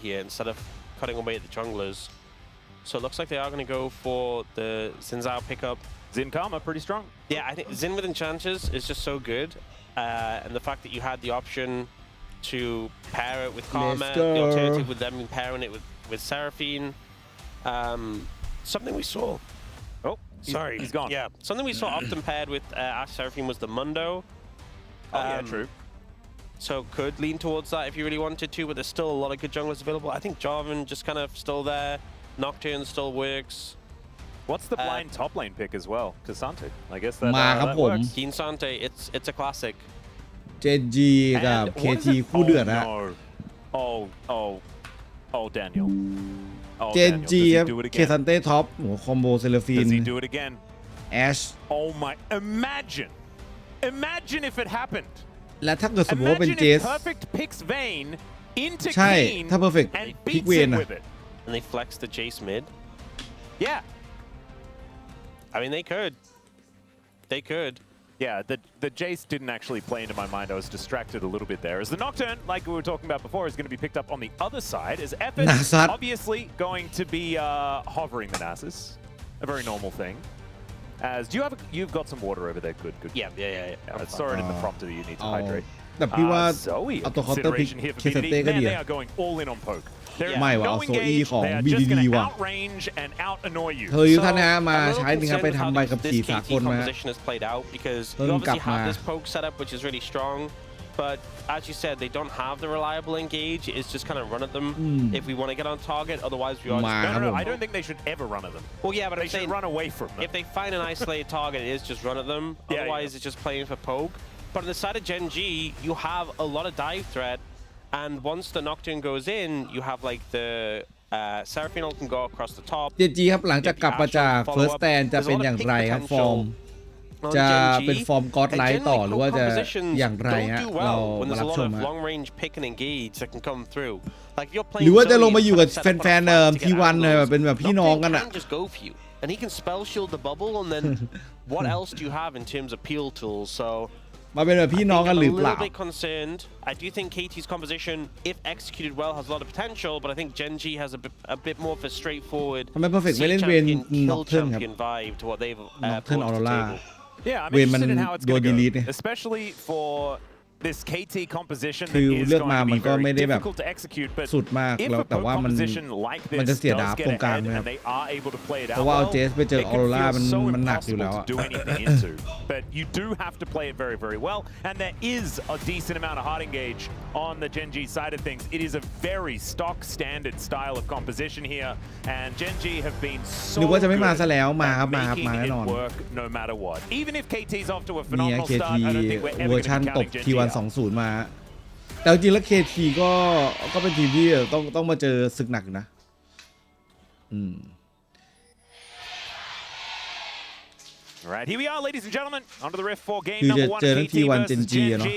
here instead of cutting away at the junglers. So it looks like they are going to go for the Xin Zhao pickup. Xin Karma pretty strong. Yeah, I think Xin with enchanters is just so good, and the fact that you had the option to pair it with Karma, the alternative with them pairing it with Seraphine, something we saw. Oh, sorry, he's gone. Yeah, something we saw often paired with Ash Seraphine was the Mundo. Yeah, true. So could lean towards that if you really wanted to, but there's still a lot of good junglers available. I think Jarvan just kind of still there. Nocturne still works. What's the blind top lane pick as well? Kasante. I guess that, มาครับ that ผม works. Keen Sante, it's a classic. GenG กับ And what KT is it? คู่เดือดนะ Oh, Daniel. Oh, GenG Daniel. ครับ Does he do it K again? ซันเต้ท็อปโหคอมโบเซเลฟิน Does he do it again? Ash Oh my! Imagine if it happened. และถ้าเกิดสมมติว่าเป็น Imagine เจ if ส Perfect picks Vayne into ใช่ Keen ถ้า Perfect and พิก beats เวน it อะ with it. And they flex the Jace mid. Yeah. I mean, they could. They could. Yeah, the Jace didn't actually play into my mind. I was distracted a little bit there. As the Nocturne, like we were talking about before, is going to be picked up on the other side. As Effort, obviously going to be hovering the Nasus. A very normal thing. As you've got some water over there. Good. Yeah. I saw it in the prompter that you need to hydrate. แต่พี่ว่า Zoe, เอาตัวเคาน์เตอร์พิก consideration here for เคซันเต้ BDD. ก็ Man, ดี they อะ are going all in on poke. They're ไม่ว่ะ no เอาโซอี engage. ของ They are just BDD going to ว่ะ outrange and out annoy you. เธอยุทธนะมา I'm a little ใช้หนึ่งครับไป concerned ทำใบ with ขับ how ขี่ this สากล KT มา composition has played out because you เพิ่งกลับ obviously มา have this poke setup which is really strong, but as you said, they don't have the reliable engage. It's just kind of run at them if we want to get on target. Otherwise, we are. No. I don't think they should ever run at them. Well, yeah, but they I'm should saying run away from them. If they find an isolated target, it is just run at them. Otherwise, it's just playing for poke. But on the side of GenG, you have a lot of dive threat, and once the Nocturne goes in, you have like the Seraphine ult can go across the top. GenG ครับหลังจากกลับมาจาก First Stand จะเป็นอย่างไรครับฟอร์มจะเป็นฟอร์มก็อดไลท์ต่อหรือว่าจะอย่างไรฮะเรามารับชมฮะ long range pick and engage that can come through. หรือว่าจะลงมาอยู่กับแฟนๆทีวันเลยเป็นแบบพี่น้องกันอ่ะ And he can spell shield the bubble, and then what else do you have in terms of peel tools? So มาเป็นแบบพี่น้องกันหรือเปล่า I'm a little bit concerned. I do think KT's composition, if executed well, has a lot of potential, but I think GenG has a bit more of a straightforward ทำไม Perfect ไม่เล่นเวน Nocturne ครับ vibe to what they've Nocturne Aurora Yeah, I'm เวนมัน interested in how it's โด going น to ดีลีท go, especially for this KT composition that คือ is เลือก going มา to มั be นก็ไม่ very ได้แบบ difficult to execute. But สุดมาก if แล้ว a แต่ว่า poke มัน composition like มัน this จะเสีย does ดาบ get ตรงกลาง ahead นะครับ and they are able to play it เพ out ราะว่าเอา well, เจสไปเจอ it ออโร can รา feel มัน so มันหนักอยู่ impossible แล้ว to อะ do anything into. But you do have to play it very, very well, and there is a decent amount of hard engage on the GenG side of things. It is a very stock standard style of composition here, and GenG have been so นึกว่าจะไม่มาซะ good แล้วมาครั at บมาครับ making มาแน่นอน it work no matter what. Even if KT's off to a เนี่ย phenomenal KT start, I don't think we're เวอ ever ร์ชัน going to ต be บ counting ที GenG วัน out. 20 มา แต่จริงๆแล้ว KT ก็เป็นทีมที่ต้องมาเจอศึกหนักอยู่นะAll right, here we are, ladies and gentlemen, onto the Rift 4 game คือ number 1 เจอ of ทั้ง KT T1 versus GenG อะเนาะ GenG.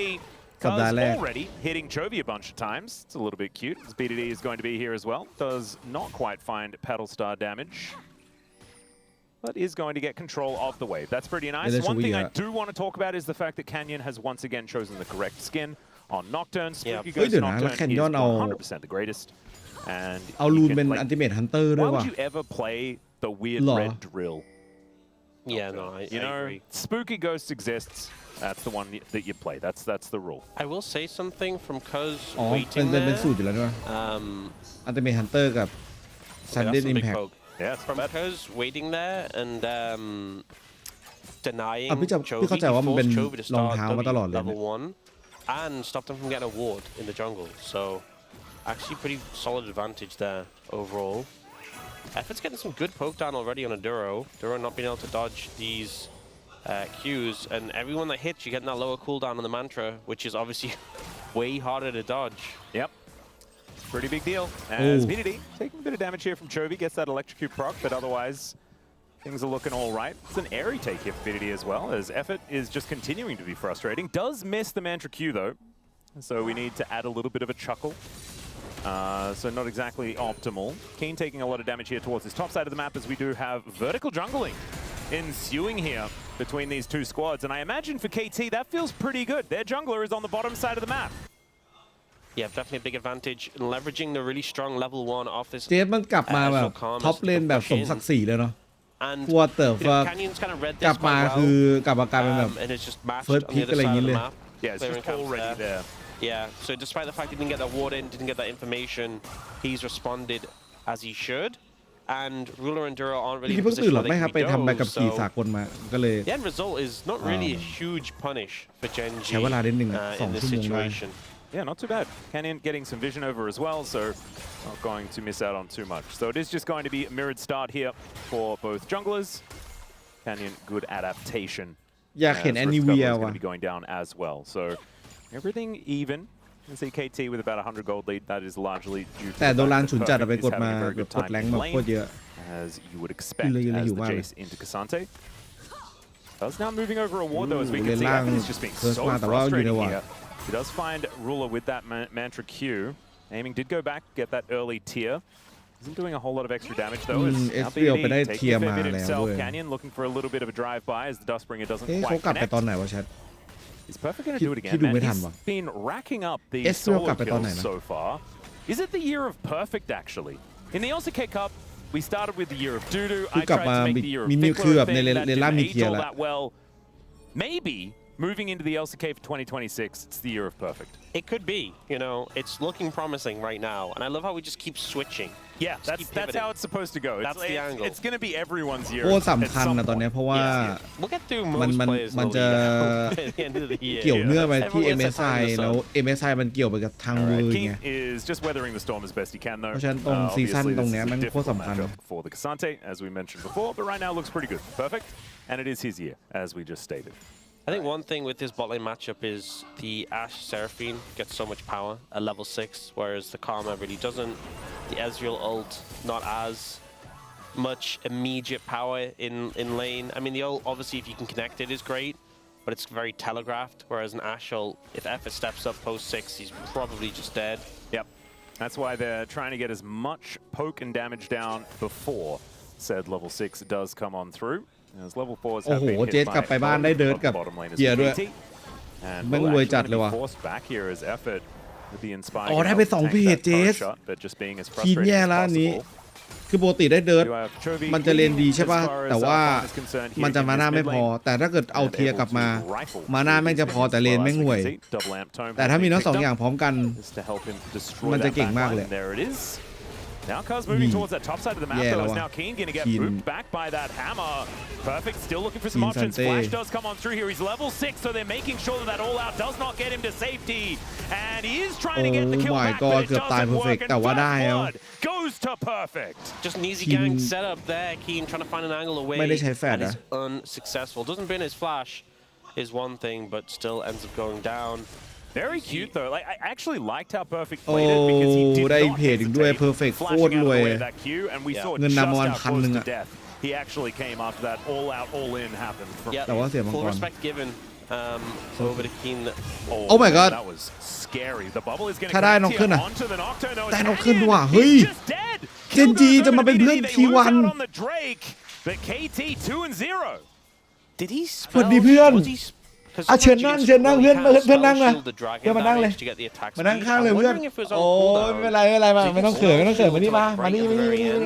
สัปดาห์แรก Already hitting Chovy a bunch of times. It's a little bit cute. As BDD is going to be here as well. Does not quite find Paddle Star damage, but is going to get control of the wave. That's pretty nice. One thing I do want to talk about is the fact that Canyon has once again chosen the correct skin on Nocturne. Spooky goes Nocturne is 100% the greatest. And เอาลูนเป็นอันติเมทฮันเตอร์ด้วย why ว่ะ would you ever play the weird red drill? Yeah, no, I agree. Spooky Ghost exists. That's the one that you play. That's the rule. I will say something from Cuz อ๋อ waiting เป็น there. สูตรอยู่แล้วด้วยอันติเมทฮันเตอร์กับ Sudden Impact Yeah, from Cuz waiting there and denying พี่เข้าใจว่ามันเป็นรองเท้ามาตลอดเลย level 1 and stop them from getting a ward in the jungle. So actually pretty solid advantage there overall. Effort's getting some good poke down already on a Duro not being able to dodge these Qs, and everyone that hits, you're getting that lower cooldown on the Mantra, which is obviously way harder to dodge. Yep. Pretty big deal. As BDD taking a bit of damage here from Chovy, gets that electrocute proc, but otherwise things are looking all right. It's an airy take here for BDD as well, as Effort is just continuing to be frustrating. Does miss the Mantra Q though, so we need to add a little bit of a chuckle. So not exactly optimal. Keen taking a lot of damage here towards this top side of the map, as we do have vertical jungling ensuing here between these two squads. And I imagine for KT, that feels pretty good. Their jungler is on the bottom side of the map. Yeah, definitely a big advantage in leveraging the really strong level 1 off this. เจฟมันกลับมาแบบท็อปเลนแบบสมศักดิ์ศรีเลยเนาะวัวเติร์ฟกลับมาคือกลับมากลายเป็นแบบเฟิร์สพิกอะไรอย่างนี้เลย Yeah, it's just already there. Yeah, so despite the fact he didn't get that ward in, didn't get that information, he's responded as he should. And Ruler and Duro aren't really in a position where they can be dove, so the end result is not really a huge punish for GenG in this situation. Yeah, not too bad. Canyon getting some vision over as well, so not going to miss out on too much. So it is just going to be a mirrored start here for both junglers. Canyon, good adaptation. อยากเห็นแอนิเวีย going ว่ะ to be going down as well. So everything even. You can see KT with about 100 gold lead. That is largely due to แต่โดนลานฉุนจัด Perfect ไปก is ด having มา a very good กด time แรง in แบบ lane, โคตรเยอะ as you would expect as the Jace into Cassante. Does now moving over a ward though, as we can see. Evan is just being so frustrating here. He does find Ruler with that Mantra Q. Aiming did go back, get that early tier. Isn't doing a whole lot of extra damage though. As BD taking a fair bit himself. Canyon looking for a little bit of a drive-by as the Dustbringer doesn't เขา quite กลับไป connect. ตอนไหนวะแชท He's perfect going to do it again, man. He's been racking up the solo kills so far. Is it the year of perfect, actually? In the LCK Cup, we started with the year of Dudu. I tried to make the year of Fickler a thing that didn't age all that well. Maybe moving into the LCK for 2026, it's the year of perfect. It could be, you know, it's looking promising right now. And I love how we just keep switching. Yeah, that's how it's supposed to go. That's the angle. It's going to be everyone's year. โคตรสำคัญนะตอนนี้เพราะว่า We'll get through most players มันจะ at the end of the year. เกี่ยวเนื่องไปที่ MSI แล้ว MSI มันเกี่ยวไปกับทางมือไง is just weathering the storm as best he can though. เพราะฉะนั้นตรงซีซั่นตรงนี้มันโคตรสำคัญ for the Cassante as we mentioned before, but right now looks pretty good. Perfect, and it is his year as we just stated. I think one thing with this bot lane matchup is the Ashe Seraphine gets so much power at level 6, whereas the Karma really doesn't. The Ezreal ult not as much immediate power in lane. I mean, the ult obviously if you can connect it is great, but it's very telegraphed. Whereas an Ashe ult, if Effort steps up post 6, he's probably just dead. Yep, that's why they're trying to get as much poke and damage down before said level 6 does come on through. As level 4s have been hit by bottom lane as KT. And will actually be forced back here as Effort with the inspiring อ๋อได้ไป2เพจเจส shot, but just being as ทีม frustrating แย่ as แล้วอันนี้ possible. คือปกติได้เดิร์ด You have Chovy มันจะเลนดีใช่ป่ะ as far as แต่ว่า Farm is concerned here มันจะ in มาหน้า this ไม่ mid พอ lane. แต่ถ้าเกิดเอาเทียกลับมา And able to rifle มาหน้าแม่งจะพอแต่เลนแม่งห่วย Double amp tome แต่ถ้ามีทั้งสองอย่างพร้อมกัน is to help him destroy มันจะ that เก่ง back มาก line. เลย There it is. Now Cuz moving towards that top side of the map though is now Keen going to get booped back by that hammer. Perfect, still looking for some options. Flash does come on through here. He's level 6, so they're making sure that all out does not get him to safety. And he is trying to get the kill back, but it doesn't work. And Blood goes to Perfect. Just an easy gang setup there. Keen trying to find an angle away. ไม่ได้ใช้แฟลช and is unsuccessful. Doesn't bin his flash is one thing, but still ends up going down. Very cute though. Like I actually liked how Perfect played it because he did ได้ not เพจอีกด้วย Perfect โคตรรวย that Q, and we saw เงิน just นำวัน how พันหนึ่ close ง to อะ death he actually came after that all out, all in happened. Yeah, แต่ว่าเสียมัง full กร respect given over to Keen. Oh my god. That was scary. The bubble is going to ถ้าได้น็อกขึ้นอะ onto the Nocturne. No, ได้ it's น็อกขึ้น Canyon. ว่ะเฮ้ย He's just dead. GenG จะมาเป็นเพื่อน They lose T1 out on the Drake, but KT 2-0. Did he สวัสดีเพื่อน was he อ่ะเชิญนั่งเพื่อนนั่งเลยเพื่อนนั่งเลยเพื่อนมานั่งเลยมานั่งข้างเลยเพื่อนโอ้ยไม่เป็นไรไม่ต้องเขินมานี่มานี่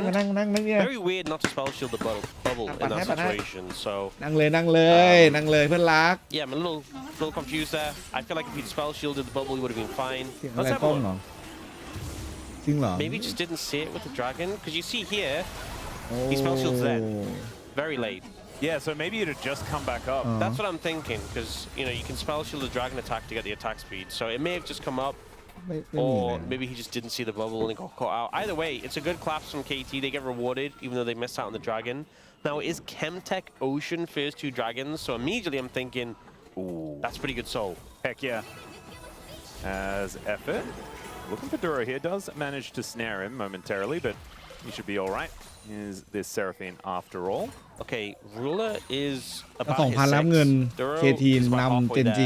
มานั่งเนี่ย Very weird not to spell shield the bubble in that situation. So นั่งเลยเพื่อนรัก yeah, I'm a little confused there. I feel like if he'd spell shielded the bubble, he would have been fine. เสียงอะไรป้องเหรอจริงเหรอ Maybe he just didn't see it with the dragon because you see here he spell shields then very late. Yeah, so maybe it'd just come back up. That's what I'm thinking, because you know you can spell shield the dragon attack to get the attack speed. So it may have just come up, or maybe he just didn't see the bubble and he got caught out. Either way, it's a good collapse from KT. They get rewarded, even though they missed out on the dragon. Now is Chemtech Ocean first 2 dragons? So immediately I'm thinking, ooh, that's pretty good soul. Heck yeah. As Effort looking for Duro here, does manage to snare him momentarily, but he should be all right. Is this Seraphine after all? Okay, Ruler is about 2,000 แล้วเงิน KT นำ GenG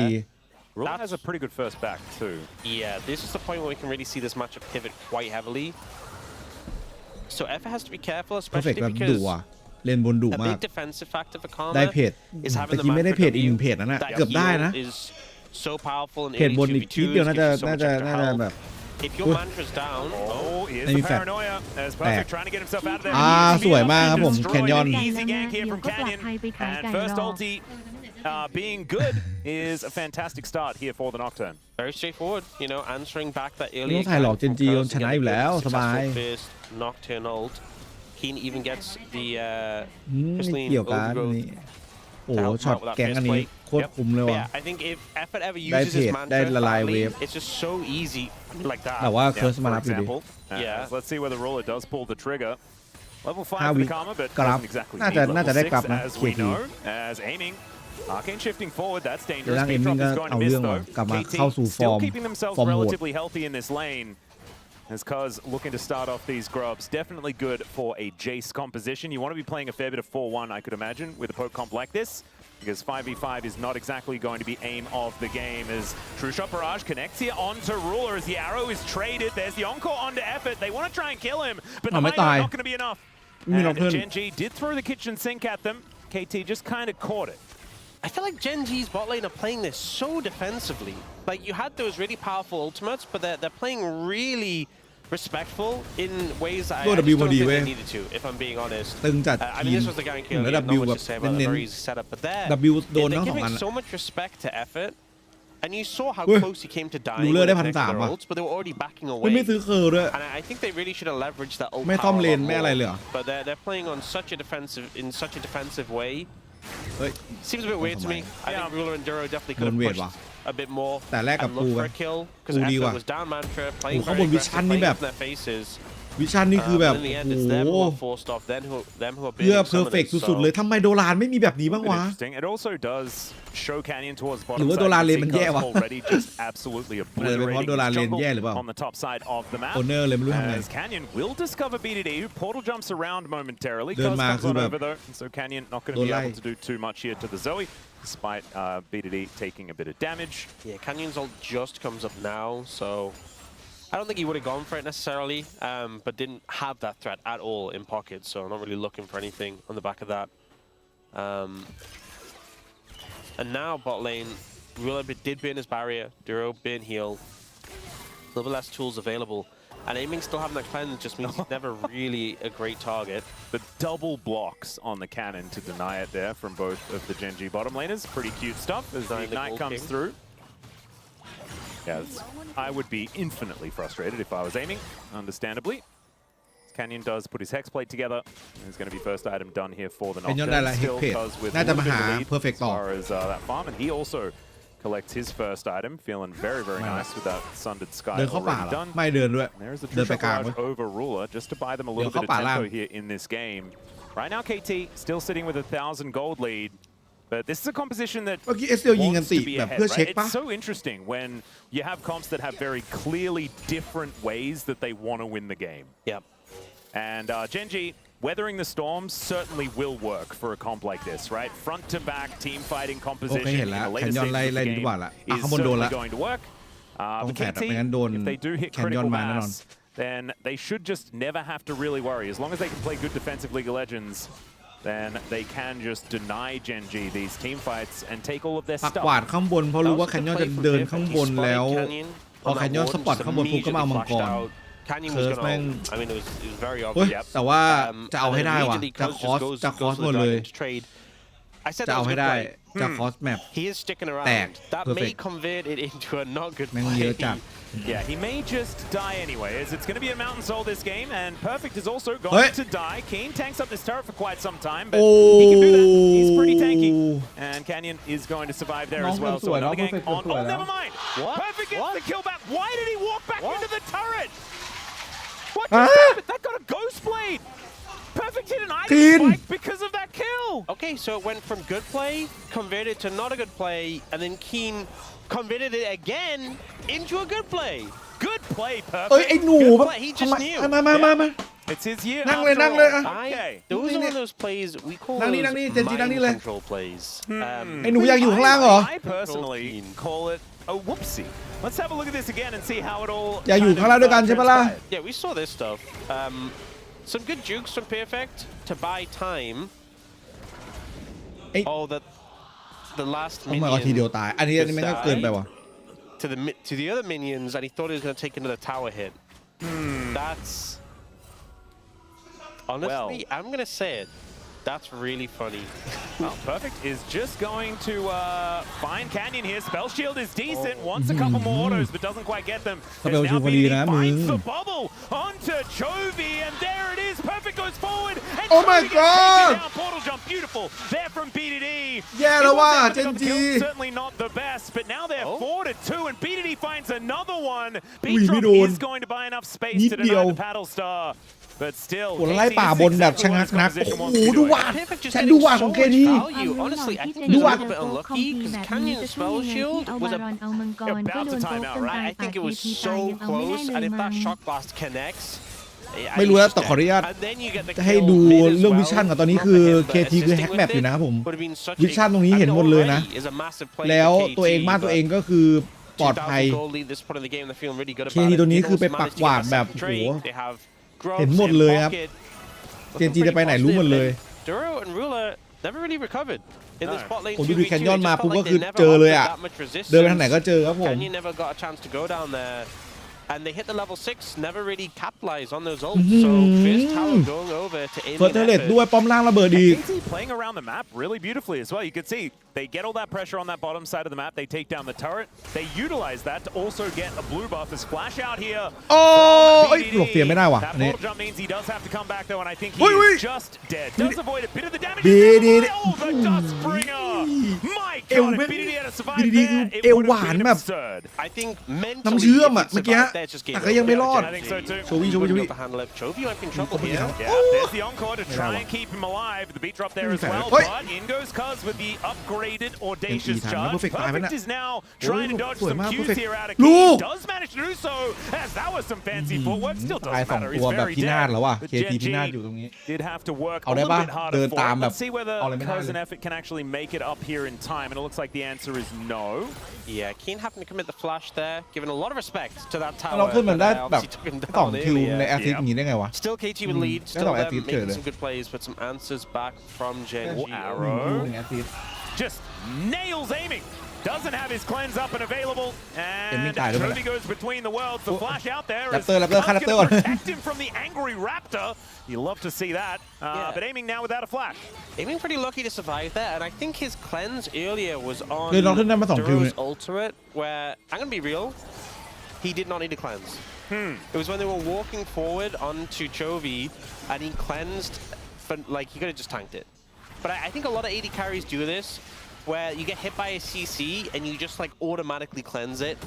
Ruler has a pretty good first back too. Yeah, this is the point where we can really see this matchup pivot quite heavily. So Effort has to be careful, especially because เล่นบนดุมาก defensive factor for Karma ได้เพจ is ตะ having the กี้ไม่ได้เพจอีก macro 1เพจนั่นน่ะ that เกือบได้นะ is so powerful in เขต early บนอีก 2v2s, ทีเดียวน่าจะ gives you so much extra แบบ help. If your mantra's down, Oh, he is Maybe the fat. paranoia as Perfect trying to get himself out of there. สวยมากครับผม Canyon Easy gank here from Canyon. And first ulti being good is a fantastic start here for the Nocturne. very straightforward, you know, answering back that early ต้องถ่ายหลอก attack from GenG Curse ชนะอยู่แล้วสบาย successful first Nocturne ult. Keen even gets the ไม่เกี่ยวกันนี่โอ้ช็อตแกงอันนี้โคตรคุ้มเลย But ว่ะ yeah, I think if Effort ever ได้ uses เพ his จได้ mantra ละลายเว badly, ฟ it's just so easy like that. แต่ว่า Yeah, เคิร์สมา for รับอยู่ดี example. Yeah. Let's see whether Ruler does pull the trigger. Level 5 How for we the Karma, but got up. doesn't exactly Not need that- not level that I 6 got up, as we KT. know. As aiming. Arcane shifting forward, that's เดี๋ยว dangerous. ร่างเอ็ม Keep มิ่ง Drop ก็ is going เอา to miss เรื่องว่ะ though. กลับมา KT เข้าสู่ฟอ still ร์ม keeping themselves ฟอร์มโหด relatively healthy in this lane. As Cuz looking to start off these grubs, definitely good for a Jace composition. You want to be playing a fair bit of 4-1, I could imagine, with a poke comp like this, because 5v5 is not exactly going to be aim of the game. As True Shot Barrage connects here onto Ruler as the arrow is traded. There's the encore onto Effort. They want to try and kill him, but theไม่ might ตาย not going to be enough. มี And น้องเพื่อน GenG did throw the kitchen sink at them. KT just kind of caught it. I feel like GenG's bot lane are playing this so defensively. Like, you had those really powerful ultimates, but they're playing really respectful in ways that I just don't think they needed to, if I'm being honest. ตึงจัด I mean, this was the gank kill.แล้ว Not W much แบ to บ say about the เน้น very easy setup, but there, W โดน they're ทั้งสองอัน giving so much respect to Effort, and you saw how เฮ้ย close he came to dying ดู when เลือดได้ they connected 1,300 their ว่ะ ults, but they were already backing ไม่ away. ซื้อเคอร์ด้วย And I think they really should have leveraged that ult ไม่ซ่อม power เล a น lot ไม่อะไร more. เลยเหรอ But they're playing on such a defensive way. เฮ้ย Seems a bit weird to me. I think Ruler and Duro definitely could โดน have เวท pushed ว่ะ a bit more แต่แรกกับ and กู looked ไง for a kill because กูดี Effort ว่ะ was down mantra, playing โอ้ข้าง very บนวิชั่น aggressive, นี่ playing แบบ in their faces. วิชั่นนี่คือแบบ And in the โอ้ end, โห it's them who are forced off, them who are เพื่อ beating เพอ some ร์ of เฟก this. สุดๆเลย So ทำไมโดรานไม่มีแบบนี้บ้าง Bit วะ interesting. It also does show Canyon towards bottom หรือว่า side. โดราน You เลน see มันแย่ Cuz วะ already just absolutely มันเลยเป็นเพราะ obliterating โดราน his เลน jungle แย่หรือเปล่า on the top side of the map. โอเนอร์เลยไม่รู้ทำไง As Canyon will discover BDD, who portal jumps around momentarily. เดิน Cuz มา comes คือ on แบบ over though, and so Canyon not going to be able to do too much here to the Zoe, despite BDD taking a bit of damage. yeah, Canyon's ult just comes up now, so I don't think he would have gone for it necessarily, but didn't have that threat at all in pocket, so not really looking for anything on the back of that. And now bot lane, Ruler did burn his barrier, Duro burn heal, a little bit less tools available, and aiming still having that cleanse just means he's never really a great target. The double blocks on the cannon to deny it there from both of the GenG bottom laners. Pretty cute stuff as the Ignite comes through. Yes, I would be infinitely frustrated if I was aiming, understandably. Canyon does put his hex plate together. There's going to be first item done here for the Nocturne. Still Cuz with a little bit of a lead as far as that farm, and he also collects his first item, feeling very, very nice with that Sundered Sky เดินเข้าป่า already เหรอ done. ไม่เดินด้วย There's the เดิน True ไป Shot กลาง Barrage over Ruler just to buy them a little bit of ป่าล่าง tempo here in this game. Right now, KT still sitting with a 1,000 gold lead. But this is a composition that เมื่อกี้เอสเยิงกัน wants ติ to be แบบ ahead, เพื่อเช็ค right? ปะ It's so interesting when you have comps that have very clearly different ways that they want to win the game. Yep. And GenG, weathering the storms certainly will work for a comp like this, right? Front to back team fighting โอเค composition เห็น in แล้ว the แคน later ยอน stages ไล่ of ไล่ the ดีกว่า game ละ is ข้างบนโดน certainly ละ going to work. ต้อง But แฟด KT, ไม่งั้นโดน if they do hit แคนยอน critical มาแน่นอน mass, then they should just never have to really worry. As long as they can play good defensive League of Legends, then they can just deny GenG these team fights and take all of their ปัก stuff. กวาดข้างบนเพราะรู้ว่าแคนยอนจะเดินข้างบนแล้ว พอแคนยอนสปอตข้างบนปุ๊บก็มาเอามังกร Canyon เคิ was ร์ส gonna แม่ง I mean, it was very เฮ้ย obvious. แต่ว่าจะเอา And ให้ได้ว่ะ immediately จะ Cuz คอส just goes จะคอส to หม the ดเลย dragon to trade. I said จะ that เอา was ให้ good ได้ play. จะคอสแมป He is sticking around. Tagged. That may Perfect. convert it into a not good แม่งเยอะจัด play. Yeah, he may just die anyway, as it's going to be a Mountain Soul this game, and Perfect is also Hey. going to die. Keen tanks up this turret for quite some time, but he can do that. He's pretty tanky. And Canyon is going to survive there as well. So another gank on. Oh, never mind. What? Perfect gets What? the kill back. Why did he walk back What? into the turret? What Ah. just happened? That got a ghost blade. Perfect hit an item Clean. spike because of that kill. Okay, so it went from good play, converted to not a good play, and then Keen converted it again into a good play. Good play, เอ้ย Perfect. ไอ้หนู Good แบบ play. He ทำไม just knew. มา It's his year. นั่งเลย after นั่งเลย all. อ่ะ Okay. Those are Nang one ni- of those plays we call Nang ni, those nang ni, GenG nang ni mind le. control plays. ไอ้หนูอยากอยู่ข้างล่างเหรอ I personally call it a whoopsie. Let's have a look at this again and see how it all อยากอยู่ข้างล่างด้วยกันใช่ปะล่ะ transpired. Yeah, we saw this stuff. Some good jukes from Perfect to buy time. Hey. Oh, that. the last ต้องมาเอาทีเดียว minion ตายอันนี้ไม่ก็เกินไปว่ะ to the other minions, and he thought he was going to take another tower hit. That's honestly, I'm going to say it. That's really funny. Well, Perfect is just going to find Canyon here. Spell Shield is decent. Wants a couple more autos, but doesn't quite get them. Spell Shieldพอดีนะมึง finds the bubble onto Chovy, and there it is. Perfect goes forward. And Oh my Chovy gets God! taken down. Portal jump, beautiful. There from BDD. แย่แล้วว่ะ It wasn't GenG able to kill, certainly not the best, but now they're 4 to 2, and BDD finds another one. อุ้ยไม่ Beatrop โดน is going to buy enough space นิด to เดียว deny the paddle star. But still, โหไล่ป่าบนแบบชะงักนักโอ้โหดูหวาดฉันดูหวาดของเคที Honestly, I think he was a little bit unlucky because Canyon's spell shield was about to time out, right? I think it was so close, and if that shock blast connects, ไม่รู้แล้วแต่ขออนุญาตจะให้ดูเรื่องวิชั่นกับตอนนี้คือ KT คือแฮกแมปอยู่นะครับผมวิชั่นตรงนี้เห็นหมดเลยนะแล้วตัวเองบ้านตัวเองก็คือปลอดภัย KT ตัวนี้คือไปปักหวาดแบบโหเห็นหมดเลยครับ GenG จะไปไหนรู้หมดเลย ผมดูดิแคนยอนมาปุ๊บก็คือเจอเลยอ่ะเดินไปทางไหนก็เจอครับผม And they hit the level 6, never really capitalized on those ults. So first tower going over to aim. เฟิร์สเทเลตด้วยป้อมล่างระเบิดอีก KT playing around the map really beautifully as well. You can see they get all that pressure on that bottom side of the map. They take down the turret. They utilize that to also get a blue buff. As Flash out here. โอ้ยหลบเสียไม่ได้ว่ะ That อันนี้ portal jump means he does have to come back though, and I think he is just dead. Does avoid a bit of the damage. Oh, the dust bringer. My God, if BDD had to survive there, it would have been absurd. I think น้ำเชื่อมอ่ะเมื่อกี้แต่ก็ยังไม่รอด I think so too. โชวี่ Chovy might be in trouble here. Yeah, there's the encore to try and keep him alive. The beat drop there as well. But in goes Cuz with the upgraded audacious charge. Perfect is now trying to dodge some Qs here out of Key. Does manage to do so, as that was some fancy footwork. Still ตาย doesn't สอง matter. ตัว He's แบบ very พินาศ dead. แล้วว่ะ But KT พินาศ GenG อยู่ตรงนี้ did have to work a เอาได้ little ปะ bit harder เดิน for ตาม it. แบบ Let's see whether เอาอะไรไม่ได้ Cuz เล and ย Effort can actually make it up here in time, and it looks like the answer is no. Yeah, Keen happened to commit the flash there, giving a lot of respect to that เรา tower. ขึ้นมันได้ but แบบ obviously took him สอง down คิว earlier. ในแอสซิสต์อย่างนี้ได้ไงวะ Still KT with lead, still That's not them assist makingเลย some good plays, but some answers back from GenG. Arrow หนึ่งแอสซิสต์ just nails aiming. Doesn't have his cleanse up and available, and Aiming tight, isn't it? Chovy goes between the worlds. The flash out there is Raptor, Cuz Raptor, gonna Raptor. protect him from the angry raptor. You love to see that, but aiming now without a flash. Aiming pretty lucky to survive there, and I think his cleanse earlier was on คือน้องขึ้นได้มาสองคิว Duro's ultimate, where, I'm gonna be real, he did not need a cleanse. It was when they were walking forward onto Chovy, and he cleansed, but like, he could have just tanked it. But I think a lot of AD carries do this, where you get hit by a CC, and you just like automatically cleanse it.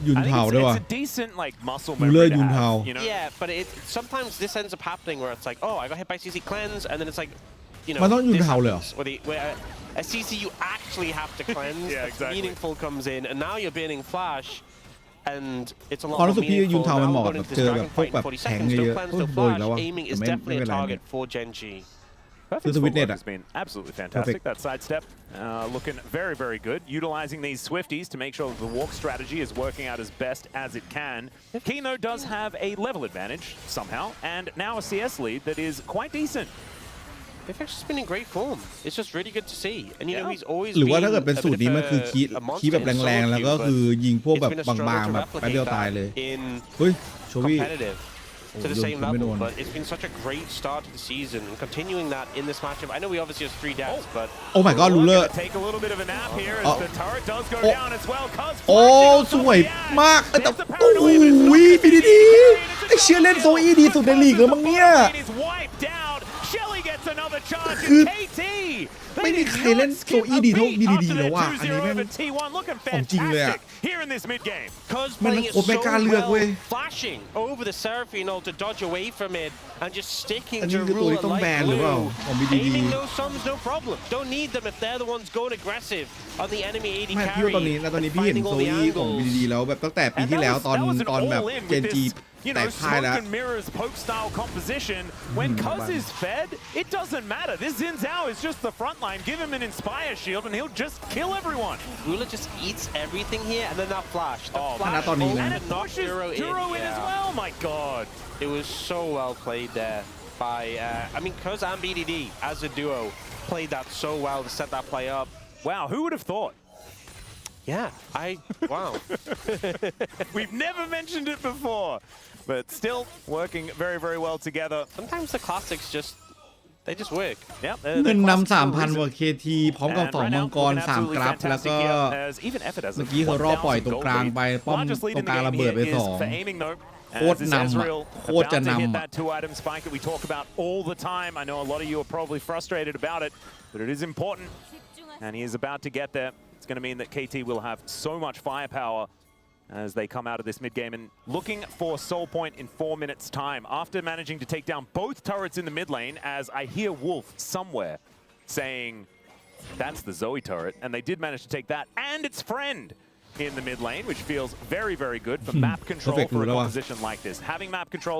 ยุน I think เทาด้วยว่ะ it's a decent like muscle ดูเลือ memory ด to ยุนเทา have, you know? Yeah, but sometimes this ends up happening where it's like, oh, I got hit by CC cleanse, and then it's like, you know, มันต้องยุน this เทาเลยเหรอ happens, where a CC you actually have to cleanse, Yeah, that's exactly. meaningful comes in, and now you're banning flash, and it's a lot ความ more รู้สึกพี่ยุน meaningful. เทามัน Now เห we're มาะ going กับ into เจ this อแบบ dragon พวก fight แบ in บ 40 แทง seconds, เย no อะ cleanse, ๆ no โดน flash. แล้วว่ะ Aiming แต่ is ไม่ definitely เป็ a นไร target for GenG. Perfect's There's a footwork witness. has been absolutely fantastic. Perfect. That sidestep looking very, very good. Utilizing these Swifties to make sure that the walk strategy is working out as best as it can. Kino does have a level advantage somehow, and now a CS lead that is quite decent. They've actually been in great form. It's just really good to see. And you know, he's always หรือว่า been ถ้าเกิดเป็น a สูต bit รนี้ of มันคือคี a แบบ monster in แรง solo ๆ แล้วก็ queue, คือ but ยิงพวก it's แบบ been a struggle บาง to ๆแบบแป๊บเดียว replicate ตายเลย that in เฮ้ยโชวี่ competitive to the Oh, same don't level. commit on. But it's been such a great start to the season, and continuing that in this matchup. I know we obviously have 3 deaths, but โอ้ my god รู้เลย Take a little bit of a nap here as the turret does go down as well. Cuz โอ้สวยมากแต่โอ้โหปีดีๆไอเชียเล่นโซอีดีสุดในลีกแล้วมั้งเนี่ย คือ ไม่มีใครเล่นโซอีดีเท่าบีดีแล้วว่ะอันนี้แม่งของจริงเลยอ่ะ Cuz Man, playing it ผมไม่กล้า so เลือกเว้ย well, flashing over the Seraphine ult to dodge away from it, and just sticking อัน to นี้คือตัว Rula ที่ต้องแบ like นหรือเปล่า glue. ของบีดี Aiming those sums, no problem. Don't need them if they're the ones going aggressive on the enemy AD ไม่พี่ว่า carry. ตอนนี้พี่เห็น finding โซ all the อีของบี angles. ดีแล้วแบบตั้งแต่ปีที่แล้วตอนแบบเจนจี You แต know, กพ่าย smoke แล้ว and mirrors poke style composition. When Cuz is fed, it doesn't matter. This Xin Zhao is just the front line. Give him an Inspire shield and he'll just kill everyone. Rula just eats everything here, and then that flash. The Oh, flash ตอนนี้นะ And ult it knocked pushes Duro in as yeah. well. My God. It was so well played there by, I mean, Cuz and BDD as a duo played that so well to set that play up. Wow, who would have thought? Yeah, wow. We've never mentioned it before, but still working very, very well together. Sometimes the classics they just work. Yep. เงินนำ 3,000 กว่า KT พร้อมกับ2มังกร3กราฟแล้วก็เมื่อกี้เขารอปล่อยตรงกลางไปป้อมตรงกลางระเบิดไป2โคตรนำโคตรจะนำ that 2-item spike that we talk about all the time. I know a lot of you are probably frustrated about it, but it is important, and he is about to get there. It's going to mean that KT will have so much firepower as they come out of this mid-game and looking for Soul Point in 4 minutes time after managing to take down both turrets in the mid lane, as I hear Wolf somewhere saying that's the Zoe turret, and they did manage to take that and its friend in the mid lane, which feels very, very good for map control for a composition like this. Having map control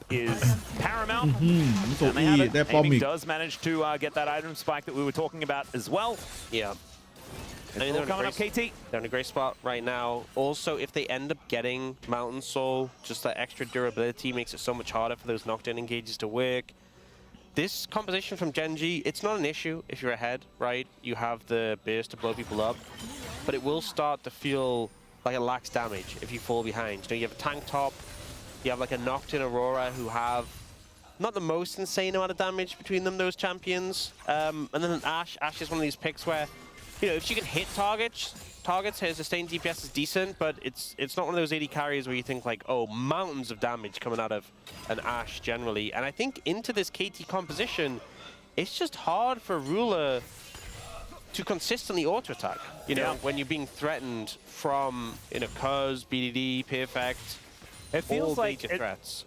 is paramount, and they have it. Aiming does manage to get that item spike that we were talking about as well. Yeah. It's coming up, KT. They're in a great spot right now. Also, if they end up getting Mountain Soul, just that extra durability makes it so much harder for those knockdown engages to work. This composition from GenG, it's not an issue if you're ahead, right? You have the burst to blow people up, but it will start to feel like it lacks damage if you fall behind. You know, you have a tank top, you have like a knocked-in Aurora who have not the most insane amount of damage between them, those champions. And then Ashe is one of these picks where, you know, if she can hit targets, her sustained DPS is decent, but it's not one of those 80 carries where you think like, oh, mountains of damage coming out of an Ashe generally. And I think into this KT composition, it's just hard for Ruler to consistently auto-attack, you know, when you're being threatened from, you know, Cuz, BDD, Perfect. It feels like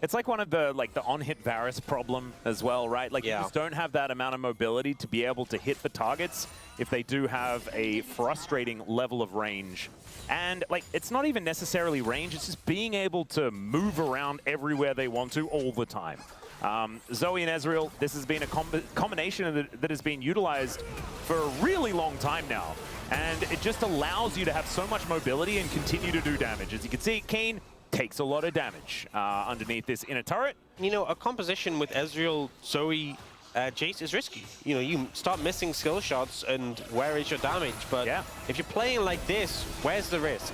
it's like one of the on-hit Varus problem as well, right? Like you just don't have that amount of mobility to be able to hit the targets if they do have a frustrating level of range. And like it's not even necessarily range, it's just being able to move around everywhere they want to all the time. Zoe and Ezreal, this has been a combination that has been utilized for a really long time now. And it just allows you to have so much mobility and continue to do damage. As you can see, Kane takes a lot of damage underneath this inner turret. You know, a composition with Ezreal, Zoe, Jace is risky. You know, you start missing skill shots and where is your damage? But if you're playing like this, where's the risk?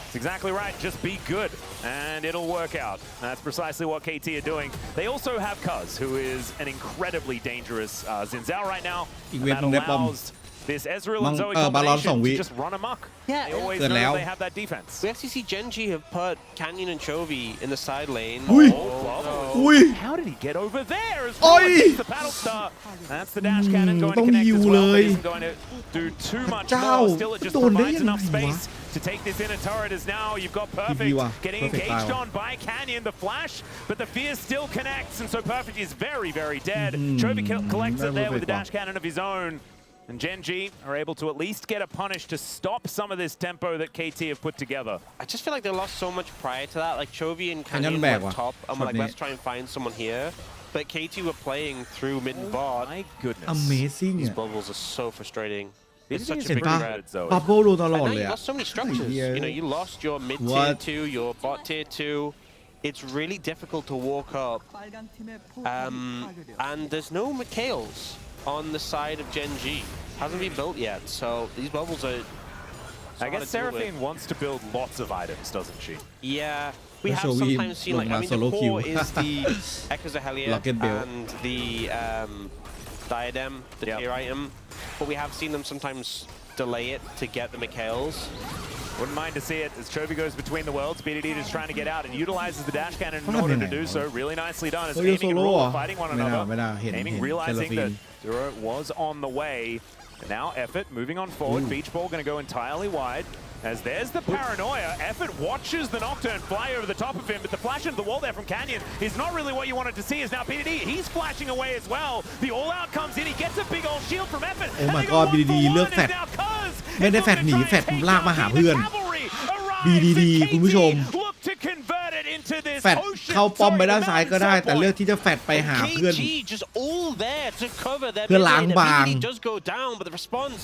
That's exactly right. Just be good and it'll work out. That's precisely what KT are doing. They also have Cuz, who is an incredibly dangerous Xin Zhao right now. That allows this Ezreal and Zoe combination to just run amok. They always know they have that defense. We actually see GenG have put Canyon and Chovy in the side lane. How did he get over there as well? The battle star. That's the dash cannon going to connect as well. It isn't going to do too much more. Still, it just provides enough space to take this inner turret, as now you've got Perfect getting engaged on by Canyon, the flash, but the fear still connects, and so Perfect is very, very dead. Chovy collects it there with the dash cannon of his own. And GenG are able to at least get a punish to stop some of this tempo that KT have put together. I just feel like they lost so much prior to that. Like Chovy and Canyon went top. I'm like, let's try and find someone here. But KT were playing through mid and bot. My goodness. Amazing. These bubbles are so frustrating. It's such a big threat. Bubble โดนตลอด And เล now ย you อะ lost so many structures. You know, you lost your mid tier 2, your bot tier 2. It's really difficult to walk up. And there's no Mikhails on the side of GenG. Hasn't been built yet, so these bubbles are... I guess Seraphine wants to build lots of items, doesn't she? Yeah, we have sometimes seen, like, I mean, the core is the Echozahelia and the Diadem, the tier item, but we have seen them sometimes delay it to get the Mikhails. Wouldn't mind to see it as Chovy goes between the worlds. BDD just trying to get out and utilizes the dash cannon in order to do so. Really nicely done. As aiming and Roll fighting one another. Aiming, realizing that Duro was on the way. Now Effort moving on forward. Beach Ball going to go entirely wide. As there's the paranoia. Effort watches the Nocturne fly over the top of him, but the flash into the wall there from Canyon is not really what you wanted to see. Is now BDD. He's flashing away as well. The all-out comes in. He gets a big old shield from Effort. Oh my god, BDD เลือกแฟดไม่ได้แฟดหนีแฟดลากมาหาเพื่อน BDD คุณผู้ชมแฟดเข้าป้อมไปด้านซ้ายก็ได้แต่เลือกที่จะแฟดไปหาเพื่อนเพื่อล้างบาง but the response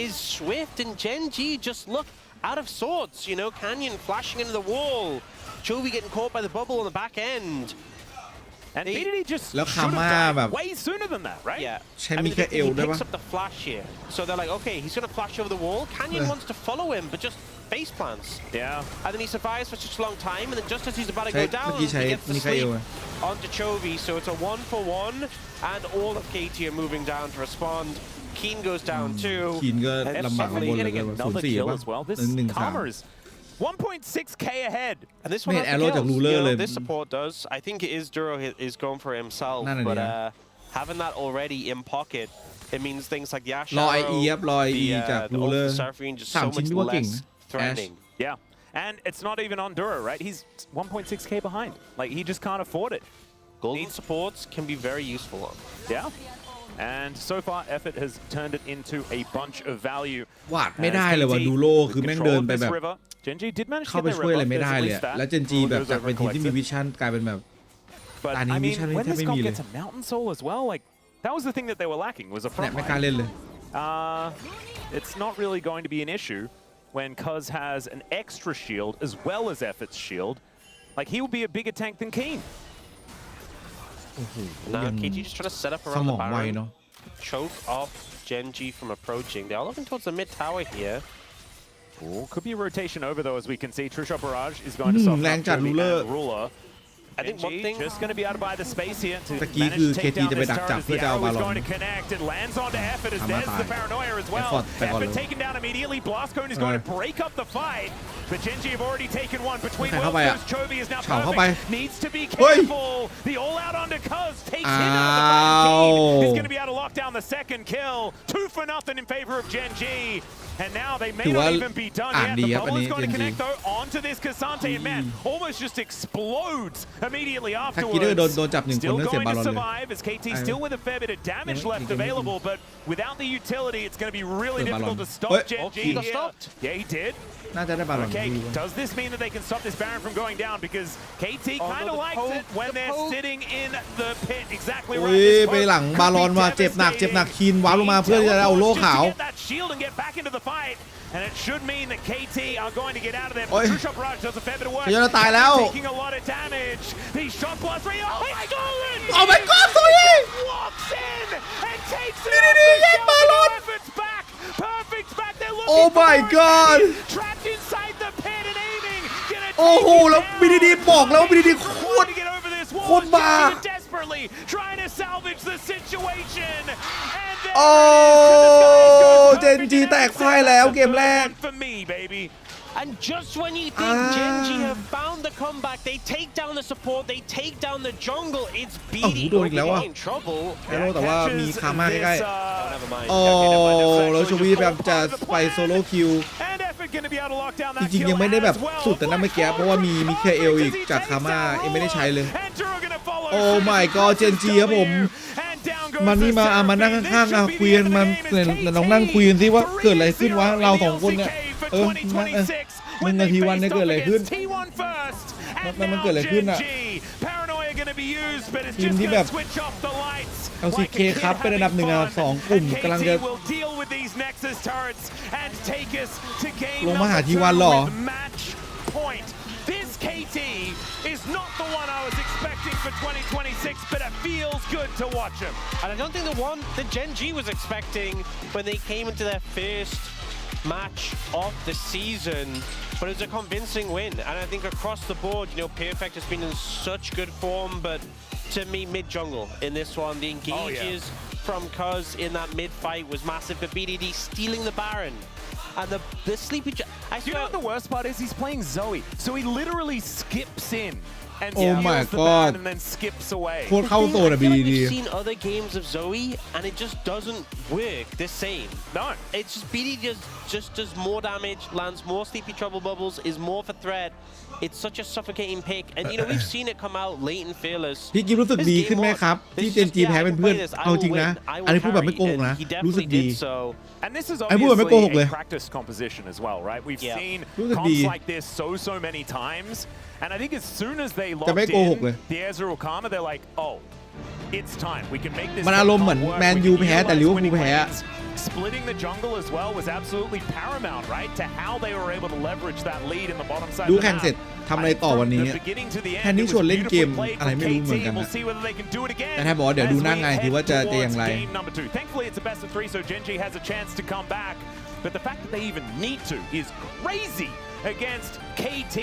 is swift and GenG just look out of sorts. You know, Canyon flashing into the wall, Chovy getting caught by the bubble on the back end. And BDD just แล้วคา should ม่า have แบบ died way sooner than that, right? Yeah. ใช้มิคาเอล He ด้วย picks ปะ up the flash here, so they're like, okay, he's gonna flash over the wall. Canyon wants to follow him, but just face plants. Yeah. And then he survives for such a long time, and then just as he's about to ใช้ go down, เมื่อกี้ใช้ he gets the มิคาเอ sleep ล onto Chovy. So it's a 1-for-1, and all of KT are moving down to respond. Keen goes down too. คีนก็ And ลำบากกับบน suddenly เลย getting แบบ another 0-4 kill ป่ะ as well. This 1-3 Karma is 1.6k ahead. And this one has the arrow จาก kills. ruler You know, เลย this support does. I think it is Duro is going for himself, นั่นน่ะ but ดิ having that already in pocket, it means things like the Ash รอ Arrow, ครับรอ IE จาก theรูเลอ ult ร์ Seraphine just สาม so ชิ้น much พี่ว่าเก่ง less นะ threatening. Yeah. And it's not even on Duro, right? He's 1.6k behind. Like, he just can't afford it. Golden supports can be very useful. Yeah. And so far, Effort has turned it into a bunch of value. วาดไม่ได้เลยว่ะดูโลคือแม่งเดินไปแบบ GenG did manage to เข้า get ไป their ช่วยอะไร river. ไม่ได้ There's at เลย least อะ that. แล้วเจนจีแบบจากเป็นทีมที่มีวิชั่นกลายเป็นแบบ But Danny I mean, Mission when แทบ this ไม่ comp มีเลย gets a Mountain Soul as well, like, that was the thing that they were lacking, was a เนี่ย front ไม่กล้า line. เล่นเลย It's not really going to be an issue when Cuz has an extra shield as well as Effort's shield. Like, he will be a bigger tank than Keen. Now ยัง KT just trying to set up ส around ม the องไว Baron, เนาะ choke off GenG from approaching. They are looking towards the mid tower here. Ooh, could be a rotation over, though, as we can see. True Shot Barrage is going to soften แรง up จัด Chovy Ruler and Ruler. I think one GenG thing just going to be able to buy the space here to ตะกี้ manage คือ to KT take down จะไป this ดักจับ turret as เพื่อ the จะเอา arrow บา is ลอน going to connect. It lands onto Effort as ทำมา there's ตาย the paranoia as well. Effort ไปก่อนเลย Effort taken down immediately. Blast Cone is going to break up the fight. But GenG have already taken one between ใครเข้าไปอะ Wilson. Chovy is now เฉาเข้าไป perfect. Needs to be เฮ้ย careful. The all-out onto Cuz takes him อ้า out of the fight. ว He's going to be able to lock down the second kill. 2-0 in favor of GenG. And now they may ถือว่า not even be done อ่าน yet. ดี The ครับอัน bubble นี้ is going to GenG connect though onto this Cassante, and man, almost just explodes immediately ถ้ากีเดอร์ afterwards. โดนจับ1 คน Still ก็เสีย going บาล to อนเลย survive as KT still with a fair bit of damage left available, but without the utility, it's going to be really Ôi, difficult Baron. to stop Ôi, GenG he got here. stopped. Yeah, he did. น่าจะได้บาลอน Okay, does this mean that they can stop this Baron from going down? Because KT kind of the likes poke, it when the they're poke. sitting in the pit. Exactly โอ้ right. ย This ไป poke หลัง could บาลอน be ว่ะเจ็บหนัก devastating. คีนวาร์ปลงมาเพื่อที่จะเอาโล่ขาว Just to get that shield and get back into the fight. And it should mean that KT are going to get out of there. Ôi. But True Shot Barrage does a fair bit of work. เขาจะตายแล้ว Taking a lot of damage. These shot blasts. Oh, my God! โอ้ my god สวย Walks in and takes it นี่ off นี่ the แย่งบาลอน shelf. Effort's back. Perfect's back. They're looking Oh for my more god damage. Trapped inside the pit and aiming. Gonna โอ้โห take it แล้ว down. บีดีบอกแล้วบีดีโคต Trying ร to get over this wall. โคตรบ้า Desperately trying to salvage the situation. And there โอ้ it is. เจนจีแตกพ่ายแล้วเกมแรก For me, baby. And just when you think GenG have found the comeback, they take down the support, they take down the jungle. It's BD โดนอีกแล้วอะ in trouble. แอโร่แต่ว่ามีคาม่าใกล้ Oh, never mind. ๆโอ้แล้วชวีแบบจะไปโซโล่คิว And Effort gonna be able to lock down จ that ริง kill ๆยังไม่ได้แบบ as well. สุดแต่นั่นเมื่อกี้เพราะว่ามีมิเคเอลอีกจากคาม่ายังไม่ได้ใช้เลย And Duro gonna follow โอ้ suit. my god เจนจีครับผม And down goes มันนี่ the มามานั่ง Seraphine. ข้างๆ This should be คุย the กัน end of มา the game as ลองนั่งคุยกันสิว่าเกิดอะไรขึ้นวะ 3-0 เราสองคนเนี่ย for 1 2026 นาทีวันเนี่ย when เกิด they อะไร faced ขึ้น off against T1 first. And มัน now เกิดอะไรขึ้นอะ GenG. Paranoia gonna be used, but it's ทีม just ที่แบบ gonna switch off the lights. LCK Like a kid ครับเป็นอันดับ having 1 อันดับ fun. 2 กลุ่ม And กำลัง KT จะ will deal with these Nexus turrets and take us to game ลงมาหา number ทีวัน 2 เหรอ with match point. This KT is not the one I was expecting for 2026, but it feels good to watch him. And I don't think the one that GenG was expecting when they came into their first match of the season, but it was a convincing win. And I think across the board, you know, Perfect has been in such good form, but to me, mid-jungle in this one, the engages from Cuz in that mid-fight was massive, but BDD stealing the Baron. And the sleepy... I You know what the worst part is? He's playing Zoe, so he literally skips in and Oh steals my the god. ban and then skips away. โคตรเข้าโซนอะ I feel like บีดี we've seen other games of Zoe, and it just doesn't work the same. No. It's just BD just does more damage, lands more sleepy trouble bubbles, is more for threat. It's such a suffocating pick, and you know we've seen it come out late and fearless. พี่กิฟรู้สึกดีขึ้นไหมครับ ที่เจนจีแพ้เป็นเพื่อนเอาจริงนะ อันนี้พูดแบบไม่โกหกนะ รู้สึกดี And this is ไอ้พูดแบบไม่โกหก obviously เลย a practice composition as well, right? We've Yeah. seen รู้สึกดี comps like this so many times, and I think as soon as they แต่ไม่ locked โกหกเลย in the Ezreal Karma, they're like, oh, it's time. We can make this มันอารมณ์เหมือน work. แมน We ยู can แพ้แต่ utilize ลิเวอร์พูล winning แพ้ ways splitting the jungle as well was absolutely paramount, right, to how they were able to leverage that lead in the bottom side. ดูแข่งเสร็จทำอะไรต่อวันนี้แทนที่ชวนเล่นเกมอะไรไม่รู้เหมือนกันนะแต่ถ้าบอกว่าเดี๋ยวดูหน้างานทีว่าจะอย่างไร Thankfully it's a best of 3, so GenG has a chance to come back, but the fact that they even need to is crazy against KT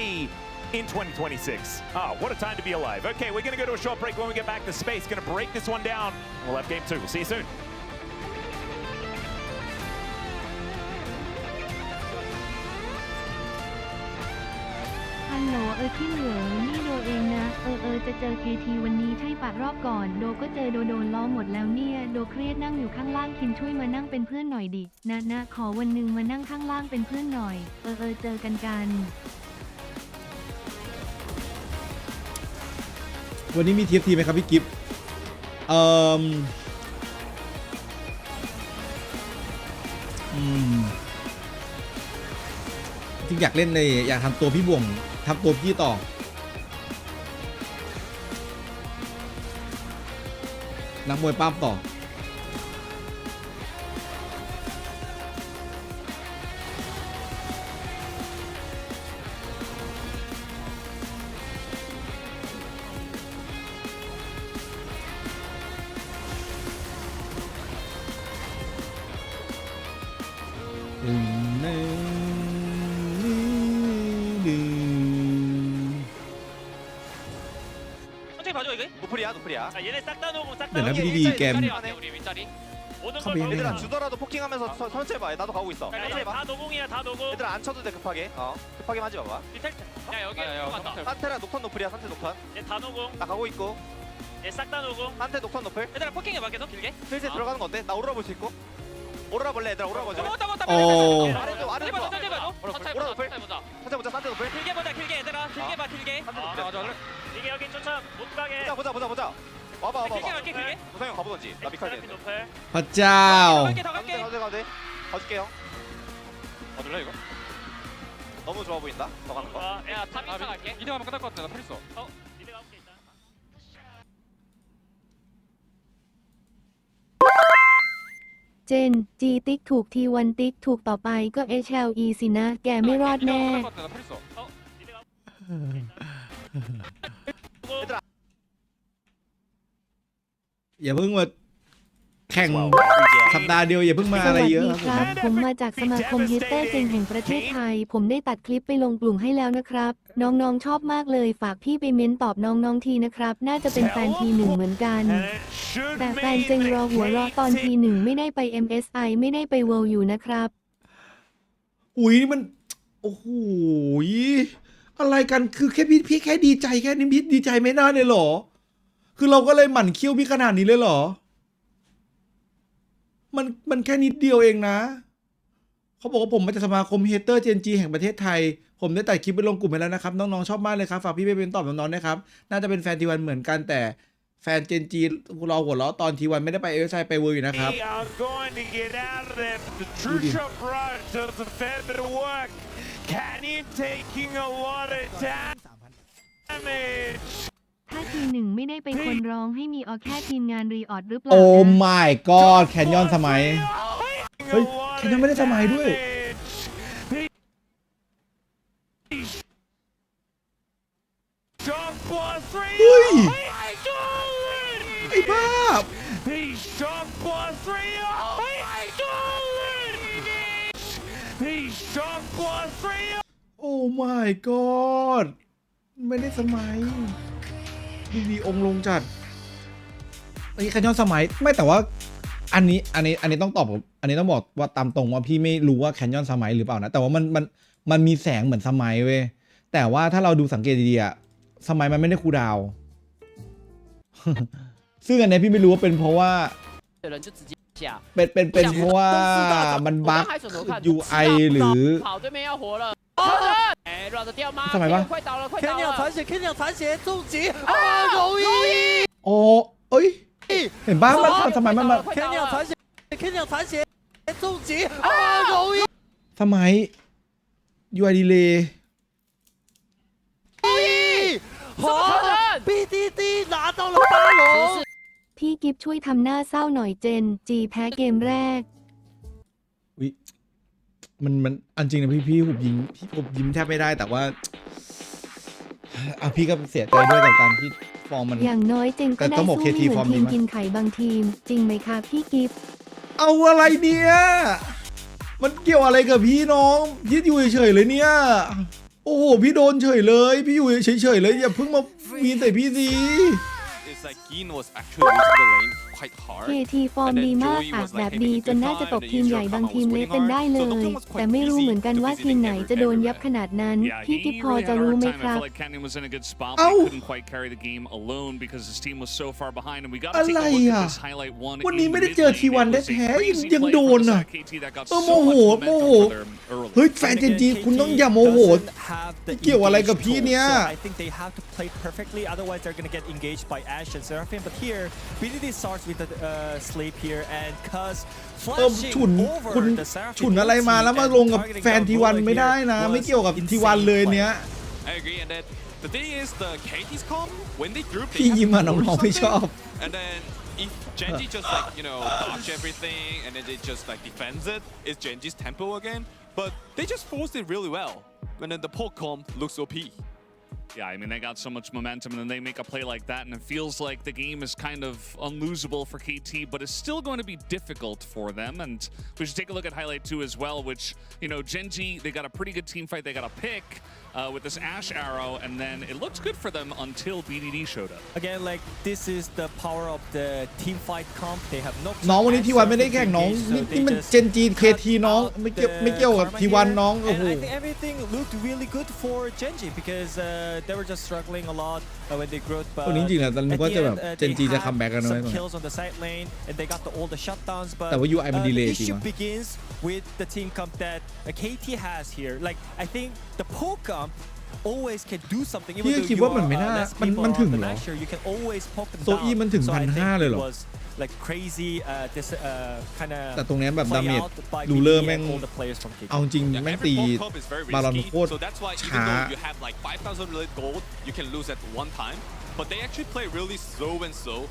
in 2026. Oh, what a time to be alive. Okay, we're going to go to a short break. When we get back to space, going to break this one down. We'll have game 2. We'll see you soon. ฮัลโหลพี่เหลือนี่โดเองนะจะเจอ KT วันนี้ใช่ปะรอบก่อนโดก็เจอโดนล้อหมดแล้วเนี่ยโดเครียดนั่งอยู่ข้างล่างคิมช่วยมานั่งเป็นเพื่อนหน่อยดินะขอวันนึงมานั่งข้างล่างเป็นเพื่อนหน่อยเจอกันวันนี้มี TFT ไหมครับพี่กิฟต์จริงอยากเล่นเลยอยากทำตัวพี่บ่วงทำตัวพี่ต่อนักมวยปั้มต่อ노플이야. 얘네 싹 다 놓고 싹 다. เดี๋ยวนะพี่ดีๆแกม 우리 윗자리. 모든 걸 얘들아 주더라도 포킹하면서 천천히 봐. 나도 가고 있어. 다 노공이야 다 노공. 얘들아 안 쳐도 돼 급하게. 급하게만 하지 마봐. 야 여기 갔다. 산테라 녹턴 노플이야. 산테 녹턴. 얘다 노공. 나 가고 있고. 얘 싹 다 노공. 산테 녹턴 노플. 얘들아 포킹해봐 계속 길게. 슬슬 들어가는 거 어때? 나 오로라 볼 수 있고. 오로라 볼래 얘들아 오로라 보자. 아래쪽 아래쪽. 오로라 노플. 산테 보자 산테 노플. 길게 보자 길게 얘들아 길게 봐 길게. 맞아. 이게 여기 쫓아 못 가게. 보자. 와봐. 길게 갈게 길게. 우성이 형 가보던지. 나 미칼 되는데. พระเจ้า 더 갈게. 가운데. 가줄게요. 가줄래 이거? 너무 좋아 보인다. 더 가는 거. 야 탑 2차 갈게. 이대하면 끝날 것 같아. 나 프리스. 니네 가볼게 일단. G ติ๊กถูก T1 ติ๊กถูกต่อไปก็ HLE สินะแกไม่รอดแน่ 끝날 것 같아. 나 프리스. 니네 가. อย่าเพิ่งมาแข่งสัปดาห์เดียวอย่าเพิ่งมา ส อะไร วัส เย ดี อะ ครับ ผมมาจากสมาคมเฮเตอร์เก่งแห่งประเทศไทย ผมได้ตัดคลิปไปลงกลุ่มให้แล้วนะครับ น้องๆชอบมากเลยฝากพี่ไปเม้นตอบน้องๆทีนะครับ น่าจะเป็นแฟนทีหนึ่งเหมือนกัน แต่แฟนเจงรอหัวเราะตอนทีหนึ่งไม่ได้ไป MSI ไม่ได้ไปเวิลด์อยู่นะครับ อุ้ยมันโอ้โหอะไรกันคือแค่พี่แค่ดีใจแค่นี้พี่ดีใจไม่น่าเลยเหรอคือเราก็เลยหมั่นเคี้ยวพี่ขนาดนี้เลยเหรอมันแค่นิดเดียวเองนะเขาบอกว่าผมมาจากสมาคมเฮเตอร์ GenG แห่งประเทศไทยผมได้ตัดคลิปไปลงกลุ่มไปแล้วนะครับน้องๆชอบมากเลยครับฝากพี่ไปเป็นตอบน้องๆนะครับน่าจะเป็นแฟนทีวันเหมือนกันแต่แฟน GenG เราหัวเราะตอนทีวันไม่ได้ไปใช่ไปเวอร์อยู่นะครับถ้าทีหนึ่งไม่ได้ไปคนร้องให้มีออแค่ทีมงานรีออดหรือเปล่า โอ้ นะ my god แคนยอนสมัยเฮ้ยแคนยอนไม่ได้สมัยด้วยเฮ้ยไอ้บ้าโอ้ my god ไม่ได้สมัยดีองค์ลงจัดไอ้แคนยอนสมัยไม่แต่ว่าอันนี้ต้องตอบผมอันนี้ต้องบอกว่าตามตรงว่าพี่ไม่รู้ว่าแคนยอนสมัยหรือเปล่านะแต่ว่ามันมีแสงเหมือนสมัยเว้ยแต่ว่าถ้าเราดูสังเกตดีๆอะสมัยมันไม่ได้คูลดาวน์ ซึ่งอันนี้พี่ไม่รู้ว่าเป็นเพราะว่าเป็นเพราะว่ามันบั๊ก UI หรือสมัยปะโอ้เอ้ยเห็นบ้างมันสมัยมันสมัย UI delay พี่กิฟช่วยทำหน้าเศร้าหน่อยเจน G แพ้เกมแรก วิมันอันจริงนะพี่ผมยิ้มแทบไม่ได้แต่ว่าพี่ก็เสียใจด้วยกับการที่ฟอร์มมันอย่างน้อยเจงก็ได้สู้เหมือนทีมกินไข่บางทีมจริงไหมคะพี่กิฟต์เอาอะไรเนี่ยมันเกี่ยวอะไรกับพี่น้องพี่อยู่เฉยๆเลยเนี่ยโอ้โหพี่โดนเฉยเลยพี่อยู่เฉยๆเลยอย่าเพิ่งมาวีนใส่พี่สิKT ฟอร์มดีมากแบบดีจนน่าจะตกทีมใหญ่บางทีมเละเป็นได้เลยแต่ไม่รู้เหมือนกันว่าทีมไหนจะโดนยับขนาดนั้นพี่กิฟพอจะรู้ไหมครับอะไรอ่ะวันนี้ไม่ได้เจอทีวันแท้ๆยังโดนอ่ะโมโหเฮ้ยแฟนGenGคุณต้องอย่าโมโหเกี่ยวอะไรกับพี่เนี่ยwith the sleep here and cuz ฉุนอะไรมาแล้วมาลงกับแฟนทีวันไม่ได้นะไม่เกี่ยวกับทีวันเลยเนี้ยพี่ยิ้มมาน้องๆไม่ชอบ if GenG just like dodge everything and then they just like defends it, it's GenG's tempo again. But they just forced it really well. And then the poke comp looks OP. Yeah, I mean, they got so much momentum, and then they make a play like that, and it feels like the game is kind of unlosable for KT, but it's still going to be difficult for them. And we should take a look at highlight 2 as well, which, GenG, they got a pretty good team fight. They got a pick with this Ash arrow, and then it looked good for them until BDD showed up. Again, like, this is the power of the team fight comp. They have no. น้องวันนี้ทีวันไม่ได้แข่งน้องนี่มันGenG KTน้องไม่เกี่ยวกับทีวันน้องโอ้โห I think everything looked really good for GenG because they were just struggling a lot when they grew. But จริงๆนะตอนนี้ก็จะแบบ GenG จะคัมแบ็กกันนะ kills on the side lane and they got all the shutdowns. But แต่ว่า UI มันดีเลย์จริง issue begins with the team comp that KT has here. Like I think the poke comp always can do something. พี่คิดว่ามันไม่น่ามันถึงเหรอโซอี้มันถึง 1,500 เลยเหรอ like crazy this kind of แต่ตรงนี้แบบดาเมจดูเลอร์แม่งเอาจริงแม่งตีบาลอนโคตรช้า But they actually play really slow and slow.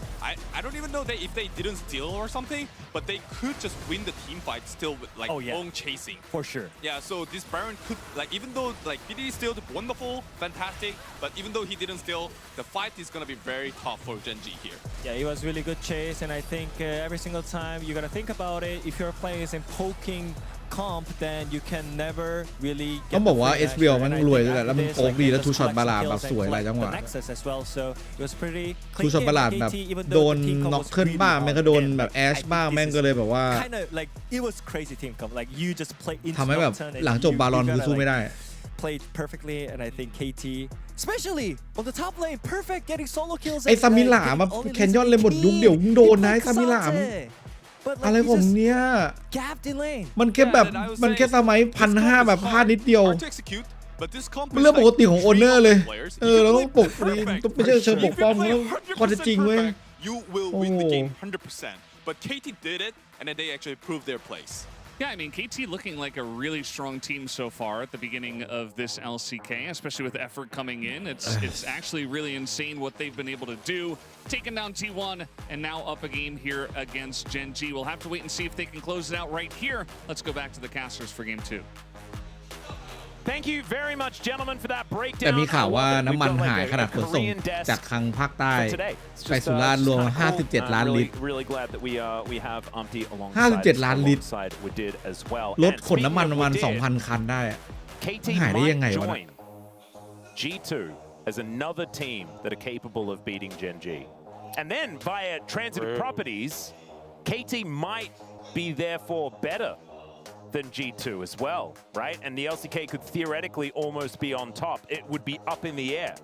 I don't even know that if they didn't steal or something, but they could just win the team fight still with like own chasing. For sure. Yeah, so this Baron could like even though like BDD stealed wonderful, fantastic, but even though he didn't steal, the fight is gonna be very tough for GenG here. Yeah, it was really good chase, and I think every single time you gotta think about it. If you're playing as in poking comp, then you can never really. ต้องบอกว่า SBL มันรวยด้วยแหละแล้วมันโป๊กดีแล้วทูช็อตบาลาดแบบสวยหลายจังหวะทูช็อตบาลาดแบบโดนน็อกเคิลบ้างแม่งก็โดนแบบแอชบ้างแม่งก็เลยแบบว่าทำให้แบบหลังจบบาลอนคือสู้ไม่ได้ played perfectly and I think KT especially on the top lane perfect getting solo kills ไอ้ซามิหลามาแคนยอนเลยหมดยุคเดี๋ยวโดนนะไอ้ซามิหลามอะไรผมเนี่ยมันแค่แบบมันแค่สมัย 1,500 แบบพลาดนิดเดียวเป็นเรื่องปกติของโอเนอร์เลยแล้วต้องปกป้องต้องไม่ใช่เชิงปกป้องแล้วข้อเท็จจริงเว้ย You will win the game 100%. But KT did it and then they actually proved their place. Yeah, I mean, KT looking like a really strong team so far at the beginning of this LCK, especially with effort coming in. It's actually really insane what they've been able to do. Taking down T1 and now up a game here against GenG. We'll have to wait and see if they can close it out right here. Let's go back to the casters for game 2. Thank you very much, gentlemen, for that breakdown. แต่มีข่าวว่าน้ำมันหายขนาดขนส่งจากทางภาคใต้ไปสุราษฎร์รวม57 ล้านลิตร57 ล้านลิตรรถขนน้ำมันประมาณ 2,000 คันได้หายได้ยังไงวะ G2 as another team that are capable of beating GenG. And then via transitive properties, KT might be therefore better than G2 as well, right? And the LCK could theoretically almost be on top. It would be up in the air,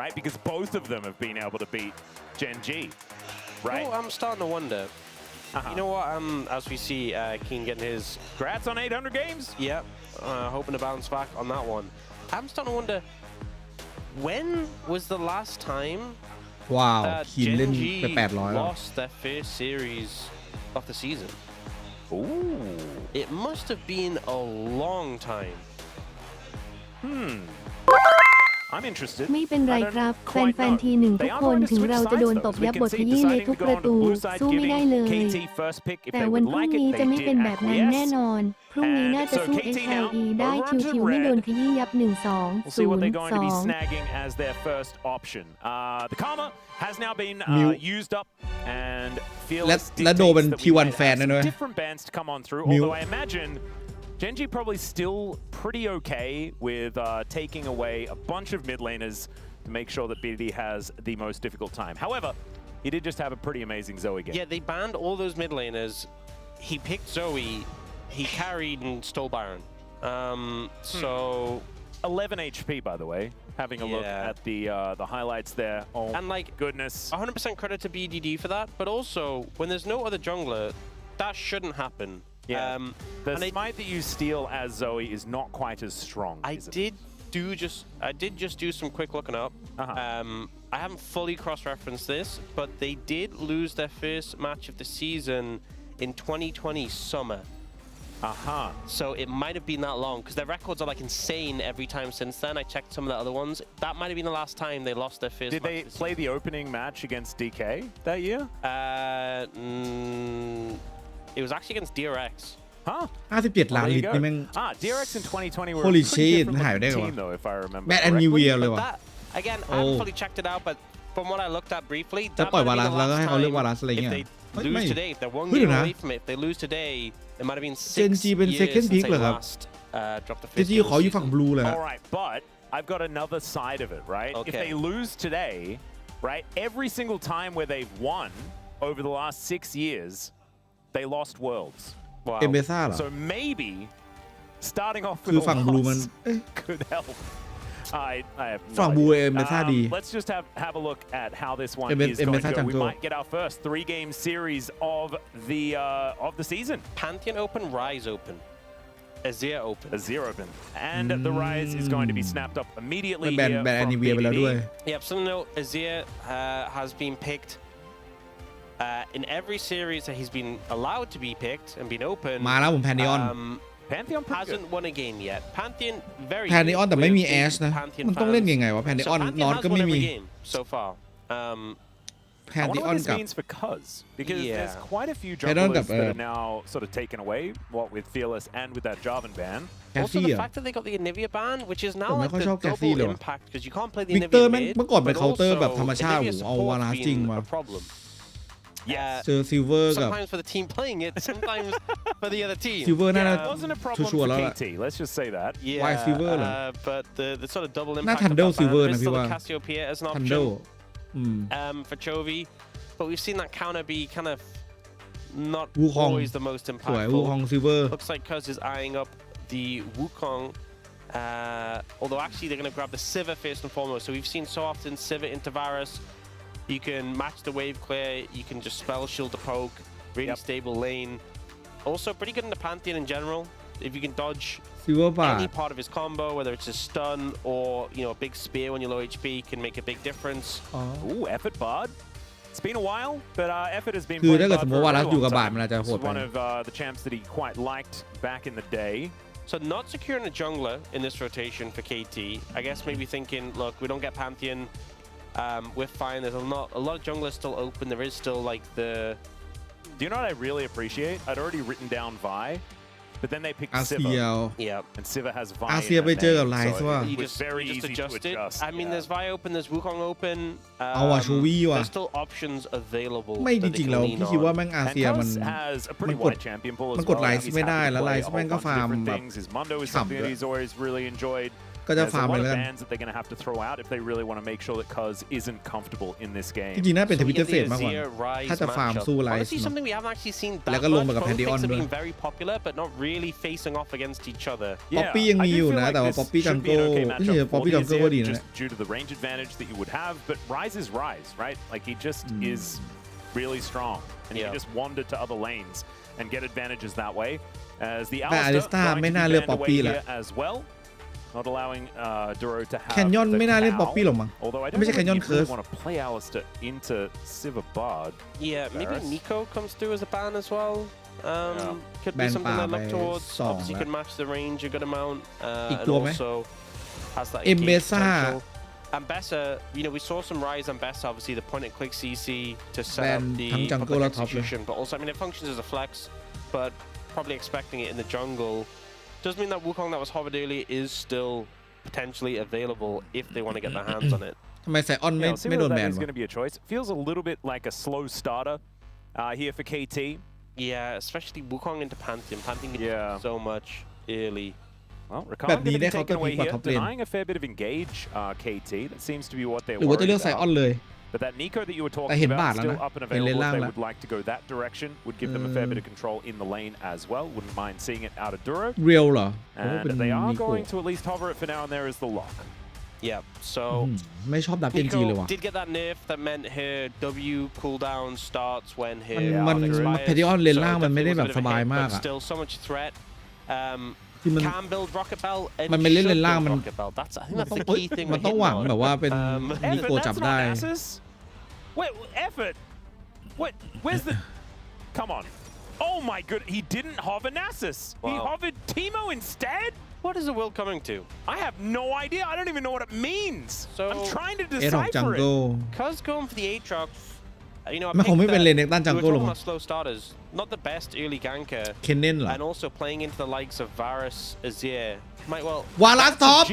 right? Because both of them have been able to beat GenG, right? Oh, I'm starting to wonder. You know what? As we see King getting his... Congrats on 800 games. Yep. Hoping to bounce back on that one. I'm starting to wonder, when was the last time that GenG lost their first series of the season? Ooh. It must have been a long time. I'm interested. ไม่เป็นไรครับแฟนๆทีหนึ่งทุกคนถึงเราจะโดนตบยับบทขยี้ในทุกประตูสู้ไม่ได้เลยแต่วันพรุ่งนี้จะไม่เป็นแบบนั้นแน่นอนพรุ่งนี้น่าจะสู้ SLE ได้ชิวๆไม่โดนขยี้ยับ We'll see what they're going to be 1-2 snagging as their first option. The Karma has now been used up, and fearless และโดเป็น dictates that we T1 might แฟน have นะ some เนอะ different bands to come on through. Although I imagine GenG probably still pretty okay with taking away a bunch of mid laners to make sure that BDD has the most difficult time. However, he did just have a pretty amazing Zoe game. Yeah, they banned all those mid laners. He picked Zoe. He carried and stole Baron. So 11 HP, by the way. Having a look at the highlights there. Oh, and like goodness. 100% credit to BDD for that. But also, when there's no other jungler, that shouldn't happen. Yeah. The smite that you steal as Zoe is not quite as strong. I did just do some quick looking up. I haven't fully cross-referenced this, but they did lose their first match of the season in 2020 summer. So it might have been that long because their records are like insane every time since then. I checked some of the other ones. That might have been the last time they lost their first. Did they play the opening match against DK that year? It was actually against DRX. 57 ล้านลิตรนี่แม่ง DRX in 2020 were Holy a pretty shit, different หายไปได้ไง team วะ though, if I remember. แบทแอนนิวเวียเลย But ว่ะ that, again, I haven't fully checked it out, but from what I looked at briefly, จะ that ปล่อย might วา have รั been ส the แล้วก็ให้ last เขาเรียกวา time. รัสอะไร If เงี้ย they ไม่ lose today, if they're one เฮ้ย game เดี๋ยวนะ away from it, if they lose today, it might have been 6 GenG เป็น years second since pick they เหรอครับ last dropped the first GenG game of ขอ the อยู่ฝั่ง season. บลูเลย All right, but I've got another side of it, right? If Okay. they lose today, right, every single time where they've won over the last 6 years, they lost worlds. Wow. เอเมซ่าเหรอ So maybe starting off คื with อ a ฝั่งบลูมัน loss เอ๊ะ could help. I have no ฝั่งบลู idea. เอเมซ่าดี Let's just have a look at how this one Eme- is going Emesa to go. We jungle. might get our first 3-game series of the season. Pantheon Open, Rise Open, Azir Open. Azir Open. And the Rise is going to be snapped up immediately แบน here แบนแอน from นิเวียไปแล้วด้วย BDD. Yep, so no, Azir has been picked in every series that he's been allowed to be picked and been open. มาแล้วผมแพนดิออน Pantheon pretty good. hasn't won a game yet. Pantheon very แพนดิออน good แต่ไม่มี with แอชนะ Pantheon มันต้องเล่น fans. ยังไงวะแพนดิอ So อน Pantheon นอต has ก็ won ไม่มี every game so far. แพน I ดิ wonder ออน what this กับ means for Cuz, because Yeah. there's quite a few Pantheon junglers กับ that are now sort of taken away, what with Fearless and with that Jarvan ban. แคส Also ซี่ the อ่ะ fact that they got the Anivia ban, which is ผม now ไม่ like ค่อย the ชอบแคสซี่เลย double ว่ะ impact because you can't play the วิกเตอ Anivia ร์แม่ง mid, เมื่อก่อนเป็น but เคาน์เตอร์แบบ also ธรรมชาติ Anivia เอาวา support's ลาสจริง been มา a problem. Yes. เจอซิลเวอร์กับ Sometimes for the team playing it, sometimes for the other team. ซิลเวอร์น่า Yeah, จะ it wasn't a problem ชัว for ร์ๆแล้วล่ะ KT, let's just say that. Yeah, Why Silver เหรอ but the sort of double น่า impact of Thunder that ban. Silver There นะ is พี่ still ว่า a Cassiopeia as an ทันเด option ล for Chovy, but we've seen that counter be kind of not Wukong. always the most สวยวูฮอง impactful. ซิลเวอร์ Looks like Cuz is eyeing up the Wukong, although actually they're going to grab the Sivir first and foremost. So we've seen so often Sivir into Varus. You can match the wave clear, you can just spell shield the poke, really stable lane. Also pretty good in the Pantheon in general. If you can dodge ซิลเวอร์บา any ท part of his combo, whether it's a stun or a big spear when you're low HP, can make a big difference. อ๋อ Ooh, Effort Bard. It's been a while, but Effort has been คือ playing ถ้าเกิด Bard สมม for ติ a ว่ารัส very อยู่กับ long บาท time. มันอาจจะโห This ด is ไป one of the champs that he quite liked back in the day. So not securing a jungler in this rotation for KT. I guess maybe thinking, look, we don't get Pantheon. We're fine. There's a lot of junglers still open. There is still like the. Do you know what I really appreciate? I'd already written down Vi, but then they picked อาเซีย Sivir, ว Yeah. and Sivir has Vi. อาเซีย in ไป her เจอกับ name, ไล so ซ์ว่ะ it You was very just easy to adjust it. adjust. I mean, there's Vi open, there's Wukong open. เอาว่ะชูวี่ว่ะ There's still options available. ไม่ that จ they ริง can ๆแล้ว lean พี่คิด on. ว่าแม่งอาเซีย And มัน Cuz has a pretty มันกด wide champion pool as มันกด well. ไล and ซ์ he's ไม่ได้ happy to แล้ว play ไล a ซ์ whole แม่งก็ bunch of ฟาร์ม different แบบ things. His Mundo is ขำ something ด้ว that ย he's always really enjoyed. ก็จะ There's ฟาร์ a มไป lot แล้ว of กัน bans that they're going to have to throw out if they really want to make sure that Cuz isn't comfortable in this จ game. ริงๆน่าเป็น So ท we วิตเตอ get ร์เฟ the สมากกว่า Azir Rise ถ้าจะฟาร์ม matchup. สู้ไล Honestly, ซ์ something we haven't actually seen แล้ว that ก็ลง much. มากับ Both Pantheon picks have ด้วย been very popular, but not really facing off against each other. ป๊อปปี้ยัง I มี do อยู่ feel นะ like แต่ว่า this ป๊อปปี้จัง should เกิ be ล an okay ไม่ใช่ matchup ป๊อป for ปี้ the จังเกิลก็ดี Azir, นะ just due to the range advantage that you would have. But Rise is Rise, right? Like he just is really strong, and he Yeah. can just wander to other lanes and get advantages that way. As the แต่ Alistar Alistar going ไม่ to น่า be เลือก banned ป๊อป away ปี้แหละ here as well, not allowing Duro to have แคนยอน the ไม่น่าเล่น cow. ป๊อปปี้หรอกมั้ง Although I don't ไม่ใช่ know if Canyon you really Curse want to play Alistar into Sivir Bard. Yeah, maybe Varus. Nico comes through as a ban as well. Could be Ban something they ป่า look ไป towards. 2 Obviously, แล้ว can match the range a good amount. อีก And ตัวไหม also has that เอ engage เมซ่า potential. Ambessa, we saw some Rise Ambessa, obviously the point and click CC to set up the jungle public top execution, but also, it functions as a flex, but probably expecting it in the jungle. Does mean that Wukong that was hovered earlier is still potentially available if they want to get their hands on it. ทำไมไซออนไม่โดนแบน is going to be a choice. Feels a little bit like a slow starter here for KT. Yeah, especially Wukong into Pantheon. Pantheon can do so much early. Well, Rakan going to be taken away here, denying a fair bit of engage KT. That seems to be what they're หรือว่าจะเลือกไซออนเลย But that Nico that you were talking about still up and available. If they would like to go that direction, would give them a fair bit of control in the lane as well. Wouldn't mind seeing it out of Duro. เรียวเหรอ And they are going to at least hover it for now, and there is the lock. Yeah, so ไม่ชอบดับ GenG เลยว่ะ did get that nerf that meant her W cooldown starts when her มันเพดิออนเลนล่างมันไม่ได้แบบสบายมากอะ still so much threat. Can build Rocket Bell. มันเป็นเล่นเลนล่างมัน I think that's the key thing. มันต้องหวังแบบว่าเป็นนิโกจับได้ Wait, effort. Wait, where's the? Come on. Oh my good, he didn't hover Nasus. Wow. He hovered Teemo instead. What is the world coming to? I have no idea. I don't even know what it means. So I'm trying to decipher it. Cuz going for the Aatrox, มันคงไม่เป็นเลนในด้านจังเกิลหรอก slow starters, not the best early ganker. เคนเน่นเหรอ And also playing into the likes of Varus, Azir, might well. วาลัสท็อป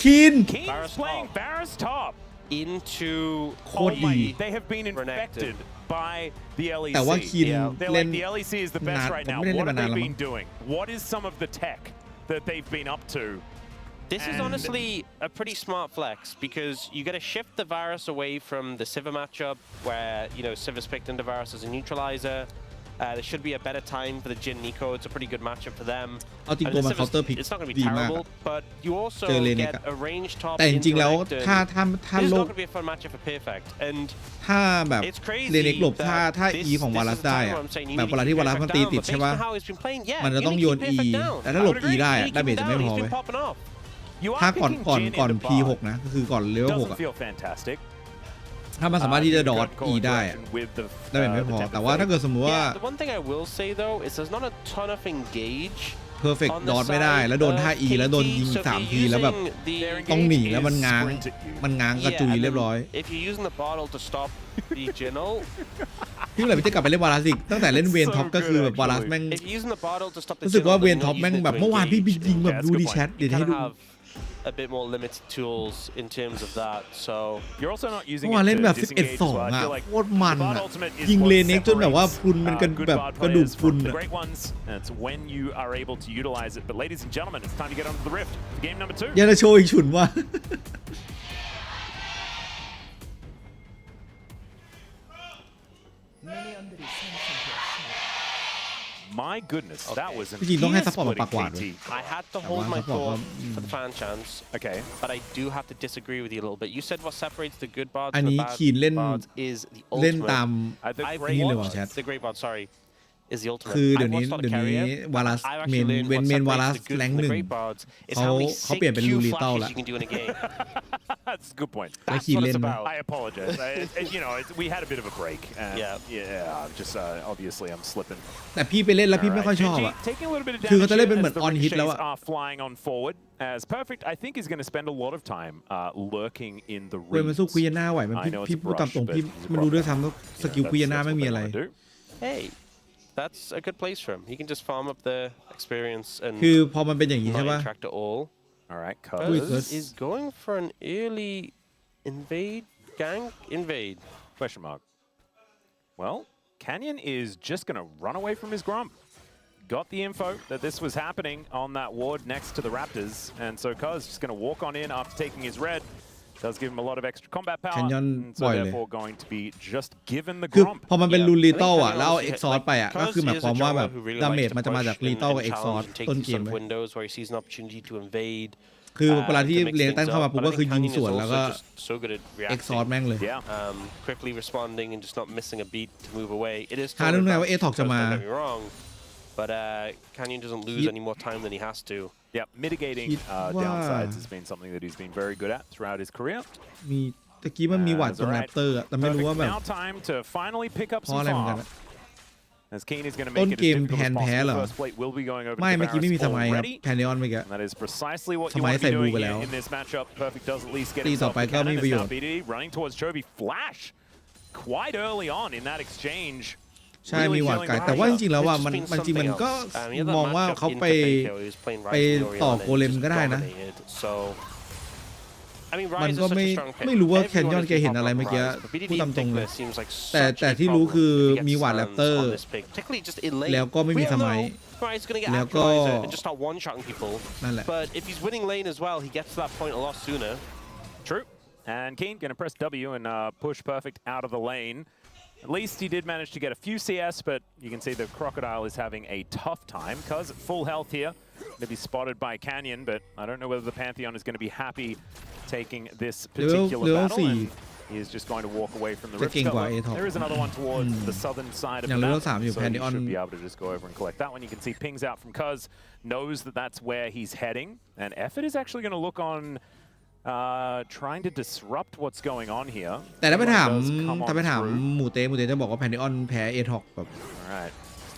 คีน Keen's playing Varus top into โคตรดี They have been infected by the LEC. แต่ว่าคีน They're เล่น like the LEC is the best right now. What have they been doing? What is some of the tech that they've been up to? This is honestly a pretty smart flex because you got to shift the Varus away from the Sivir matchup where, Sivir's picked into Varus as a neutralizer. There should be a better time for the Jin Nico. It's a pretty good matchup for them. เอาจริงตัวมันเคาน์เตอร์พิก It's not going to ดี be มาก terrible, but you also get a range top. แต่จริงๆแล้วถ้า This is โล not ก going to be a fun matchup for Perfect. And ถ้าแบบเลนเล็กหลบถ้า E ของวาลัสได้แบบเวลาที่วาลัสมันตีติดใช่ป่ะมันจะต้องโยน E แต่ถ้าหลบ E ได้ดาเมจจะไม่พอเว้ยถ้าก่อน P6 นะก็คือก่อนเลเวล6อะถ้ามันสามารถที่จะดอท E ได้ได้แบบไม่พอแต่ว่าถ้าเกิดสมมติว่า The one thing I will say though is there's not a ton of engage perfect ดอทไม่ได้แล้วโดนท่า E แล้วโดนยิง3ทีแล้วแบบต้องหนีแล้วมันง้างกระจุยเรียบร้อย If you're using the bottle to stop the Jingle พี่เลยพี่จะกลับไปเล่นวาลัสอีกตั้งแต่เล่นเวนท็อปก็คือแบบวาลัสแม่งรู้สึกว่าเวนท็อปแม่งแบบเมื่อวานพี่ยิงแบบดูดีแชทเดี๋ยวให้ดูa bit more limited tools in terms of that. So you're also not using เมื่อวานเล่นแบบ11-2อ่ะโคตรมันอ่ะยิงเลนเน็กจนแบบว่าฟุนมันกันแบบกระดูกฟุนอ่ะ That's when you are able to utilize it. But ladies and gentlemen, it's time to get onto the rift for game number 2. ยังจะโชว์อีกฉุนว่ะMy goodness, that was จริงๆต้องให้ซัพพอร์ตปากหวาน I had to hold my thought for the fan chance. Okay, but I do have to disagree with you a little bit. You said what separates the good bards อัน from นี้ the คีน bad เล่น bards is the เล่น ultimate. ตาม นี่เลยว่ะแชท The great bard, sorry, is the ultimate. คือเดี๋ยวนี้วาลัสเมนวาลัสแรงหนึ่งเขาเปลี่ยนเป็นลูลิเต้าแล้ว That's a good point. That's what it's about. I apologize. We had a bit of a break. Just obviously I'm slipping. แต่พี่ไปเล่นแล้วพี่ไม่ค่อยชอบอ่ะคือเขาจะเล่นเป็นเหมือนออนฮิตแล้วอ่ะ flying on forward as perfect. I think he's going to spend a lot of time lurking in the เว้ยมันสู้คุยหน้าไหวมันพี่พูดตามตรงพี่ไม่รู้ด้วยซ้ำว่าสกิลคุยหน้าไม่มีอะไร Hey, that's a good place for him. He can just farm up the experience and คือพอมันเป็นอย่างนี้ใช่ป่ะ interact at all. All right, Cuz is going for an early invade. Question mark. Well, Canyon is just going to run away from his Grump. Got the info that this was happening on that ward next to the Raptors, and so Cuz just going to walk on in after taking his red. Does give him a lot of extra combat power, and so therefore going to be just given the คือ Grump. พอมันเป็นลูลิเต้าอ่ะแล้วเอาเอ็กซอร์ไปอ่ะก็คือหมายความว่าแบบดาเมจมันจะมาจากลีเต้ากับเอ็กซอร์ต้นเกมคือเวลาที่เลนตั้งเข้ามาปุ๊บก็คือยิงสวนแล้วก็เอ็กซอร์แม่งเลย quickly responding and just not missing a beat to move away. It is หาดูหน่อยว่าเอท็อกจะมา but Canyon doesn't lose any more time than he has to. Yeah, mitigating downsides has been something that he's been very good at throughout his career. มีตะกี้มันมีหวาดตรงแรปเตอร์แต่ไม่รู้ว่าแบบ Now time to finally pick up เพราะ some อะไรเหมือนกัน farm. As Keen is going to ต้ make น it เก as ม difficult แพ as นแพ้เหร possible. อ First plate will be going over ไม่ to เมื่อกี้ไม่มี Varus สมัยครับ already. แพนเนออนเมื่อกี้ And that is precisely what ส you มัย want to ใส่ be บู doing ไปแล้ว here in this matchup. Perfect does at least get ตีต่อ himself ไป the ก็ไม่ cannon. มีประโย It's ช now น์ BDD running towards Chovy. Flash quite early on in that exchange. ใช่มีหวาดไก่แต่ว่าจริงๆแล้วว่ามันจริงมันก็มองว่าเขาไปต่อโกเลมก็ได้นะมันก็ไม่รู้ว่าแคนยอนแกเห็นอะไรเมื่อกี้พูดตามตรงเลยแต่ที่รู้คือมีหวาดแรปเตอร์แล้วก็ไม่มีสมัยแล้วก็นั่นแหละ True. And Keen going to press W and push Perfect out of the lane. At least he did manage to get a few CS, but you can see the Crocodile is having a tough time. Cuz at full health here, going to be spotted by Canyon, but I don't know whether the Pantheon is going to be happy taking this particular battle. And he is just going to walk away from the Rift Cover. There is another one towards the southern side of the map, so he should be able to just go over and collect that one. You can see pings out from Cuz, knows that that's where he's heading, and Effort is actually going to look on trying to disrupt what's going on here. แต่ถ้าไปถามหมูเต้จะบอกว่าแพนดิออนแพ้เอท็อกแบบ Alright.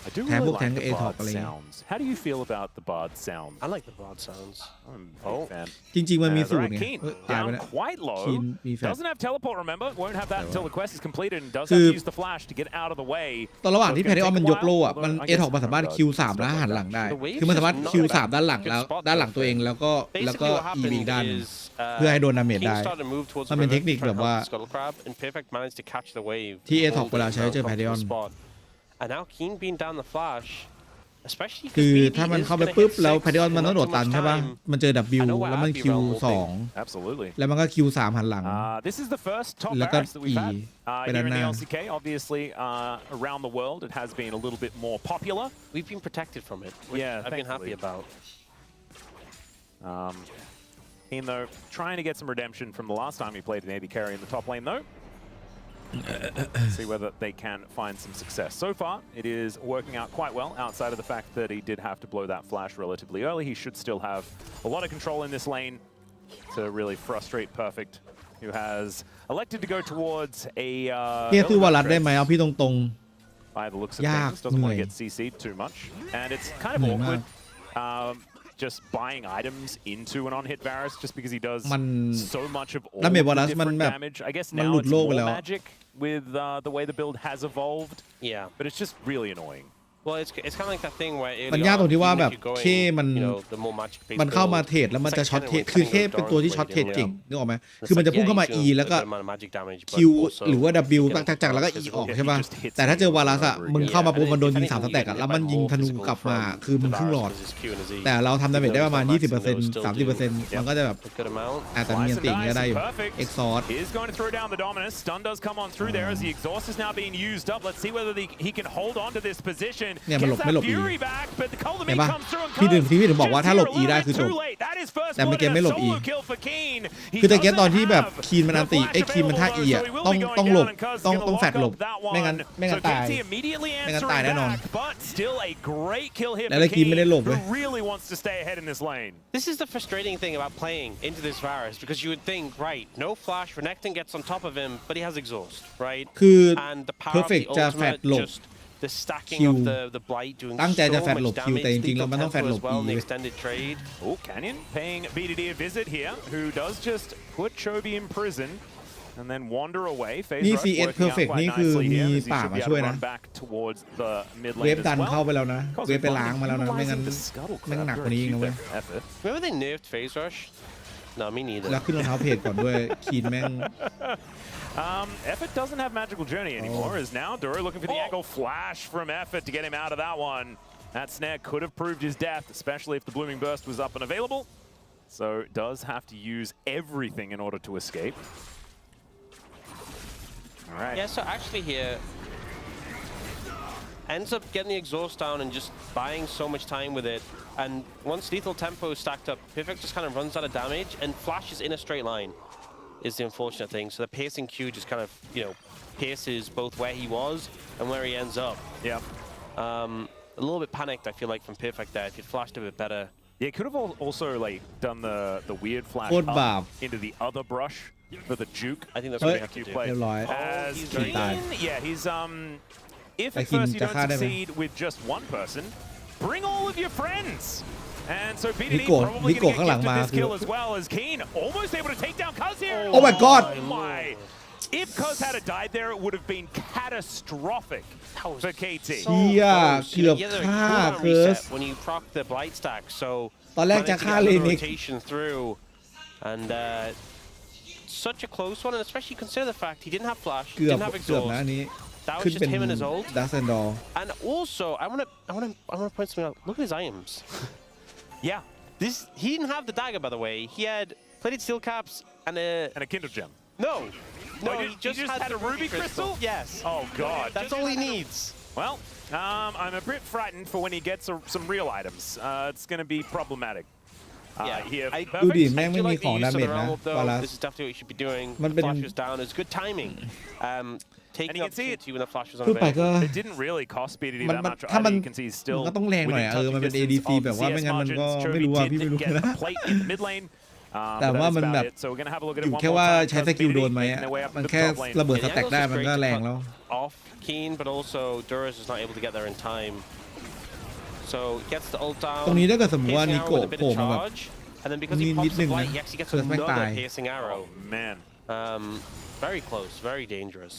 I do really like the Bard sounds. How do you feel about the Bard sounds? I like the Bard sounds. I'm a big fan. จริงๆมันมีสูตรไง Keen ตายไป down แล้ว quite low. คีนมีแฟลช Doesn't have teleport, remember? Won't have that until the quest is completed and does have to use the flash to get out of the way. ตอนระหว่างที่แพนดิออนมันยกโล่อะมันเอท็อกมันสามารถ Q3 แล้วหันหลังได้คือมันสามารถ Q3 ด้านหลังแล้วด้านหลังตัวเองแล้วก็อีวีด้านเพื่อให้โดนดาเมจได้มันเป็นเทคนิคแบบว่าที่เอท็อกเวลาใช้เจอแพนดิออนคือถ้ามันเข้าไปปุ๊บแล้วแพนดิออนมันต้องโดดตันใช่ป่ะมันเจอ W แล้วมัน Q2 Absolutely. แล้วมันก็ Q3 หันหลัง This is the first topแล้วก็ barracks that we've had E here in the LCK. Obviously, around the world, it has been a little bit more popular. We've been protected from it, which I've been happy about. Keen though, trying to get some redemption from the last time he played an AD carry in the top lane though. See whether they can find some success. So far, it is working out quite well outside of the fact that he did have to blow that flash relatively early. He should still have a lot of control in this lane to really frustrate Perfect, who has elected to go towards a เรียกซื้อวารัดได้ไหมเอาพี่ตรง by the looks of things. Doesn't want to get CC'd too much. And it's kind of awkward just buying items into an on-hit Varus just because he does so much of all the different damage. I guess now it's more magic with the way the build has evolved. Yeah. But it's just really annoying. Well, it's kind of like that thing where มันยากตรงที่ว่าแบบเคมันเข้ามาเทรดแล้วมันจะช็อตเทรดคือเคเป็นตัวที่ช็อตเทรดเก่งนึกออกไหมคือมันจะพุ่งเข้ามา E แล้วก็ Q หรือว่า W จักแล้วก็ E ออกใช่ป่ะแต่ถ้าเจอวารัสอะมึงเข้ามาปุ๊บมันโดนยิง3สแต็กอะแล้วมันยิงธนูกลับมาคือมึงครึ่งหลอดแต่เราทำดาเมจได้ประมาณ 20% 30% มันก็จะแบบแต่มีอันติก็ได้อยู่ Exhaust is going to throw down the dominance. Stun does come on through there as the exhaust is now being used up. Let's see whether he can hold on to this position. เนี่ยมันหลบไม่หลบ E เห็นปะ พี่ถึงบอกว่าถ้าหลบ E ได้คือจบแต่เมื่อกี้ไม่หลบ E คือตะเกียบตอนที่แบบคีนมันอันติคีนมันท่า E อะต้องหลบต้องแฟดหลบไม่งั้นตายแน่นอนแล้วคีนไม่ได้หลบเลย This is the frustrating thing about playing into this Varus because you would think, right, no flash, Renekton gets on top of him, but he has exhaust, right? คือ and the power Perfect of the จะแฟด ultimate หลบ just the stacking of the blight doing ตั้งใจจะแฟด so หลบ much คิว damage. แต่จริงๆแล้วมันต้องแฟดหลบ well in the E extended trade. Oh, Canyon paying BDD a visit here, who does just put Chovy in prison and then wander away. นี่ CS Perfect นี่คือมีป่ามาช่วยนะเวฟดันเข้าไปแล้วนะเวฟไปล้างมาแล้วนะไม่งั้นหนักกว่านี้อีกนะเว้ย Remember they nerfed phase rush? No, me neither. แล้วขึ้นรองเท้าเพจก่อนด้วยคีนแม่ง Effort doesn't have Magical Journey anymore, as now Duro looking for the angle flash from Effort to get him out of that one. That snare could have proved his death, especially if the Blooming Burst was up and available. So does have to use everything in order to escape. All right. Yeah, so actually here, ends up getting the exhaust down and just buying so much time with it. And once Lethal Tempo is stacked up, Perfect just kind of runs out of damage and flashes in a straight line. Is the unfortunate thing. So the pacing Q just kind of, paces both where he was and where he ends up. Yeah. A little bit panicked, I feel like, from Perfect there. If he'd flashed a bit better. Yeah, he could have also done the weird flash up into the other brush for the juke. I think that's what we have to do. As he's very yeah, he's if at first you don't succeed with just one person, bring all of your friends. And so BDD probably going to get gifted this kill as well as Keen almost able to take down Cuz here. Oh my god! Oh my! If Cuz had died there, it would have been catastrophic for KT. เชี่ยเกือบฆ่าเกิร์ส when you proc the blight stack. So ตอนแรกจะฆ่าเลนิก rotation through and such a close one, and especially consider the fact he didn't have flash, เกือบ didn't have เกือบ exhaust. นะอันนี้ That was ขึ้น just เป็น him and his ult. ดักแซนดอร์ And also, I want to point something out. Look at his items. Yeah. He didn't have the dagger, by the way. He had plated steel caps and a Kindle gem. No, he just had a ruby crystal. Yes. Oh god. That's all he needs. Well, I'm a bit frightened for when he gets some real items. It's going to be problematic. Here. ดูดิแม่งไม่มีของดาเมจนะวาลัส This is definitely what you should be doing. มันเป็น Flash was down. It's good timing. And you can see it when the flash was พูดไปก็ It didn't really cost BDD that much. ถ้ามัน You can see he's still ก็ต้องแรงหน่อยมันเป็น ADC แบบว่าไม่งั้นมันก็ไม่รู้ว่าพี่ไม่รู้นะ แต่ว่ามันแบบอยู่แค่ว่าใช้สกิลโดนไหมมันแค่ระเบิดสแต็กได้มันก็แรงแล้ว Off Keen, but also Duras is not able to get there in time. So gets the ult down. ตรงนี้ถ้าเกิดสมมติว่านิโกะโผล่มาแบบ And then because he pops the blight, he actually gets another piercing arrow. Oh man. Very close, very dangerous.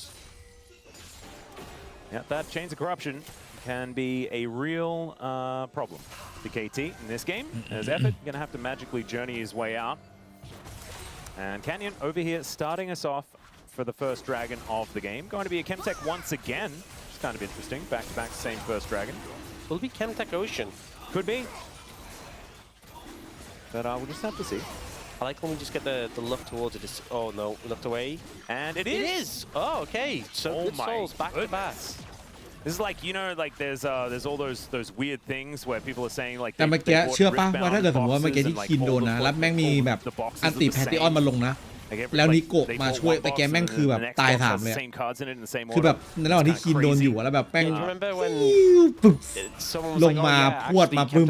Yeah, that chains of corruption can be a real problem to KT in this game. As Effort going to have to magically journey his way out. And Canyon over here starting us off for the first dragon of the game. Going to be a Chemtech once again. It's kind of interesting. Back-to-back, same first dragon. Will it be Chemtech Ocean? Could be. But we'll just have to see. I like when we just get the look towards it. Oh no, we looked away. And it is! Oh, okay. So good souls back to back. This is like, you know, like there's all those weird things where people are saying like แต่เมื่อกี้เชื่อป่ะว่าถ้าเกิดสมมติว่าเมื่อกี้ที่คินโดนนะแล้วแม่งมีแบบอันติแพตติออนมาลงนะแล้วนิโกะมาช่วยแต่แกแม่งคือแบบตาย3เลยคือแบบในระหว่างที่คินโดนอยู่แล้วแบบแม่งปึ๊บลงมาพวดมาปึ้ม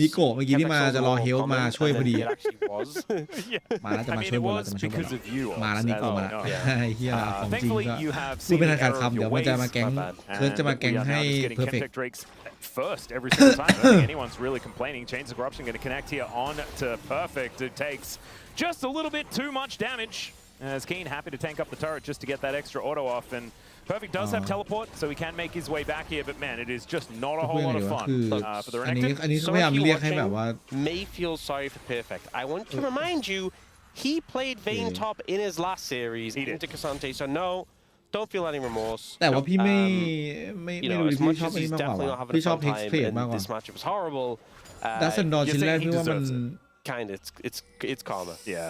นิโกะเมื่อกี้ที่มาจะรอเฮลมาช่วยพอดีมาแล้วจะมาช่วยบนแล้วจะมาช่วยบนมาแล้วนิโกะมาแล้วเฮียของจริงก็พูดเป็นทางการคำเดี๋ยวมันจะมาแก๊งเคิร์ดจะมาแก๊งให้เพอร์เฟกต์ First every single time. I don't think anyone's really complaining. Chains of Corruption going to connect here on to Perfect. It takes just a little bit too much damage. As Keen happy to tank up the turret just to get that extra auto off. And Perfect does have teleport, so he can make his way back here. But man, it is just not a whole lot of fun for the Renekton. อันนี้เขาพยายามเรียกให้แบบว่า may feel sorry for Perfect. I want to remind you, he played Vayne top in his last series into Cassante. So no.Don't feel any remorse. แต่ว่าพี่ไม่รู้พี่ชอบอันนี้มากกว่าพี่ชอบเฮกซ์เพลย์มากกว่า This matchup was horrible. ดัซเซนดอร์ชิ้นแรกพี่ว่ามัน kind of it's karma. Yeah.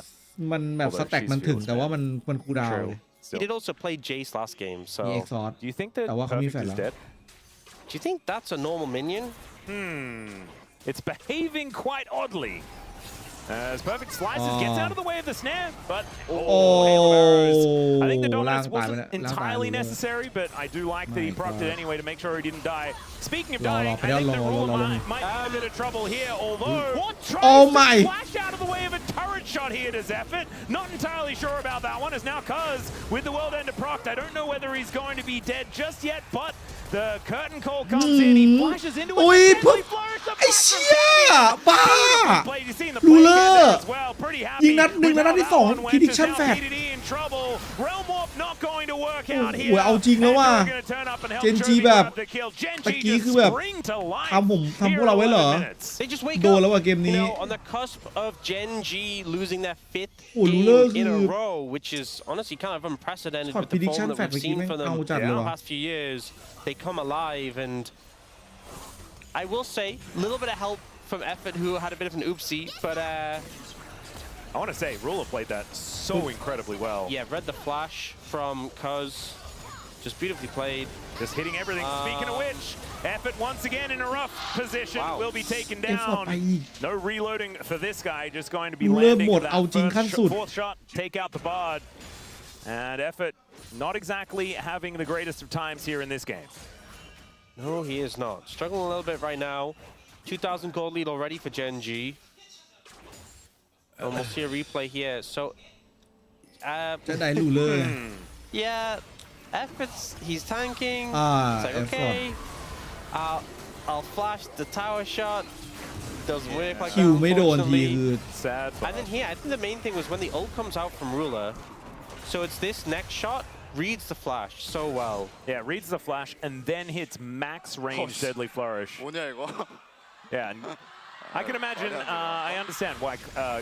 มันแบบสแต็กมันถึงแต่ว่ามันคูลดาวน์ He did also play Jace last game, so. มีเอ็กซอร์ Do you think that แต่ว่าเขามีแฟลช Perfect is แล้ว dead? Do you think that's a normal minion? It's behaving quite oddly. As Perfect slices, gets out of the way of the snare, but I think the dominance wasn't entirely necessary, but I do like that he procced it anyway to make sure he didn't die. Speaking of dying, I think the Ruler might have a bit of trouble here, although tries to flash out of the way of a turret shot here does Effort. Not entirely sure about that one, as now Cuz with the World Ender procced. I don't know whether he's going to be dead just yet, but the curtain call comes in, he flashes into it, deadly flourish the back from Canyon. Ruler as well. Pretty happy ยิงนัดหนึ่งนัดที่2คิดดิชั่นแฟด โอ้โหเอาจริงแล้วว่าเจนจีแบบตะกี้คือแบบทำพวกเราไว้เหรอโดนแล้วว่าเกมนี้ On the cusp of GenG losing their 5th โอ้โหรูเลอร์ game คื in อ a row, which is honestly kind of unprecedented ช็อต with พิ the ดิ form ชั่น that แฟด we've เมื่อกี้ seen แม่ง from them เอาจัดเลย in ว่ะ the past few years. They come alive, and I will say a little bit of help from Effort, who had a bit of an oopsie, but I want to say Ruler played that so incredibly well. Yeah, read the flash from Cuz. Just beautifully played. Just hitting everything. Speaking of which, Effort once again in a rough position will be taken down. No reloading for this guy. Just going to be landing that fourth shot. Take out the Bard. And Effort not exactly having the greatest of times here in this game. No, he is not. Struggling a little bit right now. 2,000 gold lead already for GenG. And we'll see a replay here. So, จะได้รูเลอร์ yeah, he's tanking. Ah, It's like, okay, I'll flash the tower shot. Doesn't work like คิว that, ไม่โดนที unfortunately. คือ Sad. And then here, I think the main thing was when the ult comes out from Ruler. So it's this next shot reads the flash so well. Yeah, reads the flash and then hits max range deadly flourish. 뭐냐 이거? Yeah, and I can imagine, I understand why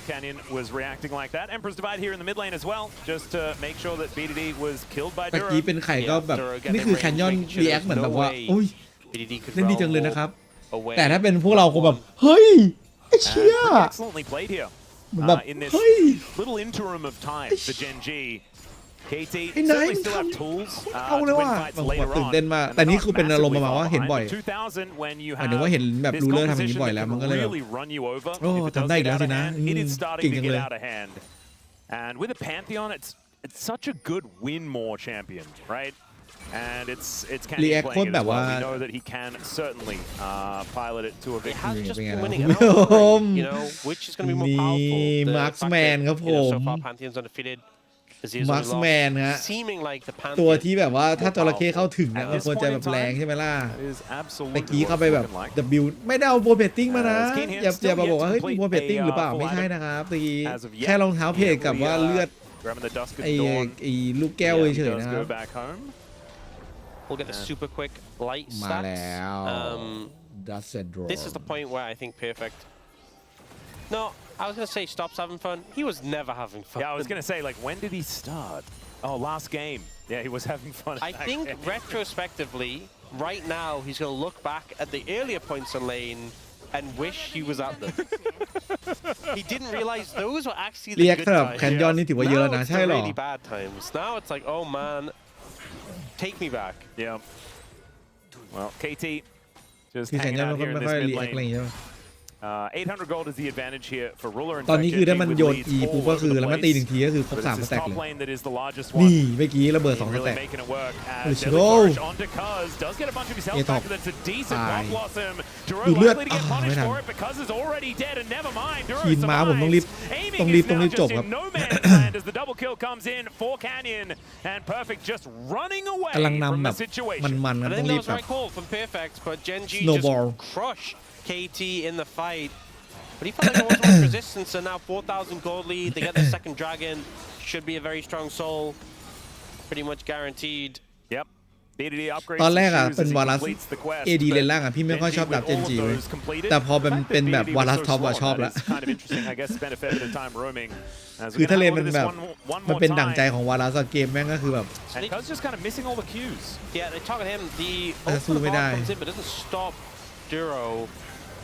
Canyon was reacting like that. Emperor's Divide here in the mid lane as well, just to make sure that BDD was killed by ตะ Duro. กี้เป็นไข่ก็แบบนี่คือแคนยอนรีแอคเหมือนแบบว่าอุ้ย BDD could เล่นดีจังเลย roll นะครับ away. แต่ถ้าเป็นพวกเราคงแบบเฮ้ยไอ้เชี่ย Pretty excellently played here เหมือนแบบ in this เฮ้ย little interim of time for GenG. KT ไอ้นาย certainly มัน still have ทำ tools เอา to เลย win ว่ะ fights แบบ later ตื่น on. เต้นมาก And แต่นี่ not คือเป็นอารมณ์ประมาณ massively ว่า far เห็นบ่อย behind. 2000 when you หมายถึงว่า have เห็นแบบ this รูเลอร์ทำอย่างนี้ composition บ่อย that แล้ว can มันก็เลยแบบ really run you over. โอ้ If it does ทำได้อี get กแล้ว out สิ of นะ hand, it is starting เก่ง to จัง get เลย out of hand. And with a Pantheon, it's such a good win more champion, right? And it's Canyon React playing it แบ as บว่า well. We know that he can certainly pilot it to a It victory. has just เป็นไง been นะ winning. คุณ And ผู้ I'm ช wondering, ม you know, which is going to be more นี่ powerful? The fact that, Marksman ครับผม so far Pantheon's undefeated. Azir's only Marksman lost. ฮะ Seeming like the ตัว Pantheon. ที่แบบว่าถ้าจระเข้เข้าถึงนะ At มัน this ควรจะ point แบ in บแรง time, ใช่ไหมล่ะ That is ตะ absolutely กี้ what เข้า it's ไปแบบ looking like. W ไม่ได้เอาโบว์เพตติ้งมานะ Keen Hand อย่า still มาบอก yet ว่า to เฮ้ยมี complete โบว์เพตติ้งหรือเปล่า a ไม่ใช่ full นะครับตะกี้ As of yet, แค่รองเท้าเพจกับว่าเลือด grabbing the dusk of ไอ้ dawn. ไอ้ลูกแก้ว Yeah, he เฉย does ๆนะค go รับ back home. We'll get the super quick light มา stats. แล้ว ดัสเซนโดร This is the point where I think Perfect. No, I was going to say stops having fun. He was never having fun. Yeah, I was going to say, like, when did he start? Oh, last game. Yeah, he was having fun. I think retrospectively, right now, he's going to look back at the earlier points on lane and wish he was at them. He didn't realize those were actually เรีย the ก good สำหรับ times. แคนยอนนี่ถือว่าเยอะแล้ว Now นะ it's ใช่ the หรอ really bad times. Now it's like, oh man, take me back. Yeah. Well, KT just คือแคน hanging ยอน out มัน here ก็ in ไม่ค่อย this รี mid แอคอะไรอย่าง lane. เงี้ย 800 gold is the advantage here for Ruler. ตอนนี้คือถ้ามันโยน E ปุ๊บก็คือแล้วมันตีหนึ่งทีก็คือครบ3สแต็กเลย นี่เมื่อกี้ระเบิด2สแต็ก Let's go เอท็อปตายดูเลือดไม่ทันคีนมาผมต้องรีบจบครับกำลังนำแบบมันๆ I ต้อ think ง that รีบ was แบบ right call from Perfect, but GenG Snowball. just crushed KT in the fight. But he felt like there wasn't much resistance, and now 4,000 gold lead. They get the second dragon. Should be a very strong soul. Pretty much guaranteed. Yep. ตอนแรกอ่ะเป็นวารัส AD เลนล่างอ่ะพี่ไม่ค่อยชอบดับ GenG เลยแต่พอเป็นแบบวารัสท็อปอะชอบละคือถ้าเลนมันแบบมันเป็นดั่งใจของวารัสเกมแม่งก็คือแบบ Yeah, they target him. The That's ult from the what we ball die. comes in, but doesn't stop Duro.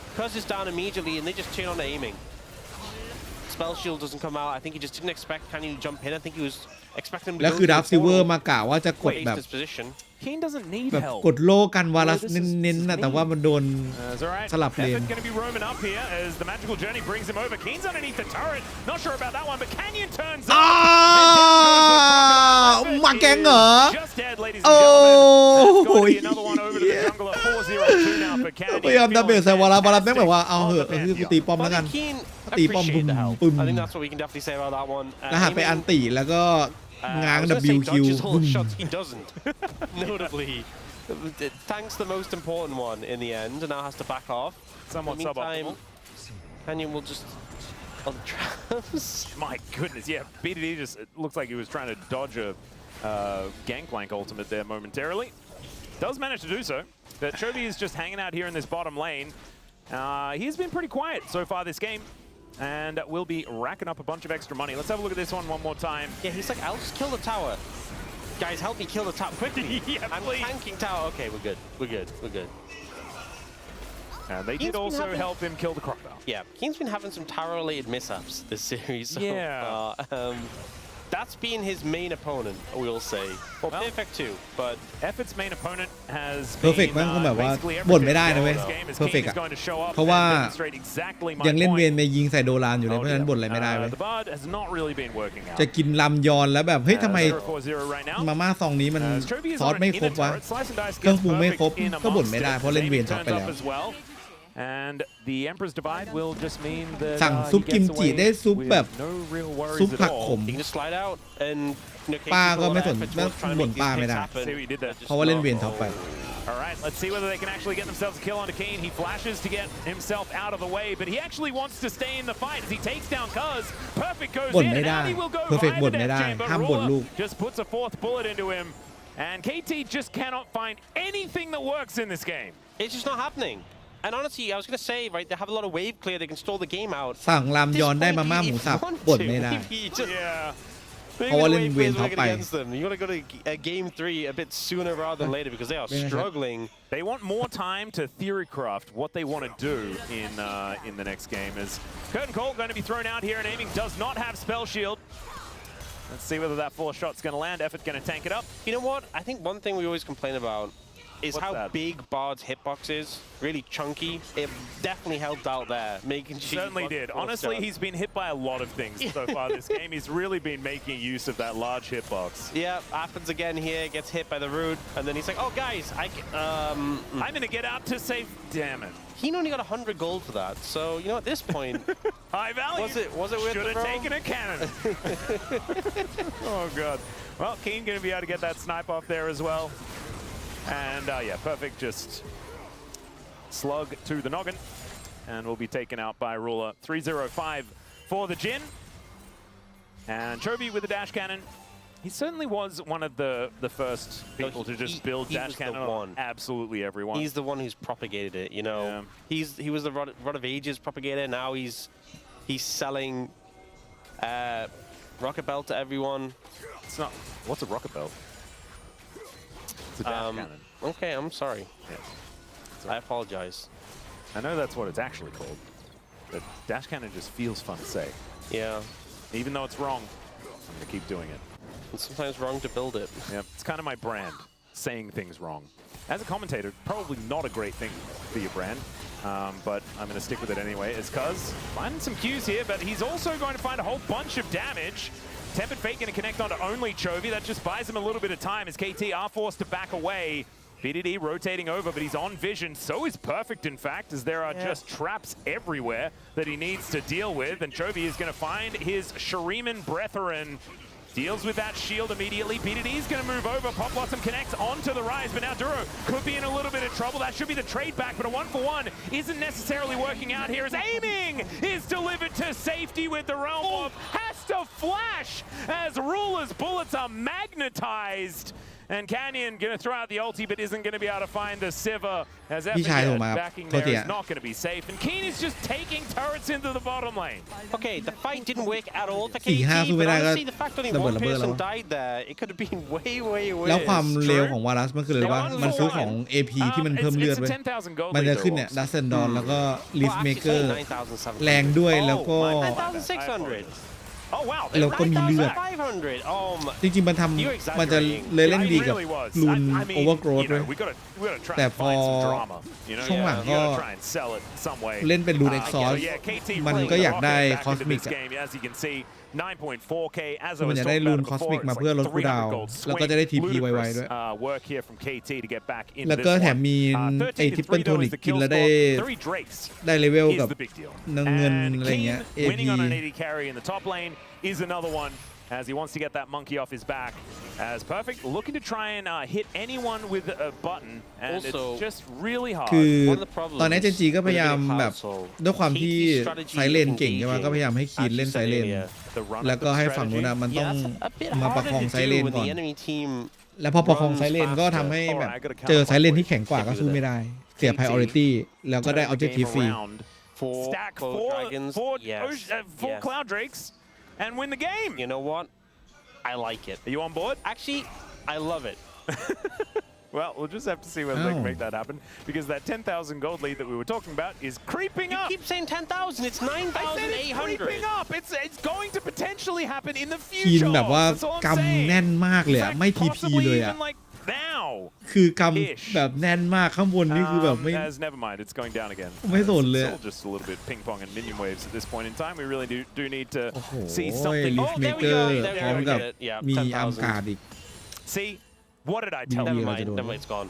Because it's down immediately, and they just turn on to aiming. Spell shield doesn't come out. I think he just didn't expect Canyon to jump in. I think he was expecting him to แล้ว go คือ to ดั the บซิลเวอร์ portal. มากะว่าจะกด Waste แบบ his position. Keen doesn't need แบบ help. กดโลกันวารัสเน้นๆนะแต่ว่ามันโดน สลับเลน Effort going to be roaming up here as the magical journey brings him over. Keen's underneath the turret. Not sure about that one, but Canyon turns up. มาแกงเหรอ Just dead, ladies and โอ้ gentlemen. โห That's going to be another one over to the jungle at 4-0-2 now for Canyon. พยายามดับเบิลใส่วารัสแม่งแบบว่าเอาเหอะคือกูตีป้อมแล้วกัน But Keen ตีป้อม appreciate the help. ปึ้ม I think that's what we can definitely say about that one. แล้วหันไปอันติแล้วก็ง้าง I was gonna say WQ dodges all บึ้ the ม shots. He doesn't. Notably, tanks the most important one in the end, and now has to back off. Somewhat In the meantime, suboptimal. Canyon will just on the traps. My goodness, yeah. BDD just it looks like he was trying to dodge a gangplank ultimate there momentarily. Does manage to do so. But Chovy is just hanging out here in this bottom lane. He's been pretty quiet so far this game. And will be racking up a bunch of extra money. Let's have a look at this one more time. Yeah, he's like, I'll just kill the tower. Guys, help me kill the tower quickly. Yeah, I'm please. tanking tower. Okay, we're good. We're good. We're good. And they did also help him kill the crocodile. Yeah, Keen's been having some tower-related mishaps this series. So, Yeah. that's been his main opponent, we'll say. Well, Perfect too, but Effort's main opponent has Perfect been, มันก็แบบว่า basically บ่นไม่ everything ได้นะเว้ย this game as Perfect King is อะ going to show up เพราะว่า and demonstrate exactly my ยังเล่นเว point. รไปยิงใส่โดรานอยู่เลยเพราะฉะนั้นบ่นอะไรไม่ได้เว้ย The Bard has not really been working out. จะกินลำยอนแล้วแบบเฮ้ยทำไม 0-4-0 right now. มาม่าซองนี้มัน Chovy is ซอส on ไม่ an ครบ inner วะ turret. Slice and Dice เครื่อง gets ปรุงไม่ครบ perfect in ก็บ่น amongst ไม่ได้ it. เพราะเล่นเวรช็อต Zany ไป turns แล้ว up as well. And the Emperor's Divide will just mean that สั่ง he ซุปกิม gets จิ away ได้ซุปแบบ with no real worries ซุป at ผัก all. ขม he can just slide out and ป้าก็ไม่สนบ่นป้าไม่ได้ See what you did there. เพราะว่าเล่นเวียนท็อปไป All right, let's see whether they can actually get themselves a kill onto Kane. He flashes to get himself out of the way, but he actually wants to stay in the fight as he takes down Cuz. Perfect goes บ่น in, ไม่ and ได้ now he will go Perfect via บ่น the ไม่ death ได้ chamber. ห้ามบ่นลูก Just puts a fourth bullet into him, and KT just cannot find anything that works in this game. It's just not happening. And honestly, I was going to say, right, they have a lot of wave clear. They can stall the game out. สั่งรามยอนได้มาม่าหมูสับบ่นไม่ได้ Yeah. เพราะว่าเล่นเวียนท็อปไป You want to go to game 3 a bit sooner rather than later because they are struggling. They want more time to theorycraft what they want to do in the next game. As Curtain Call going to be thrown out here, and aiming does not have spell shield. Let's see whether that 4 shot's going to land. Effort going to tank it up. You know what? I think one thing we always complain about is What's how that? big Bard's hitbox is. Really chunky. It definitely helped out there, making sure. Certainly did. Honestly, he's been hit by a lot of things so far this game. He's really been making use of that large hitbox. Yeah, happens again here. Gets hit by the root, and then he's like, "Oh, guys, I'm going to get out to save. Damn it. He only got 100 gold for that. So you know, at this point, High value. was it worth Should it? have taken a cannon. Oh god. Well, Keen going to be able to get that snipe off there as well. And yeah, perfect. Just slug to the noggin, and will be taken out by Ruler. 305 for the Jin, and Chobi with the dash cannon. He certainly was one of the first people to just build dash cannon on absolutely everyone. He's the one who's propagated it. You know, Yeah. he was the Rod of Ages propagator. Now he's selling rocket belt to everyone. It's not. What's a rocket belt? It's a dash cannon. Okay, I'm sorry. Yeah. I apologize. I know that's what it's actually called, but dash cannon just feels fun to say. Yeah, Even though it's wrong, I'm gonna keep doing it. it's sometimes wrong to build it. Yeah, it's kind of my brand, saying things wrong. As a commentator, probably not a great thing for your brand, but I'm going to stick with it anyway. As Cuz finding some cues here, but he's also going to find a whole bunch of damage. Tempered Fate going to connect onto only Chovy. That just buys him a little bit of time as KT are forced to back away. BDD rotating over, but he's on vision. So is Perfect, in fact, as there are just traps everywhere that he needs to deal with. And Chovy is going to find his Shuriman Brethren. Deals with that shield immediately. BDD is going to move over. Pop Blossom connects onto the rise, but now Duro could be in a little bit of trouble. That should be the trade back, but a 1-for-1 isn't necessarily working out here as aiming is delivered to safety with the realm of has to flash as Ruler's bullets are magnetized. And Canyon going to throw out the ulti, but isn't going to be able to find the Siva as Epic backing there is not going to be safe. And Keen is just taking turrets into the bottom lane. Okay, the fight didn't work at all for KT, but honestly, the fact only one person died there, it could have been way worse. แล้วความเร็วของวารัสมันคืออะไรวะมันซื้อของ AP ที่มันเพิ่มเลือดไว้มันจะขึ้นเนี่ยดัซเซนดอนแล้วก็ลิฟเมเกอร์แรงด้วยแล้วก็ 9,600. Oh wow, แล้วก็มีเลือด 9,500. จริงๆมันจะเลยเล่นดีกับลูนโอเวอร์โกรธด้วยแต่พอช่วงหลังก็เล่นเป็นลูนเอ็กซอสมันก็อยากได้คอสมิกมันจะได้ลูนคอสมิกมาเพื่อลดคูลดาวน์แล้วก็จะได้ทีพีไวๆด้วยแล้วก็แถมมีไอทิปเปิลโทนิกกินแล้วได้เลเวลกับเงินอะไรเงี้ย AP is another one as he wants to get that monkey off his back. As Perfect looking to try and hit anyone with a button, and it's just really hard. คือตอนนี้GenGก็พยายามแบบด้วยความที่ไซเลนเก่งใช่ไหมก็พยายามให้คีนเล่นไซเลนแล้วก็ให้ฝั่งนู้นมันต้องมาประคองไซเลนก่อนแล้วพอประคองไซเลนก็ทำให้แบบเจอไซเลนที่แข็งกว่าก็สู้ไม่ได้เสีย priority แล้วก็ได้ objective free stack four Cloud Drakes and win the game. You know what? I like it. Are you on board? Actually, I love it. Well, we'll just have to see whether they can make that happen because that 10,000 gold lead that we were talking about is creeping up. You keep saying 10,000. It's 9,800. It's creeping up. It's going to potentially happen in the คีน future. แบบว่ากำแน่นมากเลยอะไม่ TP เลยอะ now คือกำแบบแน่นมากข้างบนนี่คือแบบไม่ never mind, it's going down again. ไม่สนเลย It's all just a little bit ping pong and minion waves at this point in time. We really do need to see something. ลิฟเมเกอร์พร้อมกับมีอัมการ์ดอีก See, what did I tell you? Never mind, it's gone.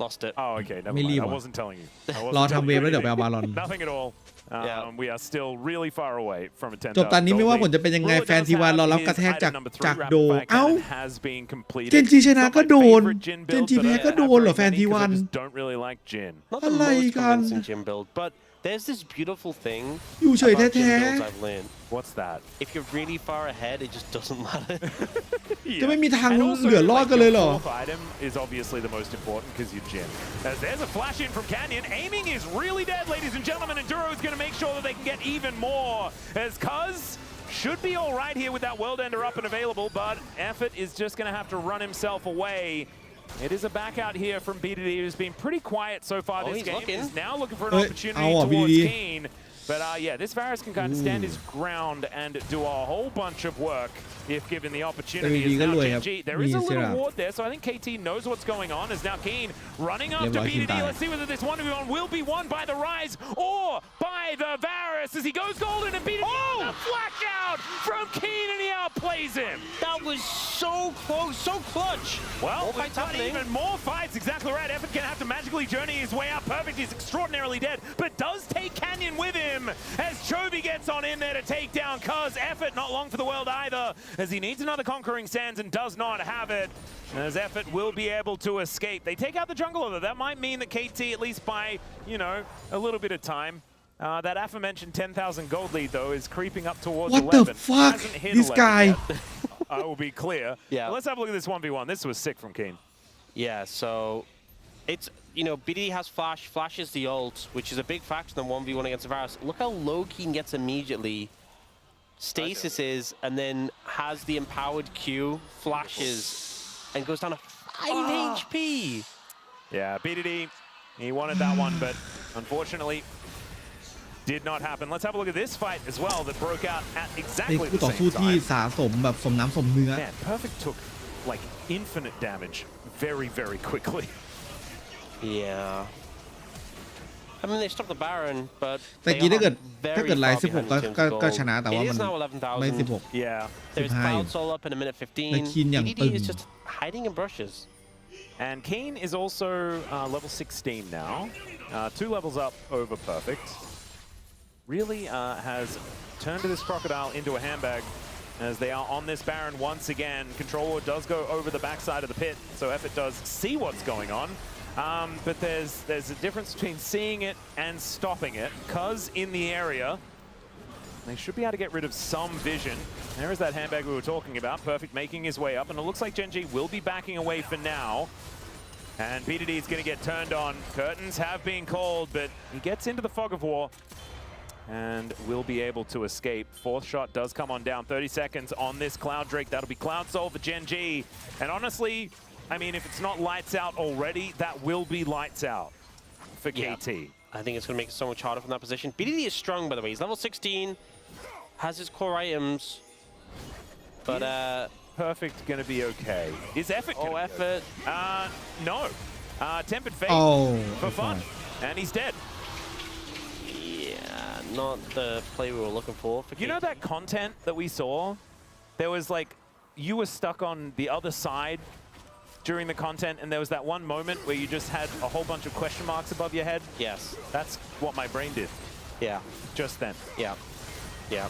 Lost it. Oh, okay, never mind. I wasn't telling you. รอทำเวฟแล้วเดี๋ยวไปเอาบาลอน Nothing at all. We are still really far away from a 10,000 จบตอนนี้ไม่ว่าผลจะเป็นยังไงแฟนทีวันรอรับกระแทกจากโดเอ้าเจนจีชนะก็โดนเจนจีแพ้ก็โดนเหรอแฟนทีวันอะไรกัน There's this beautiful thing อยู่เฉย about แท้ gym builds I've learned. What's that? If you're really far ahead, it just doesn't matter. ๆจะไม่มีทางเหลือรอดกันเลยเหรอ The fourth item is obviously the most important because you're Jin. As there's a flash in from Canyon, aiming is really dead, ladies and gentlemen. Enduro is going to make sure that they can get even more. As Cuz should be all right here with that world ender up and available, but Effort is just going to have to run himself away. It is a back out here from BDD, who's been pretty quiet so far this game. He's now looking for an opportunity towards Keen. But yeah, this Varus can kind of stand his ground and do a whole bunch of work if given the opportunity. Now GenG, there is a little ward there, so I think KT knows what's going on. As now Keen running after BDD. Let's see whether this 1v1 will be won by the Rise or by the Varus as he goes golden and BDD. Oh, a flash out from Keen and he outplays him. That was so close, so clutch. Well, we've got even more fights. Exactly right. Effort can have to magically journey his way out. Perfect. He's extraordinarily dead, but does take Canyon with him. As Chovy gets on in there to take down Cuz. Effort not long for the world either, as he needs another Conquering Sands and does not have it. As Effort will be able to escape. They take out the jungle, though. That might mean that KT, at least by, you know, a little bit of time. That aforementioned 10,000 gold lead, though, is creeping up towards 11. What the fuck? This guy. I will be clear. Yeah. But let's have a look at this 1v1. This was sick from Keen. Yeah, so it's, you know, BDD has Flash. Flash is the ult, which is a big factor in the 1v1 against Varus. Look how low Keen gets immediately. Stasis is, and then has the empowered Q, flashes, and goes down to 5 HP. Yeah, BDD, he wanted that one, but unfortunately did not happen. Let's have a look at this fight as well that broke out at เป็น exactly คู่ the ต่อ same สู้ที่ time. สะสมแบบสมน้ำสมเนื้อ Man, Perfect took like infinite damage very, very quickly. Yeah. I mean, they stopped the Baron, but แต่กี้ถ้าเกิดไลฟ์16ก็ชนะแต่ว่า it มัน is now ไม่ 11,000. 16 Yeah. There's 15 Cloud Soul up in a minute 15. และคีนอย่าง BDD ตึง is just hiding in brushes. And Keen is also level 16 now. 2 levels up over Perfect. Really has turned this Crocodile into a handbag as they are on this Baron once again. Controller does go over the backside of the pit, so Effort does see what's going on. But there's a difference between seeing it and stopping it. Cuz in the area, they should be able to get rid of some vision. There is that handbag we were talking about. Perfect making his way up, and it looks like GenG will be backing away for now. And BDD is going to get turned on. Curtains have been called, but he gets into the fog of war and will be able to escape. Fourth shot does come on down. 30 seconds on this Cloud Drake. That'll be Cloud Soul for GenG. And honestly, I mean, if it's not lights out already, that will be lights out for KT. I think it's going to make it so much harder from that position. BDD is strong, by the way. He's level 16, has his core items, but Perfect going to be okay. Is Effort going to be Effort. okay? No. Tempered Fate for fun. And he's dead. Yeah, not the play we were looking for You know that content that we saw? There was like, you were stuck on the other side during the content, and there was that one moment where you just had a whole bunch of question marks above your head. Yes. That's what my brain did. Yeah. Just then. Yeah. Yeah.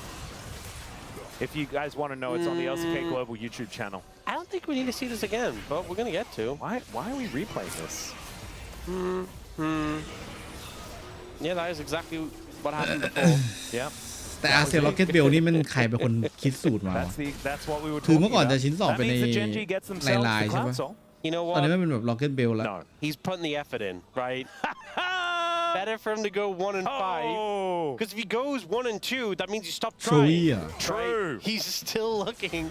If you guys want to know, it's on the LCK Global YouTube channel. I don't think we need to see this again, but we're going to get to. Why are we replaying this? Yeah, that is exactly what happened before. Yeah. แต่อาเซียนล็อกเก็ตเบลนี่มันใครเป็นคนคิดสูตรมา That's what we were คือ talking เมื่อก่อน about. จะชิ้น 2 That เป็นใน means that GenG gets ลาย themselves ลาย the ใช่ไหม Cloud Soul. You know ตอนนี้ what? ไม่เป็นแบบล็อกเก็ตเบลแล้ว No. He's putting the effort in, right? Better for him to go 1 and 5. Oh. Because if he goes 1 and 2, that means you stop โชวี่ trying. อ่ะ True. Right? He's still looking.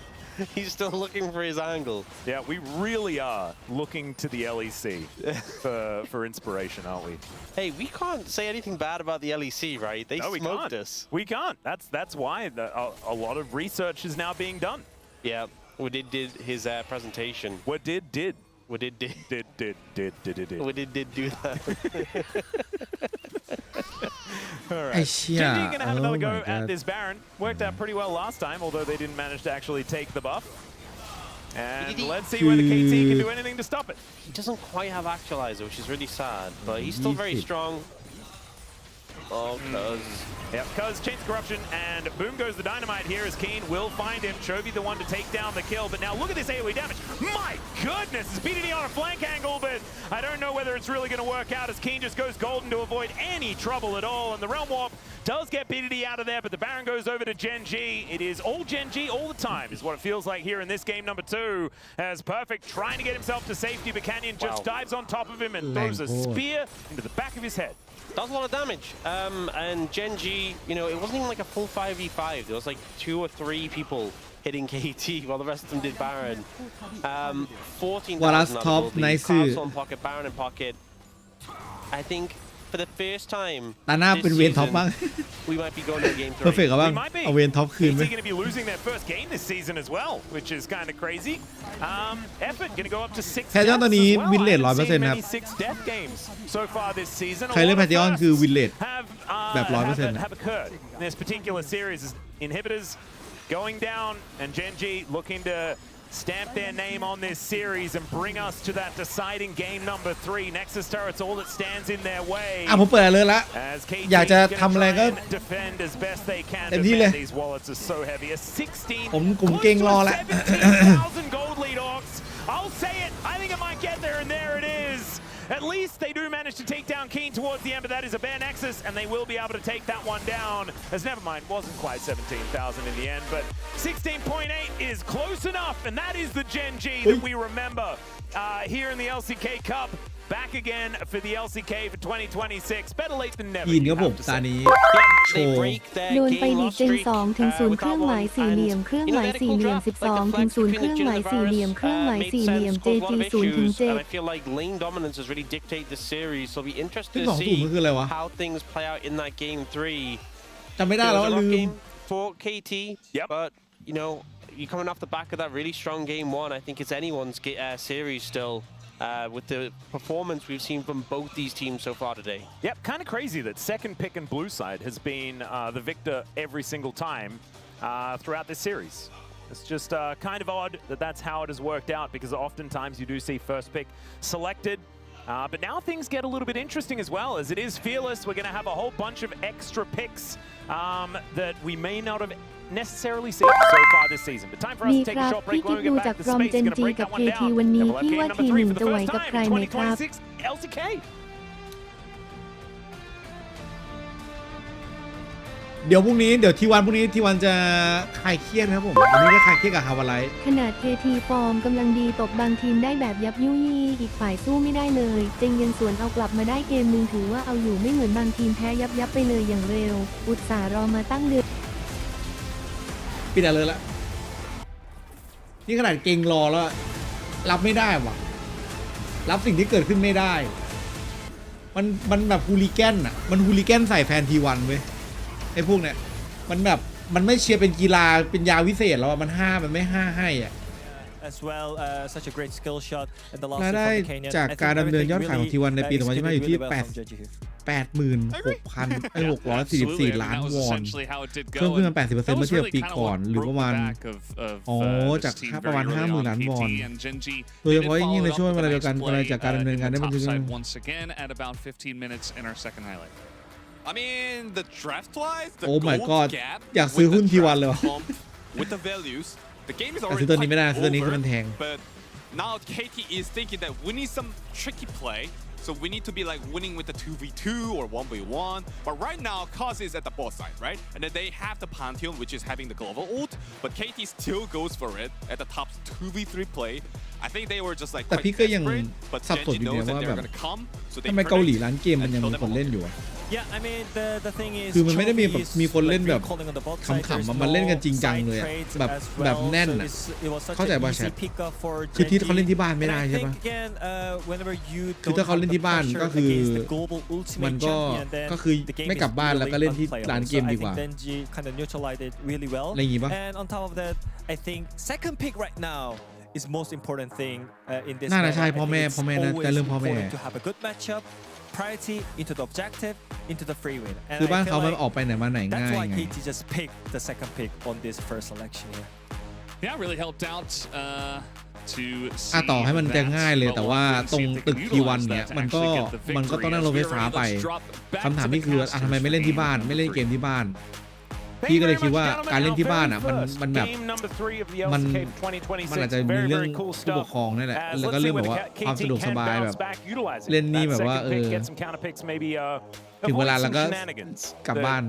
He's still looking for his angle. Yeah, we really are looking to the LEC for inspiration, aren't we? Hey, we can't say anything bad about the LEC, right? They No, we smoked can't. us. We can't. That's why a lot of research is now being done. Yeah, we did his presentation. What did? We did Did. we did do that. All right. ไอ้เชี่ย GenG gonna have another go Oh my at God. this Baron. Worked out pretty well last time, although they didn't manage to actually take the buff. And let's see whether KT can do anything to stop it. He doesn't quite have Actualizer, which is really sad, but he's still very strong. Oh, cuz. Yep, cuz chains corruption, and boom goes the dynamite here as Keen will find him. Chovy the one to take down the kill, but now look at this AoE damage. My goodness, it's BDD on a flank angle, but I don't know whether it's really going to work out as Keen just goes golden to avoid any trouble at all, and the Realm Warp does get BDD out of there, but the Baron goes over to GenG. It is all GenG all the time is what it feels like here in this game number 2, as Perfect trying to get himself to safety, but Canyon just dives on top of him and throws a spear into the back of his head. Does a lot of damage. And GenG, you know, it wasn't even like a full 5v5. There was like 2 or 3 people hitting KT while the rest of them did Baron. 14,000 top nice. Castle in pocket, Baron in pocket. I think for the first time ตาหน้าเป็นเวนท็อปบ้าง we might be going to game 3. เพอร์เฟกต์บ้างเอาเวนท็อปคืน KT ไหม going to be losing their first game this season as well, which is kind of crazy. Effort going to go up to 6 แพทยอนตอนนี้วินเลท deaths. 100% ครับ 6 death games so far this season. ใครเล่นแพทยอนคือวินเลท have แบบ 100% have occurred in this particular series as inhibitors going down and GenG looking to stamp their name on this series and bring us to that deciding game number 3. Nexus turrets all that stands in their way. ผมเปิดเลยละ As KT อยากจะทำอะไรก็ defend as best they can. เต็มที่เลย These wallets are so heavy. A 16 ผมกลุ่มเก่งรอแล้ว 17,000 gold lead Orcs. I'll say it. I think it might get there, and there it is. At least they do manage to take down Keen towards the end, but that is a bare Nexus, and they will be able to take that one down. As never mind, wasn't quite 17,000 in the end, but 16.8 is close enough, and that is the GenG that we remember here in the LCK Cup. Back again for the LCK for 2026. Better late than never. ยินครับผมตานี้โชว์ โดนไปดีเจน2ถึง0เครื่องหมายสี่เหลี่ยมเครื่องหมายสี่เหลี่ยม12ถึง0เครื่องหมายสี่เหลี่ยมเครื่องหมายสี่เหลี่ยม JG 0ถึง 7 I feel like lane dominance has really dictated the series, so it'll be interesting ที่ to 2-0 see มันคืออะไรวะ how things play out in that game 3. จำไม่ได้ It แล้ว was a ลื rough ม game for KT, Yep. but you know, you're coming off the back of that really strong game 1. I think it's anyone's series still. With the performance we've seen from both these teams so far today. Yep, kind of crazy that second pick and blue side has been the victor every single time throughout this series. It's just kind of odd that that's how it has worked out, because oftentimes you do see first pick selected. But now things get a little bit interesting as well, as it is Fearless. We're going to have a whole bunch of extra picks that we may not have necessarily seen so far this season. But time for us มี to ค take รั a บ short พี่ break. กิ๊ When ก we ดู get จาก back, กร the อม space เจ is น going to จี break กับ that one KT down. วันนี้ And we'll have พี่ game ว่า number ที 3 1 for the จะไหว first กับ time ใคร in ไหมครับ 2026 LCK. เดี๋ยวพรุ่งนี้เดี๋ยวทีวันพรุ่งนี้ทีวันจะคลายเครียดครับผมวันนี้ก็คลายเครียดกับฮาวาไลท์ ขนาด KT ฟอร์มกำลังดีตบบางทีมได้แบบยับยุยี่อีกฝ่ายสู้ไม่ได้เลยเจงยังสวนเอากลับมาได้เกมนึงถือว่าเอาอยู่ไม่เหมือนบางทีมแพ้ยับไปเลยอย่างเร็วอุตส่าห์รอมาตั้งเดือน ปิดอะไรเลยละนี่ขนาดเก่งรอแล้วรับไม่ได้ว่ะรับสิ่งที่เกิดขึ้นไม่ได้มันแบบฮูลิแกนอ่ะมันฮูลิแกนใส่แฟนทีวันเว้ยไอ้พวกเนี้ยมันแบบมันไม่เชียร์เป็นกีฬาเป็นยาวิเศษแล้วมันไม่ห้าให้อ่ะ as well such a great skill shot at the last รายได้จากการดำเนินยอดขายของทีวันในปี 2025 อยู่ที่ 86,644 ล้านวอนเพิ่มขึ้นมา 80% เมื่อเทียบกับปีก่อนหรือประมาณจากประมาณ 50,000 ล้านวอนโดยเฉพาะยิ่งในช่วงเวลาเดียวกันกำไรจากการดำเนินงานได้มันI mean, the draft-wise, the Oh my gold god. gap อยากซื้อหุ้น with the T1 เลย draft ว่ะ comp, with the values, the game is แต่ already ซื้อตัวนี้ไม่ได้ quite ซื้อตัวนี้คือ over, มันแพง but now KT is thinking that we need some tricky play, so we need to be like winning with the 2v2 or 1v1. But right now, Cause is at the bot side, right? And then they have the Pantheon, which is having the global ult, but KT still goes for it at the top 2v3 play. I think they were just like แต่ quite พี่ก็ยัง desperate, but สับสน GenG อยู่ knows เนี่ย that ว่า they're แบบ gonna come, so they ทำไมเกาหลี predict ร้านเกมมันยังมีคนเล่นอยู่อะ Yeah, I mean the thing is คือมันไม่ได้มีแบบ Chovy is มีคนเล่นแบบ calling on the bot ข side. ำๆ There's มันเล่นกัน no จริงจัง side เลยอะ trades แบบ as แบบ well. แน่น So อะ it was such เข้าใจ an ป่ะ easy แชท pickup for คือที่ GenG. เขาเล่นที่บ้านไม่ได้ And I ใช่ think ปะ again, whenever you คือ don't ถ้าเขา have เล่น the ที่บ้าน pressure ก็คือ against the global มัน ultimate ก็ champion, then ก็คือ the game ไม่ is กลับบ้านแล้วก็เล่นที่ really ร้านเกม unplayable. ดี So กว่า I think GenG kind of neutralized it really well. อะไรอย่างงี้ปะ And on top of that, I think second pick right now is most important thing in this น่าจะ meta. ใช่ I พ่อ think แม่ it's พ่อแม่น่า always จะเรื่องพ่อแม่ important to have a good matchup, priority into the objective, into the free win. And คือบ้าน I เขา feel มัน like ออกไปไหนมาไหน that's ง่าย why ไง KT just picked the second pick on this first selection here. Yeah, really helped out to ต่อให้มันจะง่ายเลย see แต่ว่าตรงตึก T1 เนี่ยมันก็ต้องนั่งรถไฟฟ้าไปคำถามนี่คือทำไมไม่เล่นที่บ้านไม่เล่นเกมที่บ้านพี่ก็เลยคิดว่าการเล่นที่บ้านมันแบบมันอาจจะมีเรื่องผู้ปกครองนี่แหละแล้วก็เรื่องแบบว่าความสะดวกสบายแบบเล่นนี่แบบว่าถึงเวลาแล้วก็กลับบ้าน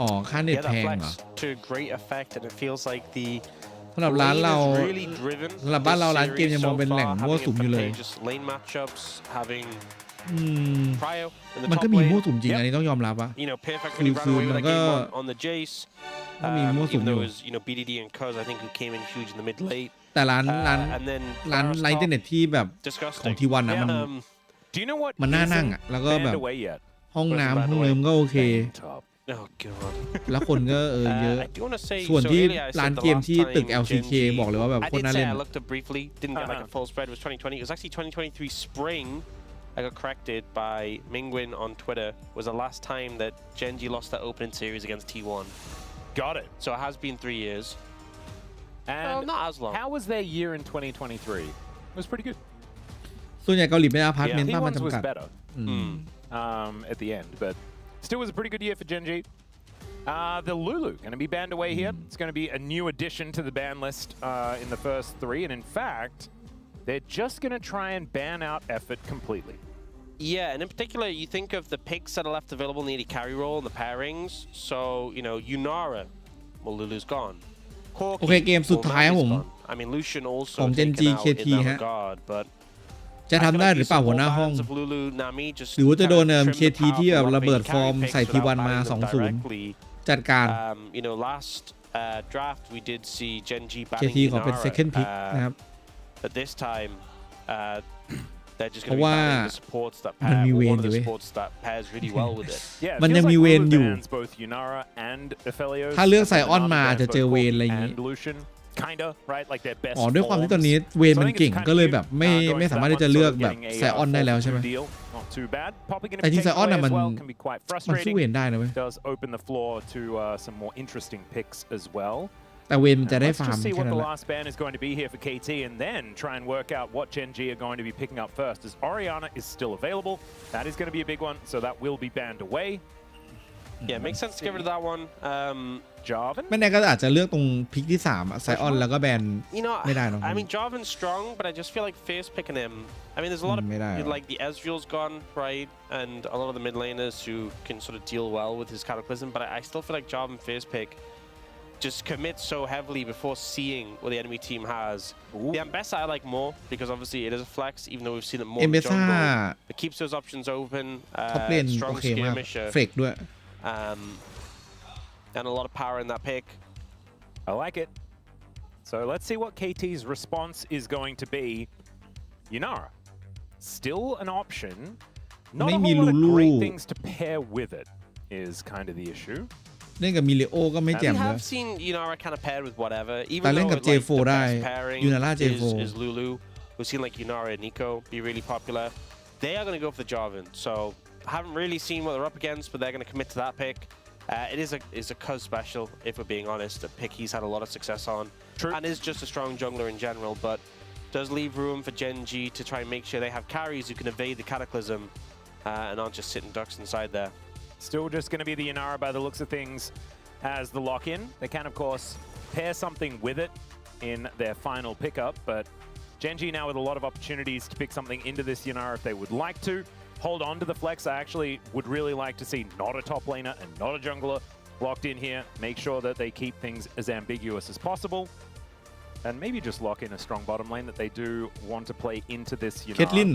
อ๋อค่าเน็ตแพงเหรอสำหรับร้านเราสำหรับบ้านเราร้านเกมยังมองเป็นแหล่งมั่วสุมอยู่เลยมันก็มีมั่วสุมจริงอันนี้ต้องยอมรับว่าคือมันก็มีมั่วสุมอยู่แต่ร้านอินเทอร์เน็ตที่แบบของทีวันนะมันน่านั่งอ่ะแล้วก็แบบห้องน้ำห้องเนิมก็โอเคแล้วคนก็เยอะส่วนที่ร้านเกมที่ตึก LCK บอกเลยว่าแบบคนน่าเล่นI got corrected by Mingwin on Twitter was the last time that GenG lost that opening series against T1. Got it. So it has been 3 years. And well, not as long. How was their year in 2023? It was pretty good. ส่วนใหญ่เกาหลีเป็นอพาร์ตเมนต์บ้านมันจำกัด better at the end, but still was a pretty good year for GenG. The Lulu going to be banned away here. It's going to be a new addition to the ban list in the first 3, and in fact, they're just going to try and ban out Effort completely. Yeah, and in particular, you think of the picks that are left available in the AD carry role and the pairings. So, you know, Yunara, well, Lulu's gone. โอเคเกมสุดท้ายครับผม I mean, Lucian also ของ GenG KT ฮะ but จะทำได้หรือเปล่าหัวหน้าห้องหรือว่าจะโดนKT ที่แบบระเบิดฟอร์มใส่ T1 มา 2-0 จัดการ you know, last draft we did see GenG KT ขอเป็น second pick นะครับ But this time, they're just เพ going ราะ to ว่า be banning the supports that มัน pair. มีเว One น of อยู่ the เว้ย supports that pairs really well with it. มันยังมีเวนอยู่ both Yunara and Aphelios ถ้าเลือกไซออนมาจะเจอเวนอะไรอย่างงี้ Kinda, right? Like their best ด้วยความที่ตอนนี้เวนมันเก่งก็เลยแบบไม่สามารถที่จะเลือกแบบไซออนได้แล้วใช่ไหมแต่จริงไซออนน่ะมันสู้เวนได้นะเว้ย does open the floor to some more interesting picks as well. แต่เวนจะได้ฟาร์ม Let's just see แค่ what นั้น the แหละ last ban is going to be here for KT, and then try and work out what GenG are going to be picking up first. As Orianna is still available, that is going to be a big one, so that will be banned away. Yeah, makes sense to get rid of that one. Jarvan. ไม่แน่ก็อาจจะเลือกตรงพิกที่3ไซออนแล้วก็แบน You know, ไม่ได้หรอก I mean, Jarvan's strong, but I just feel like face picking him. I mean, there's a lot of like the Ezreal's gone, right, and a lot of the mid laners who can sort of deal well with his Cataclysm. But I still feel like Jarvan face pick just commits so heavily before seeing what the enemy team has. The Ambessa I like more because obviously it is a flex, even though we've seen it more in the jungle. It keeps those options open. ท็อปเลน strong โอเคมาก skirmisher. เฟกด้วย And a lot of power in that pick. I like it. So let's see what KT's response is going to be. Yunara, still an option. Not a whole lot of great things to pair with it is kind of the issue. เล่นกับมิเลโอก็ไม่แจ่ม We เลย have seen Yunara kind of paired with whatever. Even แต่เล่น though กับ like, J4 the ได้ best pairing Yunara J4 is Lulu. We've seen like Yunara and Nico be really popular. They are going to go for the Jarvan. So I haven't really seen what they're up against, but they're going to commit to that pick. It is a Cuz special, if we're being honest. A pick he's had a lot of success on. True. And is just a strong jungler in general, but does leave room for GenG to try and make sure they have carries who can evade the Cataclysm and aren't just sitting ducks inside there. Still just going to be the Yunara by the looks of things as the lock-in. They can, of course, pair something with it in their final pickup, but GenG now with a lot of opportunities to pick something into this Yunara if they would like to. Hold on to the flex. I actually would really like to see not a top laner and not a jungler locked in here. Make sure that they keep things as ambiguous as possible. And maybe just lock in a strong bottom lane that they do want to play into this Yunara. Caitlyn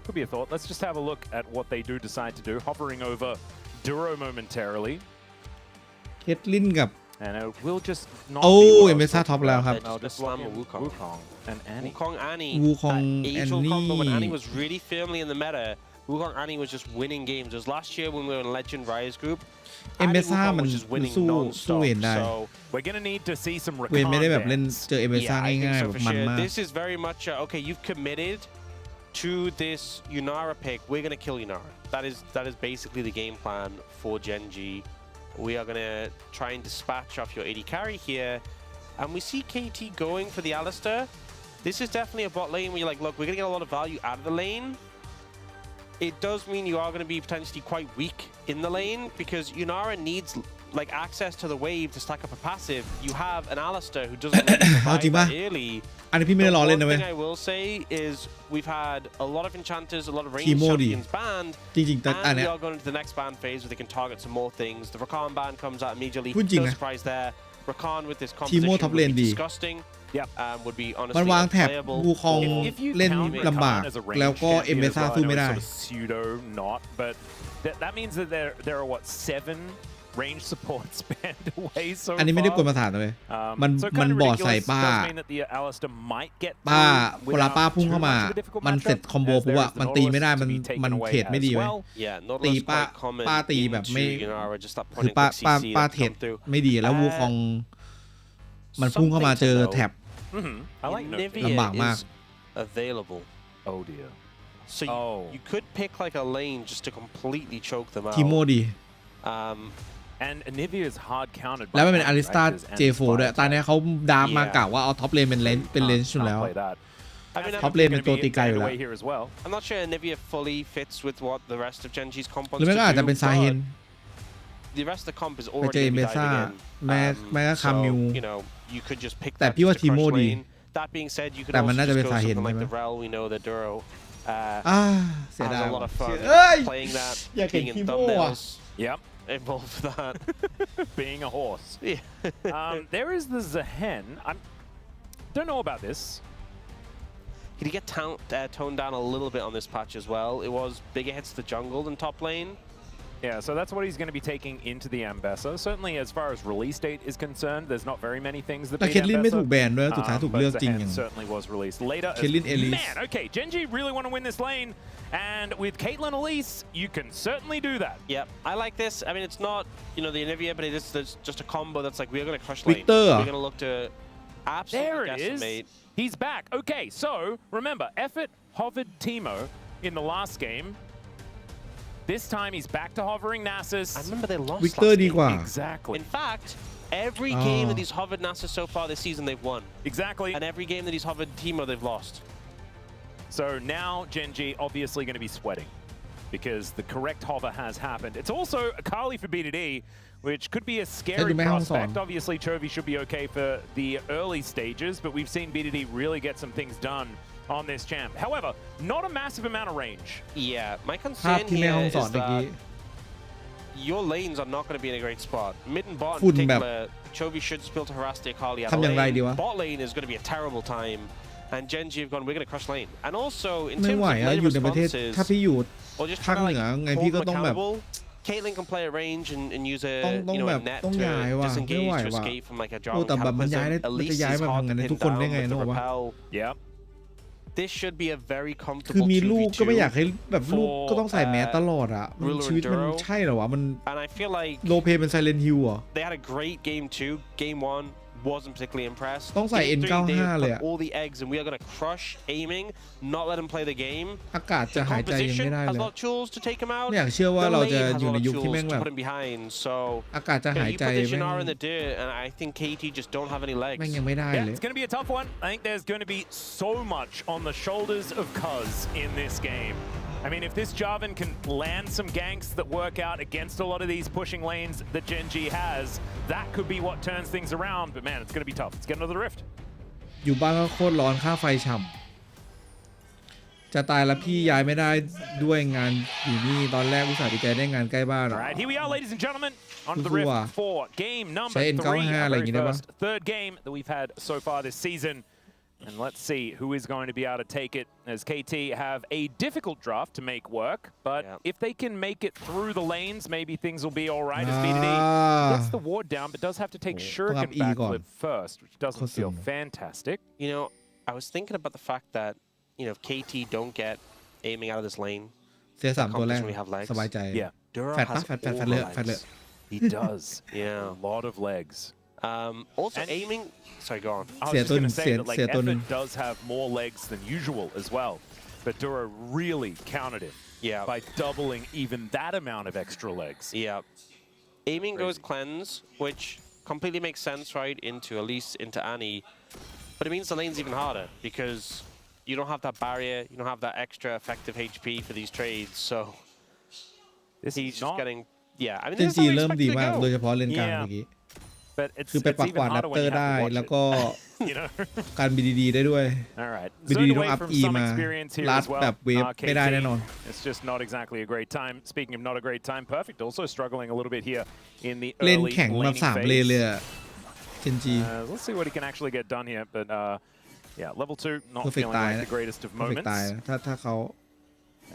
Could be a thought. Let's just have a look at what they do decide to do. Hovering over Duro momentarily. Caitlyn กับ And it will just not โอ้ be เอ็มเบซ่าท็อปแล้วครับ Just just slam lock in Wukong. Wukong and Annie. Wukong Annie. Wukong Age-old combo when Annie. Annie was really firmly in the meta. Wukong Annie was just winning games. It was last year when we were in Legend Rise group. เอ็มเบ Annie ซ่า Wukong มัน was just winning สู้ non-stop. เวนได้ So We're going to need to see some เวนไม่ได้แบบ Rakan เล่น bans. เจอเอ็มเบซ่า I think ง่ายๆ so แบบ for มัน sure. มาก This is very much okay. You've committed to this Yunara pick. We're gonna kill Yunara. That is basically the game plan for GenG. We are gonna try and dispatch off your AD carry here. and we see KT going for the Alistar. This is definitely a bot lane where you're like, look, we're going to get a lot of value out of the lane. It does mean you are going to be potentially quite weak in the lane because Yunara needs like access to the wave to stack up a passive. You have an Alistar who doesn't really provide that early. อันนี้พี่ไม่ได้ล้อเล่นนะเว้ย One thing I will say is we've had a lot of enchanters, a lot of range champions banned, จริงๆแต่อัน and เนี้ we ย are going into the next ban phase where they can target some more things. The Rakan ban comes out immediately. พูดจริง No นะ surprise there. Rakan with this ทีโม่ composition ท็อป would เลน be ดี disgusting. Yep. Would be มัน honestly วางแท็บ unplayable. บูคอง If you เล่น count ลำบาก Rakan as a range แล้วก็ champion เอเม as ซ่า well, สู้ I know ไม่ it's ได้ sort of pseudo not, but that means that there are what 7 range supports banned away so อันนี้ไม่ได้กวน far. ประสาทนะเว้ย มัน So มัน kind of บอดใส่ ridiculous. ป้า Does mean that the Alistar might get ป้า through เวลา without ป้าพุ่ง too เข้ามา much of a difficult มันเสร็จ matchup, คอมโบ as ปุ๊บ there อะ is the มันตีไม่ได้ Nautilus มัน to be taken มัน away เทรดไม่ as ดีเว้ย well. Yeah, ตี Nautilus ป้า quite common ป้าตีแบบ into ไม่ Yunara, just that คือ point ป้า and ป้า CC ป้า that เทรด come through. ไม่ดีแล้ววูคองมันพุ่งเข้ามาเจอแท็บ I like Nautilus. Nivea ลำบากมาก is available. Oh dear. So you could pick like a lane just to completely choke them out. ทีโม่ดี And Nivea is hard countered. แล้วมันเป็นอาริสตา J4 ด้วยตอนนี้เขาดามมากล่าวว่าเอาท็อปเลนเป็นเลนส์อยู่แล้ว I mean, ท็อปเลนเป็นตัวตีไกลอยู่แล้ว I'm not sure Nivea fully fits with what the rest of GenG's comp หรือ wants ไม่ก็อาจ to จะ do, เป็นซาเฮน but the rest of the comp is ไปเจอ already เม gonna be ซ่า diving in. แม้ก็คามิว You know, you could just pick แต่ that พี่ว่า just to ทีโม่ crush ดี lane. That being said, you could แต่มัน also น่าจะ just เป็น go สาเหตุ something ใช่ like ไหม the Rel. We know that Duro เสีย has ดาย a lot of fun เอ้ย playing that, อยากเห็น being ที in โม่อะ thumbnails, Yep. involved with that. Being a horse. Yeah. There is the Zahen. I don't know about this. He did get toned down a little bit on this patch as well. It was bigger hits to the jungle than top lane. Yeah, so that's what he's going to be taking into the Ambessa. Certainly, as far as release date is concerned, there's not very many things that แต่ beat เคทลินไม่ถูก Ambessa. แบนด้วยสุดท้ายถูกเลือกจริงอย่าง Zahen certainly was released later. Caitlyn Elise. Man, okay, GenG really want to win this lane, and with Caitlyn Elise, you can certainly do that. Yep, I like this. I mean, it's not, you know, the Anivia, but it is just a combo that's like, we're going to crush lane. Victor. We're going to look to absolutely There it is. decimate. He's back. Okay, so remember, Effort hovered Teemo in the last game. This time he's back to hovering Nasus. I remember they lost Victor last ดี game. กว่า Exactly. In fact, every game that he's hovered Nasus so far this season, they've won. Exactly. And every game that he's hovered Teemo, they've lost. So now GenG obviously going to be sweating because the correct hover has happened. It's also a Kali for BDD, which could be a scary prospect. Obviously, Chovy should be okay for the early stages, but we've seen BDD really get some things done on this champ. However, not a massive amount of range. Yeah, my ภาพ concern ที่แม่ here ห้อง is สอนเมื่อกี้ that your lanes are not going to be in a great spot. Mid and bot in ฝุ่นแบบ particular, Chovy should spill to harass the Akali out ทำ of อย่างไรดี lane. วะ Bot lane is going to be a terrible time. And GenG have gone, we're going to crush lane. And also, in ไม่ terms ไหว of อะ later อยู่ในประเทศ responses, ถ้าพี่อยู่ or just ภาค trying to เหนือ like ไงพี่ hold ก็ them ต้องแบบ accountable. Caitlyn can play at range and use a ต้อง you know แบ a บ net ต้อง to ย้ายว่ะไม่ disengage ไหว to ว่ะ escape from like a โอ้ dragon แต่แบบมันย้ายได้ cataclysm. At มันจะ least ย้าย it's มา hard ทำ to งานใน pin ทุกคนได้ down ไง with นึ the กออกปะ repel. Yep. This should be a very คือ comfortable มีลูกก็ไม่อยาก 2v2. ให้แบบลูกก็ต้องใส่แมสตลอดอ่ะมันชีวิตมันใช่เหรอวะมัน And I feel like โลเพเป็นไซเลนฮิลเหรอ they had a great game 2. Game 1 wasn't particularly impressed. ต้องใส่ Game 3, N95 they เลย put อะ all the eggs and we are going to crush aiming, not let him play the game. อากาศจะ The หายใจยัง composition ไม่ได้ has เล a ย lot of tools to take him out. ไม่อยากเชื่อว่า The เราจะ lane has อยู่ a ใน lot of ยุคที่ tools แม่ง to แบบ put him behind. So อากาศจะ you หาย know, you ใจ put this แม่ง Yunara in the dirt, and I think KT just don't have any แม่ง legs. ยังไม่ได้ Yeah, เลย it's going to be a tough one. I think there's going to be so much on the shoulders of Cuz in this game. I mean, if this Jarvan can land some ganks that work out against a lot of these pushing lanes that GenG has, that could be what turns things around. But man, it's going to be tough. Let's get into the Rift. อยู่บ้านก็โคตรร้อนค่าไฟฉ่ำจะตายแล้วพี่ย้ายไม่ได้ด้วยงานอยู่นี่ตอนแรกอุตส่าห์ดีใจได้งานใกล้บ้าน All right, here we are, ladies and gentlemen, onto the สู้ Rift ว่ะ for game number ใช้ 3, N95 our อะไรอย่าง very งี้ได้ปะ first third game that we've had so far this season. And let's see who is going to be able to take it, as KT have a difficult draft to make work. But if they can make it through the lanes, maybe things will be all right. As BDD gets the ward down, but does have to take Shuriken backflip first, which doesn't feel fantastic. You know, I was thinking about the fact that, you know, if KT don't get aiming out of this lane, เสีย3ตัวแรก we have legs. สบายใจ Yeah. Duro แฟดปะ has แฟด all เล the ยแฟดเลย legs. He does. Yeah. A lot of legs. Also And- aiming. Sorry, go on. I was Sia just going to Tun- say Sia- that like Sia Tun- Effort does have more legs than usual as well. But Duro really countered it Yeah. by doubling even that amount of extra legs. Yeah. Aiming goes cleanse, which completely makes sense, right? Into Elise, into Annie, but it means the lane's even harder because you don't have that barrier, you don't have that extra effective HP for these trades. So he's just getting, yeah. I mean, เจน this is จี how we เริ่ม expect ดี it to มาก go. โดยเฉพาะเลนกลางเมื่อกี้ But it's คือไปปัก even กวาดแรป harder เตอ when you ร์ have ได้ to watch แล้ว it. ก็ You know. การ BDD ได้ด้วย All right. BDD Zoned ต้อง away อัพ from E some มา experience here ลัด as well. แบบเวฟไม่ได้แน่นอน It's just not exactly a great time. Speaking of not a great time, Perfect also struggling a little bit here in the เล่น early แข่งมา laning 3 เลนเลย phase. อะเจนจี Let's see what he can actually get done here. But yeah, level 2 not Perfect feeling ตาย like นะ the greatest of เพอร์เฟก moments. ตายนะถ้าเขา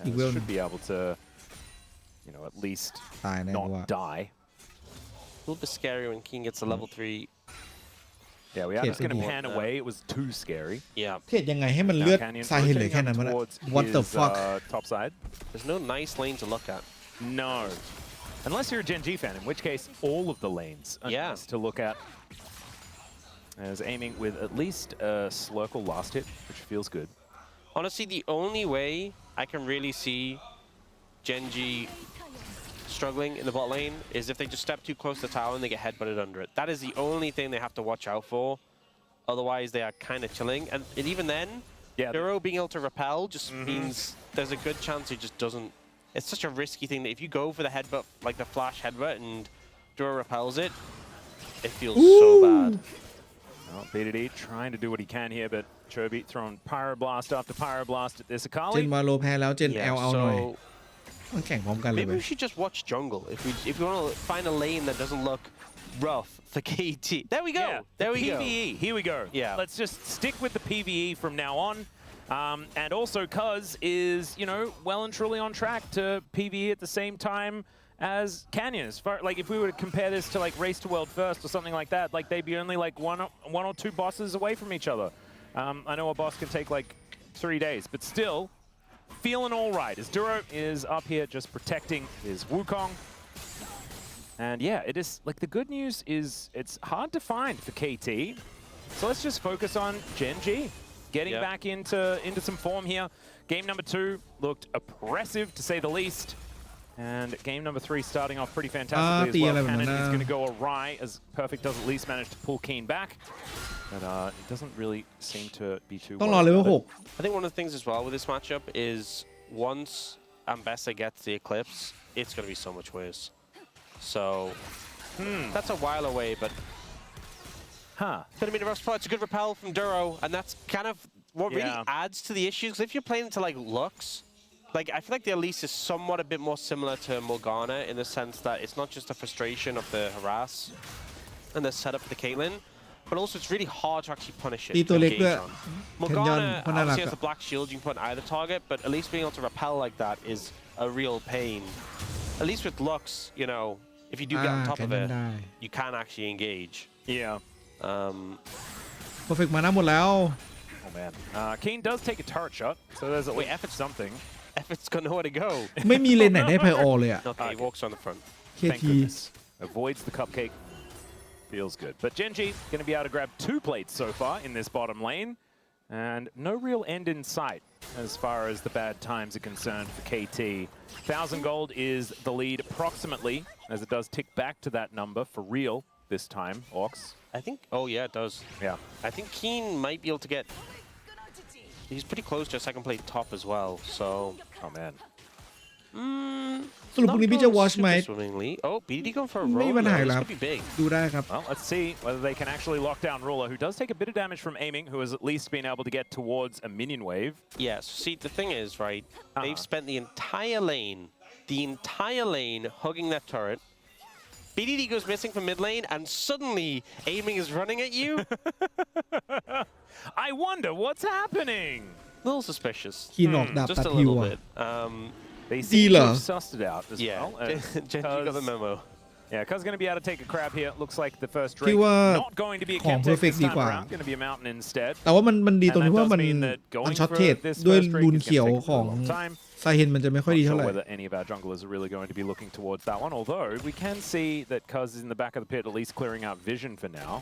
อีกเวล Should be able to, you know, at least ตายแน่ว่า not die. A little bit scary when King gets a level 3. Yeah, we are just going to Yeah. pan away. It was too scary. Yeah. เทรดยังไงให้มันเลือด Canyon สาเหตุเหลือ rotating แค่ up นั้นมัน towards What the his, fuck top side. There's no nice lane to look at. No. Unless you're a GenG fan, in which case all of the lanes are Yeah. nice to look at. As aiming with at least a Slurkle last hit, which feels good. Honestly, the only way I can really see GenG struggling in the bot lane is if they just step too close to the tower and they get headbutted under it. That is the only thing they have to watch out for. Otherwise, they are kind of chilling. And even then, Yeah. Duro being able to repel just means there's a good chance he just doesn't. It's such a risky thing that if you go for the headbutt, like the flash headbutt, and Duro repels it, it feels so bad. Well, BDD trying to do what he can here, but Chobi throwing Pyroblast after Pyroblast at this เจน Akali. วาโลแพ้แล้วเจน Yeah, เอาหน่อย so มันแข่งพร้อมกันเลย maybe เว้ we ย should just watch jungle if we want to find a lane that doesn't look rough for KT. There we go. Yeah, There we PvE. go. Here we go. Yeah. Let's just stick with the PvE from now on. And also, Cuz is, you know, well and truly on track to PvE at the same time as Canyon. As far, like, if we were to compare this to, like, Race to World First or something like that, like, they'd be only, like, one or two bosses away from each other. I know a boss can take, like, 3 days, but still, feeling all right as Duro is up here just protecting his Wukong. And yeah, it is, like, the good news is it's hard to find for KT. So let's just focus on GenG, getting back into some form here. Game number 2 looked oppressive, to say the least. And game number 3 starting off pretty fantastically as well. Cannon is going to go awry as Perfect does at least manage to pull Keen back. But it doesn't really seem to be too ต้องรอเลเวล worried. I think one of the things as well with this matchup is once Ambessa gets the Eclipse, it's going to be so much worse. So that's a while away, but it's going to be a rough spot. It's a good repel from Duro, and that's kind of what really adds to the issues. If you're playing into like Lux, like I feel like the Elise is somewhat a bit more similar to Morgana in the sense that it's not just a frustration of the harass and the setup for the Caitlyn, but also it's really hard to actually punish it. ตีตัวเล็กด้วย Morgana เพราะน่ารัก obviously has the black shield you can put on either target, but at least being able to repel like that is a real pain. At least with Lux, you know, if you do get on top of it, you can actually engage. Yeah. เพอร์เฟกต์มาหน้าหมดแล้ว Oh man. Keen does take a turret shot, so there's at least something. Effort's got nowhere to go. ไม่มีเลนไหนได้ไพออเลยอะ Okay, he walks on the front. Thank KT goodness. Avoids the cupcake. Feels good. But GenG going to be able to grab 2 plates so far in this bottom lane. And no real end in sight as far as the bad times are concerned for KT. 1,000 gold is the lead approximately, as it does tick back to that number for real this time, Orcs. I think, oh yeah, it does. Yeah. I think Keen might be able to get, he's pretty close to a second plate top as well, so. Oh man. สรุปพรุ่งนี้พี่จะ watch ไหม Swimmingly. Oh, BDD going for a ไม่มี roll. ปัญหา This แล้ว could be big. ดูได้ครับ Well, let's see whether they can actually lock down Ruler, who does take a bit of damage from aiming, who has at least been able to get towards a minion wave. Yes. See, the thing is, right, they've spent the entire lane hugging that turret. BDD goes missing from mid lane, and suddenly aiming is running at you. I wonder what's happening. A little suspicious. คีนออกดาบ Just ตัด a ฮิว little อะ bit. They seem to Dealer. have sussed it out as Yeah, well. GenG got the memo. Yeah, Cuz going to be able to take a crab here. Looks like the first พี่ drink ว่า not going to be a ของ Chemtech Perfect this ดี time กว่า around. Going to be a mountain instead. แต่ว่ามันดีตรงที่ว่ามัน And that does mean that going ช็อต for เทรด this ด้วย first drink รูน is เขียว gonna take ของ a long time. ไซเฮนมันจะไม่ค่อยดี Not เท่า sure ไหร่ whether any of our junglers are really going to be looking towards that one. Although we can see that Cuz is in the back of the pit, at least clearing out vision for now.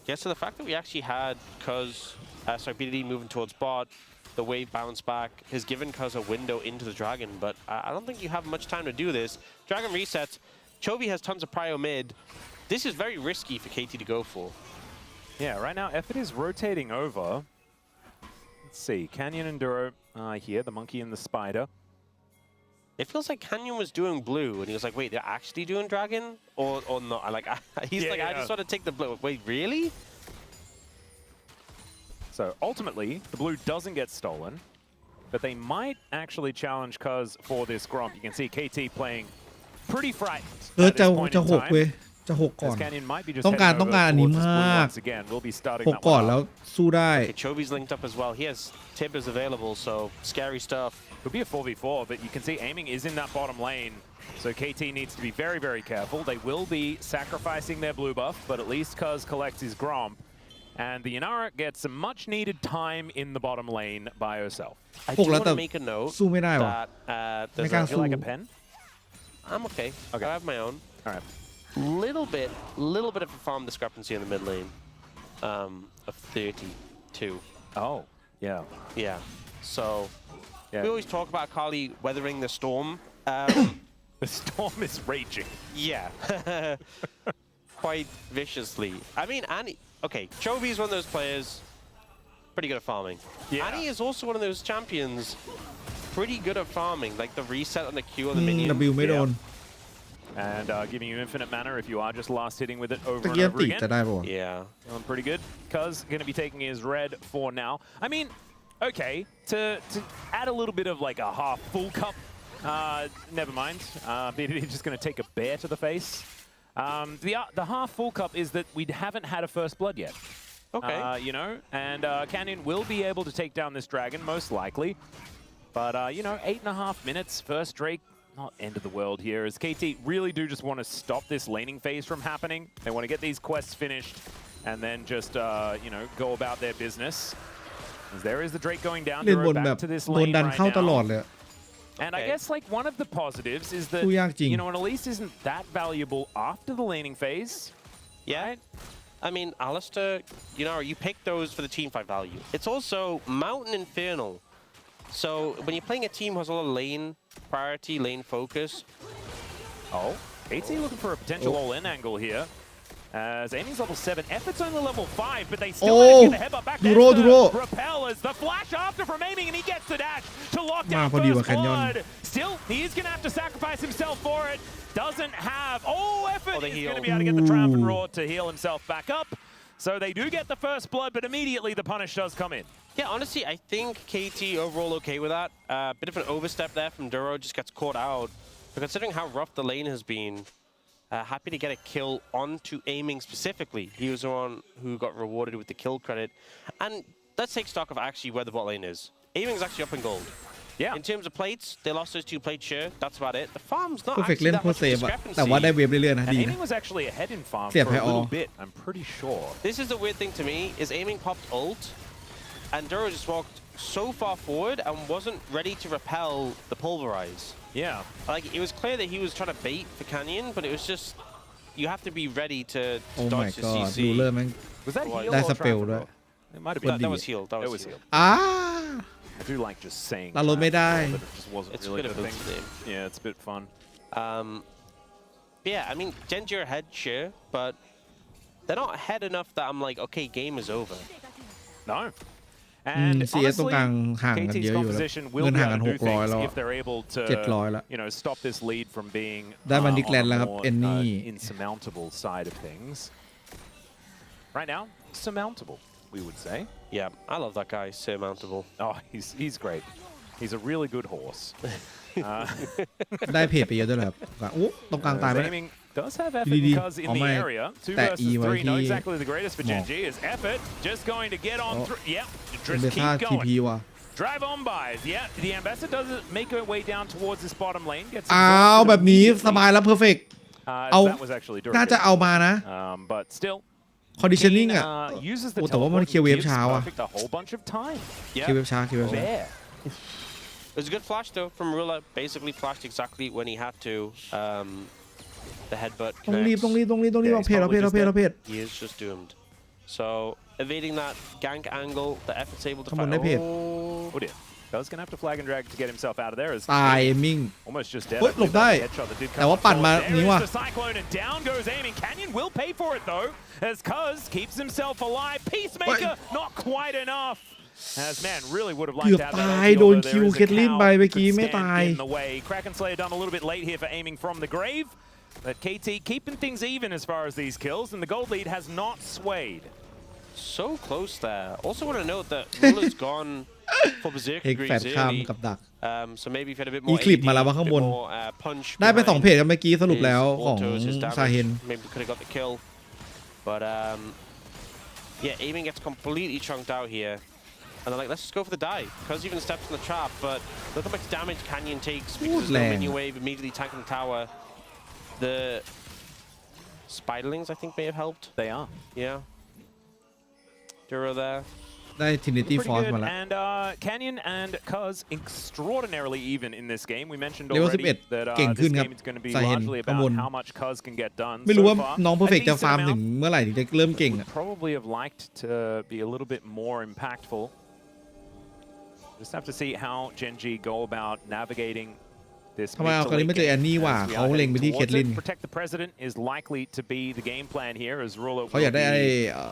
Yeah, so the fact that we actually had BDD moving towards bot, the wave bounce back has given Cuz a window into the dragon, but I don't think you have much time to do this. Dragon resets. Chovy has tons of prio mid. this is very risky for KT to go for. Yeah, right now Effort is rotating over. Let's see, Canyon and Duro here, the monkey and the spider. It feels like Canyon was doing blue, and he was like, "Wait, they're actually doing dragon, or not?" He's like, "I just want to take the blue." Wait, really? So ultimately, the blue doesn't get stolen, but they might actually challenge Cuz for this Gromp. You can see KT playing pretty frightened. จะหกเว้ยจะหกก่อน Canyon might be just ต้องการอันนี้มาก again. We'll be starting หกก่อนแล้วสู้ได้ Okay, Chobi's linked up as well. He has Tibbers available, so scary stuff. Could be a 4v4, but you can see aiming is in that bottom lane. So KT needs to be very, very careful. They will be sacrificing their blue buff, but at least Cuz collects his Gromp. And the Inara gets some much-needed time in the bottom lane by herself. I do want to make a note สู้ไม่ได้ว่ะ that ไม่กล้า Would you สู้ like a pen? I'm okay. Okay. I have my own. All right. Little bit of a farm discrepancy in the mid lane of 32. Oh, yeah. Yeah. So we always talk about Kali weathering the storm. The storm is raging. Yeah. Quite viciously. I mean, Annie. Okay, Chovy is one of those players pretty good at farming. Yeah. Annie is also one of those champions pretty good at farming, like the reset on the Q on the minion. W ไม่โดน And giving you infinite mana if you are just last hitting with it over ตะ and เกียบ over ติ again. จะได้ป่ะ Yeah. Feeling pretty good. Cuz going to be taking his red for now. I mean, okay, to add a little bit of like a half full cup, never mind. He's just going to take a bear to the face. The half full cup is that we haven't had a first blood yet. Okay. You know, and Canyon will be able to take down this dragon most likely. But, you know, 8.5 minutes, first Drake, not end of the world here, as KT really do just want to stop this laning phase from happening. They want to get these quests finished and then just, you know, go about their business. As there is the Drake going down เล่นบน back แบบ to this โดน lane ดัน right เข้าตลอด now. เลย And I guess, like, one of the positives is that, สู้ยากจริง you know, an Elise isn't that valuable after the laning phase. Yeah. I mean, Alistair, you know, you pick those for the team fight value. It's also Mountain Infernal. So when you're playing a team who has a lot of lane priority, lane focus. Oh, KT looking for a potential all-in angle here. As Amy's level 7, Effort's only level 5, but they still manage to get the headbutt back. Duro. Repel as the flash after from aiming, and he gets the dash to lock มา down พอดีว่า first แคนยอน blood. Still, he's going to have to sacrifice himself for it. Doesn't have... Oh, Effort is going to be able to get the Triumphant Roar to heal himself back up. So they do get the first blood, but immediately the punish does come in. Yeah, honestly, I think KT overall okay with that. Bit of an overstep there from Duro, just gets caught out. But considering how rough the lane has been, happy to get a kill onto aiming specifically. He was the one who got rewarded with the kill credit. And let's take stock of actually where the bot lane is. Aiming is actually up in gold. Yeah. In terms of plates, they lost those 2 plates, sure. That's about it. The farm's not Perfect actually line that much for of a save อะ discrepancy. แต่ว่าได้เวฟเรื่อยๆนะ And ดีนะ aiming was actually ahead in farm for เสียบ a แพ้ออ little bit, I'm pretty sure. This is the weird thing to me, is aiming popped ult, and Duro just walked so far forward and wasn't ready to repel the pulverize. Yeah. Like, it was clear that he was trying to bait for Canyon, but it was just... You have to be ready to Oh my dodge the god CC. ดูเลยแม่ง Was that heal ได้ or สเปล Triumphant ด้วย Roar? It might have That, been. that was healed. That It was was healed. healed. อ้า I do like just saying เราลดไม่ได้ but it just wasn't It's a really bit of the a thing. name. Yeah, it's a bit fun. Yeah, I mean, GenG are ahead, sure, but they're not ahead enough that I'm like, okay, game is over. No. And CS ตรงกลาง honestly, ห่างกัน KT's เยอะอยู่แล้ว composition will เงิน be ห่างกั able น to do 600 แล้ว things อะ if they're able to 700 แล้ว you know, stop this lead from being ได้มาดิกแลน on แล้ว the ครับ more เอนนี่ insurmountable side of things. Right now, surmountable, we would say. Yeah, I love that guy, surmountable. Oh, he's great. He's a really good horse. ได้เพจไปเยอะด้วยเหรอครับโอ้ตรงกลางตายไหม Aiming does have effort Didi. because in Oh the my. area, 2 That versus 3, not EYT. exactly the greatest for Mo. GenG, is effort just going to get on Oh. through. Yep, เป็น just เบต้า keep ทีพี going. ว่ะ Drive on buys. Yeah, the ambassador doesn't make her way down towards this bottom lane. Gets อ้าวแบบนี้สบายแล้วเพอร์เฟก เอา that was actually น่าจะเอามานะ but still. conditioning อ่ะ uses the โอ้แต่ว่ามัน teleport เคลียร์เวฟ gives ช้าว่ะ Perfect a whole bunch of time. เคลียร์เวฟช้าเคลียร์เวฟช้า There. It was a good flash though from Rula. Basically flashed exactly when he had to. The headbutt. ต้องรีบ connects. ต้องรีบเอาเพจ He is just doomed. So evading that gank angle, the effort's able to Come on, fight. Nepet. Oh dear. Cuz gonna have to flag and drag to get himself out of there. ตายเอมิง Almost just dead. หลบได้แต่ว่าปั่นมานี้ว่ะ Cyclone and down goes aiming. Canyon will pay for it though, as Cuz keeps himself alive. Peacemaker not quite enough. As man really would have liked to have that. ตายโดนคิวเคทลินไปเมื่อกี้ไม่ตาย Kraken Slayer done a little bit late here for aiming from the grave, but KT keeping things even as far as these kills, and the gold lead has not swayed. So close there. Also want to note that Ruler's gone for Berserker เอกแฟด Greaves ข้าม early. กับดัก So maybe if had a bit มี more คลิป AD, มาแล้วว่า a ข้าง bit บน more punch ได้ไป 2 เพจกันเมื่อกี้สรุป his แล้วของ autos, his ซาเฮน damage. Maybe could have got the kill, but yeah, aiming gets completely chunked out here. And they're like, let's just go for the dive. Because even steps in the trap, but look how much damage Canyon takes because there's no minion wave immediately tanking the tower. The Spiderlings, I think, may have helped. They are. Yeah. Duro there. ได้ Trinity Pretty Force good. มาแล้ว And Canyon and Cuz extraordinarily even in this game. We mentioned Level already 11 that เก่งขึ้ this นครับ game is going to be ซาเฮน largely ข้างบ about น how much Cuz can get done. ไม่รู้ว่า So far, น้อง Perfect a จะ decent ฟาร์ม amount. ถึงเมื่อไหร่ถึงจะเริ่มเก่งอะ Probably have liked to be a little bit more impactful. Just have to see how GenG go about navigating this. ทำไมเอาคราวนี้ไม่เจอแอนนี่ว่ะเขาเล็งไปที่เคทลิน Protect the president is likely to be the game plan here as Ruler เขาอยากได้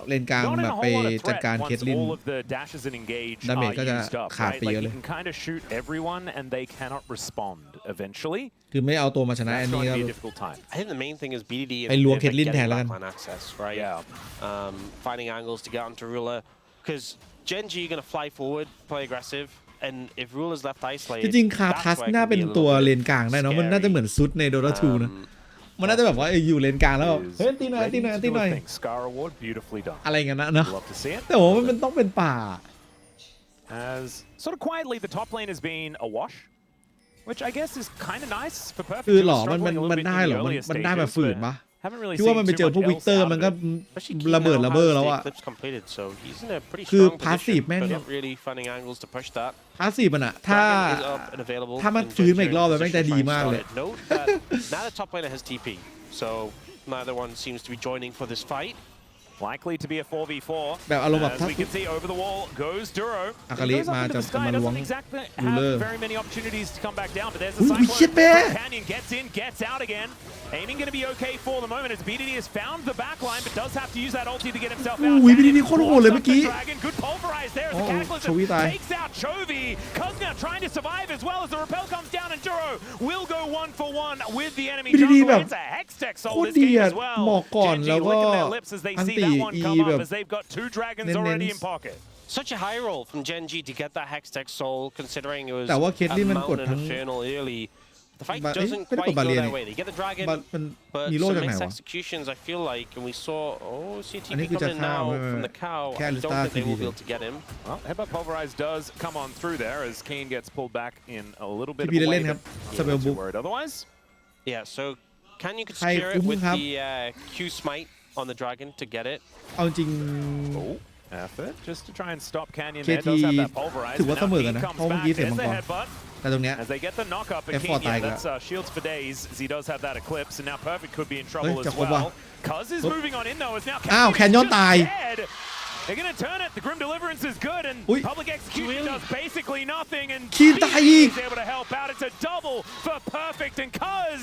เลนกลางแบบไปจัดการเคทลิน all of the dashes and engage ดาเมจ are ก็จะ used up, ขาด right? ไปเย Like อะเล you ย can kind of shoot everyone and they cannot respond eventually. คือไม่เอาตัวมาชนะแอ That's นนี่ going ก็ to be a difficult time. I think the main thing is BDD ไปล้วง and Caitlyn getting แทนแล้วกัน backline access, right? Yeah. Finding angles to get onto Ruler. Because GenG going to fly forward, play aggressive. And if Ruler's left จ isolated, ริงๆคาทัส that's where it น่า can เป็น be a ตัว little เล bit นกลางได้เนาะมันน่าจะเหมือนซุดใน Dota 2 นะมันน่าจะแบบว่าอยู่เลนกลางแล้วแบบเฮ้ยตีหน่อยตีหน่อยตีหน่อย Scar Award beautifully done. อะไรกันนะเนาะ Love to see it. แต่ว่ามันต้องเป็นป่า As sort of quietly the top lane has been a wash, which I guess is kind of nice for Perfect. คือ who หร was อมัน struggling a little bit ได้ in เหร the อ earlier มันได้แบบ stages, ฝืน but ปะ haven't really ที่ว่า seen มันไป too เจอ much พวกวิก else เตอร์ out มัน of ก็ it. especially ระเบิด Keen ระ now เบ้อ has แล้ว the อะ Eclipse completed, so he's in a pretty คือ strong พาสซีฟ position, แม่ง but not really finding angles to push that. พาสซีฟมันอะถ้า Dragon is up and available ถ้ามัน in ฟื้นมาอีก Gen รอบแล้วแม่งจะดี position มาก trying เล to ย start it. Note that now the top laner has TP, so neither one seems to be joining for this fight. Likely to be a 4v4. แบบอารมณ์แบบ As ถ้า we can see over the wall goes Duro. อาคาริ He goes up มา into จะ the sky, มาล้วง doesn't exactly รูเลอ have ร์ very many opportunities to come back down, but there's อุ้ the ยเชี่ย cyclone. แม่ Canyon gets in, gets out again. Aiming going to be okay for the moment as BDD has found the backline, but does have to use that ulti to get himself out. อุ้ย BDD โคตรโหดเลยเมื่อกี้ Dragon, good pulverize there as โอ้ the Cataclysm โชวี่ตาย takes out Chovy. Cuz now trying to survive as well as the repel comes down, and Duro will go 1-for-1 with the enemy BDD jungle. แบบ It's a Hextech โค soul ตร this ดี game อะ as well. หมอกก่อน GenG แล้วก็ licking their lips as they อัน see ติ that one อี come แบ up บ as they've got 2 dragons เน้นๆ already in pocket. Such a high roll from GenG to get that Hextech Soul, considering it was แต่ว่า a Caitlyn มันกด Mountain ทั้ง Infernal early. The fight เอ้ย doesn't ไม่ได้ก quite ดบา go เรียน their way. They get the dragon, มัน but มีโล่ some จากไหน mixed วะ executions, I feel like, and we saw, I think CTP it's a coming in cow, now wait, from wait. the cow. Cat I is don't think they will TP. be able to get him. Well, Headbutt Pulverize does come on through there as Kane gets pulled back in a little bit of TP a way. เล่นๆครับ but สเปล not บุ๊ too ก worried otherwise. Yeah, so Canyon could ใคร secure it คุ้ม with ครับ the Q Smite on the dragon to get it. เอาจริง Oh, effort just to try and stop Canyon KT there. Does have that pulverize. ถือว่า but เส now มอกัน Kane นะ comes เพราะเมื่อ back. กี้เสีย There's มัง the กร headbutt แต่ตรงเนี้ย as they get the knock up. And F4 Kane, ตาย yeah, อีกแล้ว that's shields for days as he does have that eclipse. And now Perfect could be in เฮ้ trouble ย as จะครบว่ะ well. Cuz is moving on in though as now อ้าว Canyon Canyon is ตาย just dead. They're going to turn it. The Grim Deliverance is good, and Ui. Public Execution does basically nothing. And Keen BDD ตายอีก is able to help out. It's a double for Perfect, and Cuz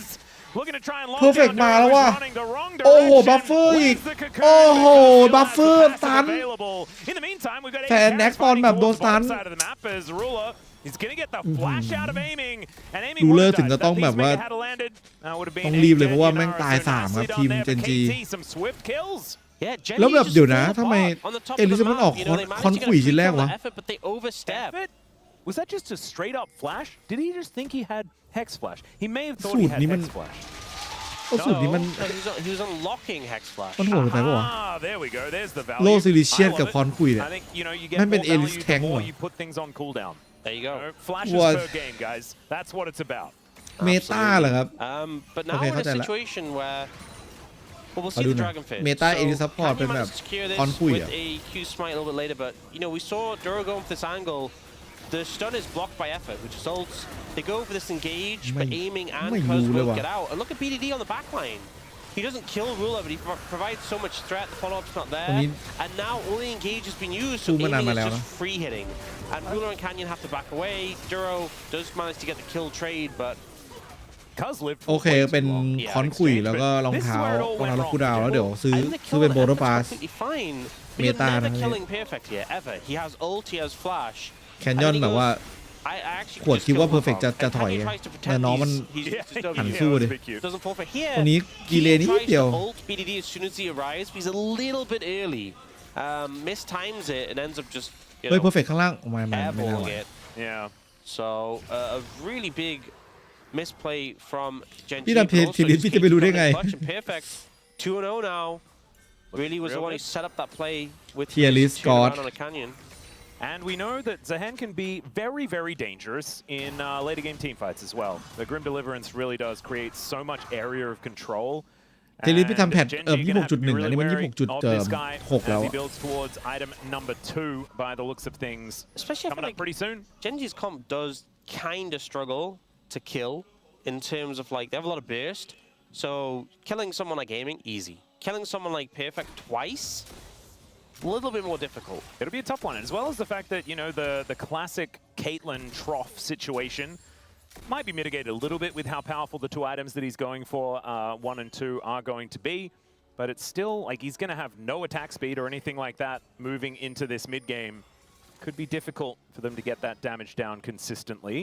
looking to try and lock Perfect down มา Duro, แล้ว who's ว่ะ running the wrong โอ้โห direction. บัฟเฟอร์อีก Where's the cocoon? โอ้โห Because บัฟเฟอร์ the passive ตัน available. In the meantime, we've got แต่ Ace แน็ก Harris ตอน fighting แบบโดน towards สตัน the bottom side of the map as Ruler is going to get the flash out of aiming, and aiming รูเลอ would ร์ have ถึง died. จะต้อง That แบบว่า Peacemaker had landed. Would have been ต้องรีบเลยเพราะว่า 8 แม่งตาย so สามครับ nicely ทีม done there, but GenG KT some swift kills. Yeah, Gen แล้วแบบ just เดี๋ยวนะ flew ทำไม apart on the top of the เอลิซาเบธ map. ออก You know, they managed คอน to get ขุย a ชิ้นแรก free kill วะ on effort, but they overstepped. Effort? Was that just a straight up flash? Did he just think he had Hex Flash? He may have thought สู he ตร had นี้มัน Hex Flash. โอ้สูตรนี้มัน No, he was unlocking Hex Flash. มันโหดไปปะวะ Ah, there we go. There's the value. โลซิลิเชียน I กับ love คอนขุยเนี่ย I think, you know, you get มันเป็น more เอลิส value แข็ง the เหร more อ you put things on cooldown. There you You go. know, flashes What? per game, guys. That's what it's about. เมตาเหรอครับ But now Okay, we're in เข้าใจ a ละ situation where well, we'll ขอ see ดู the หน่อย Dragon Fish. เมตาเอลิซัพพอร์ต Can เป็น you แบบ manage to secure คอน this ขุย with อ่ะ a Q Smite a little bit later? But you know, we saw Duro going for this angle. The stun is blocked by effort, which results they go for this engage, but aiming and ไม่ Cuz รู้เลย won't ว่ะ get out. And look at BDD on the back line. He doesn't kill Ruler, but he provides so much threat. The follow-up's not ตรง there. นี้ And now only engage has been used, so สู้มานาน aiming มา is แล้ว just นะ free hitting. and Ruler and Canyon have to back away. Duro does manage to get the kill trade, but โอเคเป็นคอนคุยแล้วก็รองเท้าล็อกคูดาวแล้วเดี๋ยวซื้อเป็นโบโดพาสเมตานะแคนยอนแบบว่าขวดคิดว่าเพอร์เฟกจะถอยแต่น้องมันหันสู้ดิตรงนี้ดีเลย์นิดเดียวเฮ้ยเพอร์เฟกข้างล่างไม่ได้so a really big misplay from GenG. พี่ทำทีลิสพี่จะไปรู้ได้ไง Perfect 2-0 now. Really was the one who set up that play with tier list god. On a canyon. And we know that Zehen can be very, very dangerous in later game teamfights as well. The Grim Deliverance really does create so much area of control. เทลิสพี่ทำแพท26.1 อันนี้มัน26.6 แล้ว He builds towards item number 2 by the looks of things. Especially coming up pretty soon. GenG's comp does kind of struggle to kill in terms of like they have a lot of burst, so killing someone like Aiming easy, killing someone like Perfect twice a little bit more difficult. It'll be a tough one, as well as the fact that the classic Caitlyn trough situation might be mitigated a little bit with how powerful the two items that he's going for 1 and 2 are going to be, but it's still like he's going to have no attack speed or anything like that moving into this mid game. Could be difficult for them to get that damage down consistently.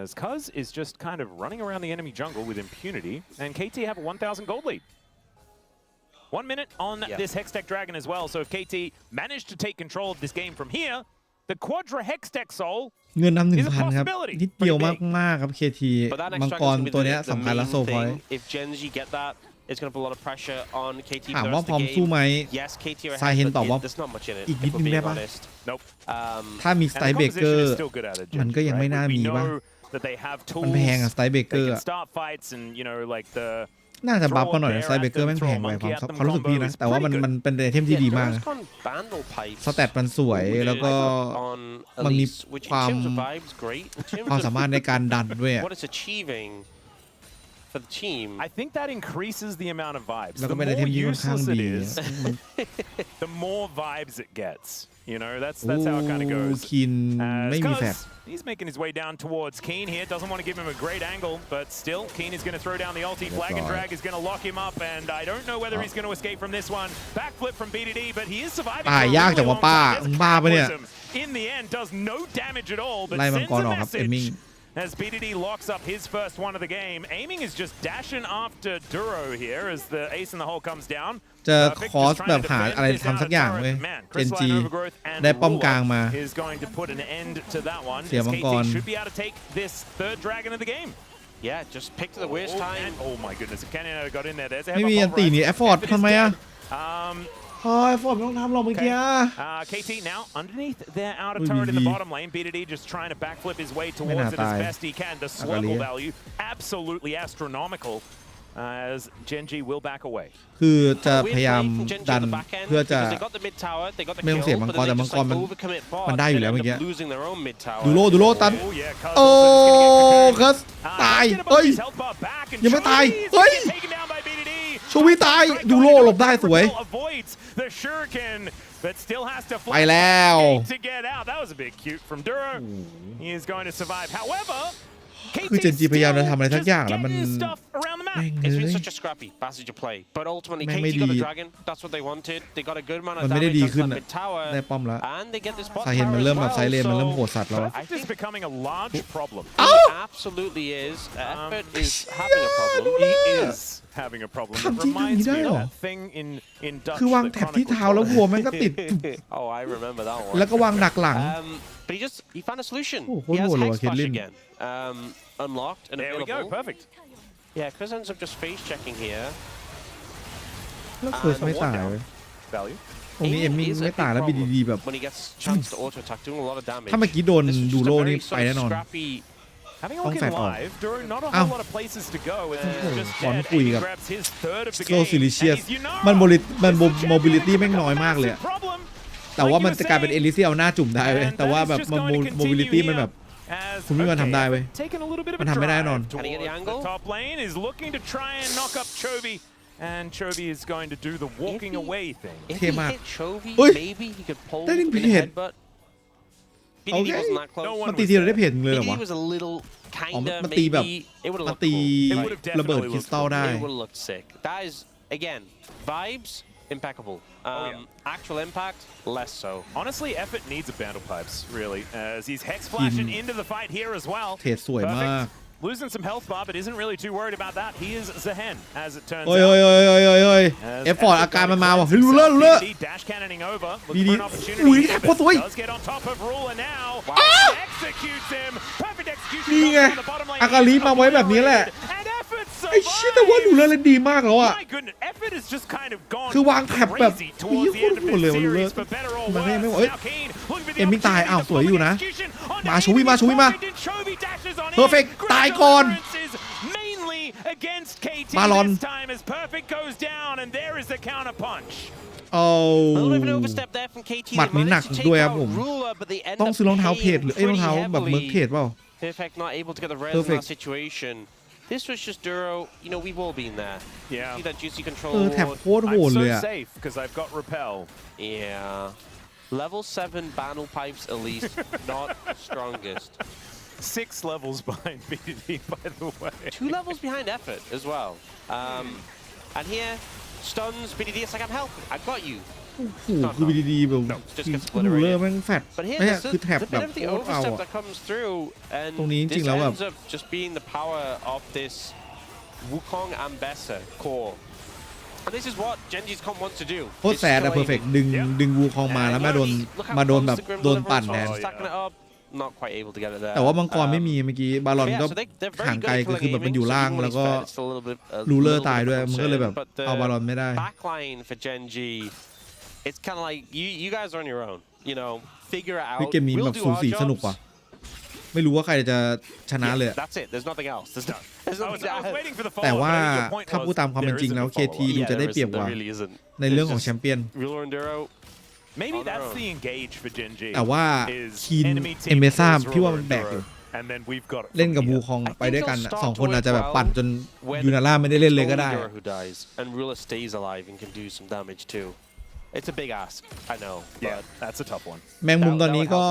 As Cuz is just kind of running around the enemy jungle with impunity, and KT have a 1,000 gold lead. 1 minute on this Hextech Dragon as well, so if KT managed to take control of this game from here, the Quadra Hextech Soul เงินนำ 1,000 ครับนิดเดียวมากๆครับ KT มังกรตัวนี้สำคัญและโซพอยต์ If GenG get that, it's going to put a lot of pressure on KT. ถามว่าพร้อมสู้ไหม Yes, KT are ซายเห็นตอบว่า there's not much in it. อีกนิดนึงได้ปะ Nope. ถ้ามีสไตล์เบเกอร์มันก็ยังไม่น่ามีป่ะมันแพงอะสไตล์เบเกอร์น่าจะบัฟก็หน่อยสไตล์เบเกอร์แม่งแพงไปความรู้สึกพี่นะแต่ว่ามันเป็นไอเทมที่ดีมากสแตทมันสวยแล้วก็มันมีความสามารถในการดันด้วย for the team. I think that increases the amount of vibes. The more useless it is, the more vibes it gets. That's how it kind of goes. He's making his way down towards Keen here. Doesn't want to give him a great angle, but still, Keen is going to throw down the ulti. Flag and Drag is going to lock him up, and I don't know whether he's going to escape from this one. Backflip from BDD, but he is surviving. In the end, does no damage at all, but sends a message. As BDD locks up his first one of the game, Aiming is just dashing after Duro here as the ace in the hole comes down. จะคอสแบบหาอะไรทำสักอย่างเว้ย GenG ได้ป้อมกลางมาเสียมังกร Yeah, just picked the worst time. Oh my goodness, Canyon got in there. ไม่มีอันตีนี่แอฟฟอร์ดทำไมอะแอฟฟอร์ดไม่ต้องทำหรอกเมื่อกี้ KT now underneath their outer turret in the bottom lane. BDD just trying to backflip his way towards it as best he can. The swirl value absolutely astronomical as GenG will back away. คือจะพยายามดันเพื่อจะไม่ต้องเสียมังกรแต่มังกรมันได้อยู่แล้วเมื่อกี้ดูโลตันโอ้คัสตายเฮ้ยยังไม่ตายเฮ้ยชูวิตายดูโลหลบได้สวยไปแล้วคือGenGพยายามจะทำอะไรสักอย่างแล้วมันIt's been such a scrappy passage of play, but ultimately KT got the dragon. That's what they wanted. They got a good amount of damage on the mid tower, ได้ป้อมแล้ว and they get this bot สาเหตุมันเริ่มแบบไซเลนมันเริ่มโหดสัตว์แล้ว I think it's becoming a large problem. It absolutely is. Effort is having a problem. He is having a problem. It reminds me of that thing in Dutch. คือวางแท็บที่เท้าแล้ววัวมันก็ติด Oh, I remember that one. แล้วก็วางดักหลัง But he found a solution. Oh, He has oh, Hex Flash Caitlyn. again. Unlocked and There we available. go. Perfect. Yeah, Chris ends up just face checking here. แล้วเคิร์สไม่ตายเลย Value. ตรงนี้เอมมิ่งไม่ตายแล้ว BDD แบบ When he gets chance to auto attack, doing a lot of damage. ถ้าเมื่อกี้โดนดูโลนี่ไปแน่นอน Having a look in live, Duro not a whole lot of places to go. Just dead. He grabs his third of the game. And มันโมบิลิตี้แม่งน้อยมากเลยแต่ว่ามันจะกลายเป็นเอลิเซียเอาหน้าจุ่มได้เว้ยแต่ว่าแบบโมบิลิตี้มันแบบคุณไม่มาทำได้เว้ยมันทำไม่ได้แน่นอน The top lane is looking to try and knock up Chovy, and Chovy is going to do the walking away thing. เท่มาก เฮ้ย maybe he could pull ได้ดึง in พี a เห็ด headbutt. โอเค wasn't that close. มันตีทีเราได้เพจเลยเหรอ BDD วะ was a little อ๋อ kinda มันตีแบบ maybe it would have มัน looked ตี cool. ระเบิดคริสตัลได้ It would have looked sick. That is again vibes impeccable. Actual impact less so. Honestly, Effort needs a Bandle Pipes, really, as he's Hex flashing into the fight here as well. เทรดสวยมาก Losing some health bar, but isn't really too worried about that. He is Zehen, as it turns โอ้ย out. โอ้ยโอ้ยโอ้ยโอ้ยโอ้ยเอฟฟอร์ดอาการมันมาว่ะรู้เรื่อง Dash cannoning over. ดีดีอุ้ยแทบโคตรสวย Does get on top of Ruler now. Executes him. Perfect execution. นี่ไงอากาลีมาไว้แบบนี้แหละ And Effort ไอ้เชี่ยแต่ว่ารู้เล่นดีมากแล้วอ่ะ My goodness, Effort is just kind of gone คือวางแท็บแบบ crazy towards the end of โคตรโหดเลย this รู้เรื่อง series, for better or มัน worse. ไม่ไหว Now Keen looking for the เอ็มมิ่งตาย opportunity อ้าว to สวยอยู่นะ execution on มาชูวิมาชูวิมา Chovy dashes on in. Perfect ตายก่อน Mainly against KT Balon. this time as Perfect goes down and there is the counter punch. โอ้ A little bit of an overstep there from KT. หมัดนี้หนัก They managed to ด้วย take ครับ out ผม Ruler, but they end ต้อง up ซื้อรองเท้าเพจ paying หรือรอง pretty เท้าแบบเมิร์กเพ heavily. จเปล่า Perfect not able to get the res in Perfect. that situation. This was just Duro. You know, we've all been there. Yeah. See that juicy control แถบ award. โคตรโหด I'm เลย so อ่ะ safe because I've got repel. Yeah. Level 7 Banal Pipes at least, not strongest. 6 levels behind BDD, by the way. 2 levels behind Effort as well. And here, stuns, BDD, it's like I'm helping. I got you. โอ้โหคือดีๆแบบ just gets รู้เรื่องแม่งแฟด But here, ไม่ใช่ there's คือแท็บ a แบบ bit of โค the ตรเอา overstep อ่ะ that comes through, and ตรงนี้จริงๆ this แล้วแบบ ends up just being the power of this Wukong and Bessa core. And this is what GenG's comp wants to do. โคตรแสดอะเพอร์เฟกดึงวูคองมาแล้วมาโดนแบบโดนปั่นแทน Stacking it up, not quite able to get it there. แต่ว่ามังกรไม่มีเมื่อกี้บาลอนก็ ห่างไกลคือแบบมันอยู่ล่างแล้วก็รูเลอร์ตายด้วยมันก็เลยแบบเอาบาลอนไม่ได้ Backline for GenG, it's kind of like you guys are on your own. You know, figure it เฮ้ย out. เกมนี้แบบสูสีสนุกว่ะไม่รู้ว่าใครจะชนะเลย That's it. There's nothing else. There's I was waiting for the แต่ follow-up, ว่า but your point ถ้าพูด was ตามความเป็นจริงแล้ว there isn't a KT follow-up. ดูจะได้เปรียบกว่า really isn't. ในเรื่องของแชมเปี้ยน Ruler and Duro. Maybe On their that's own. the engage for GenG. แต่ว่า is คีน enemy team เอเมซ่า kills พี่ว่า Ruler มัน and แบกอยู่ Duro, and then we've got it เล่น from กับ here. บูคองไปด้วยกันอะสองคนอาจจะแบบปั่นจนยูนาร่าไม่ได้เล่นเลยก็ได้ Only Duro who dies, and Ruler stays alive and can do some damage too. It's a big ask, I know, Yeah, but that's a tough one. แมงมุมตอนนี้ก็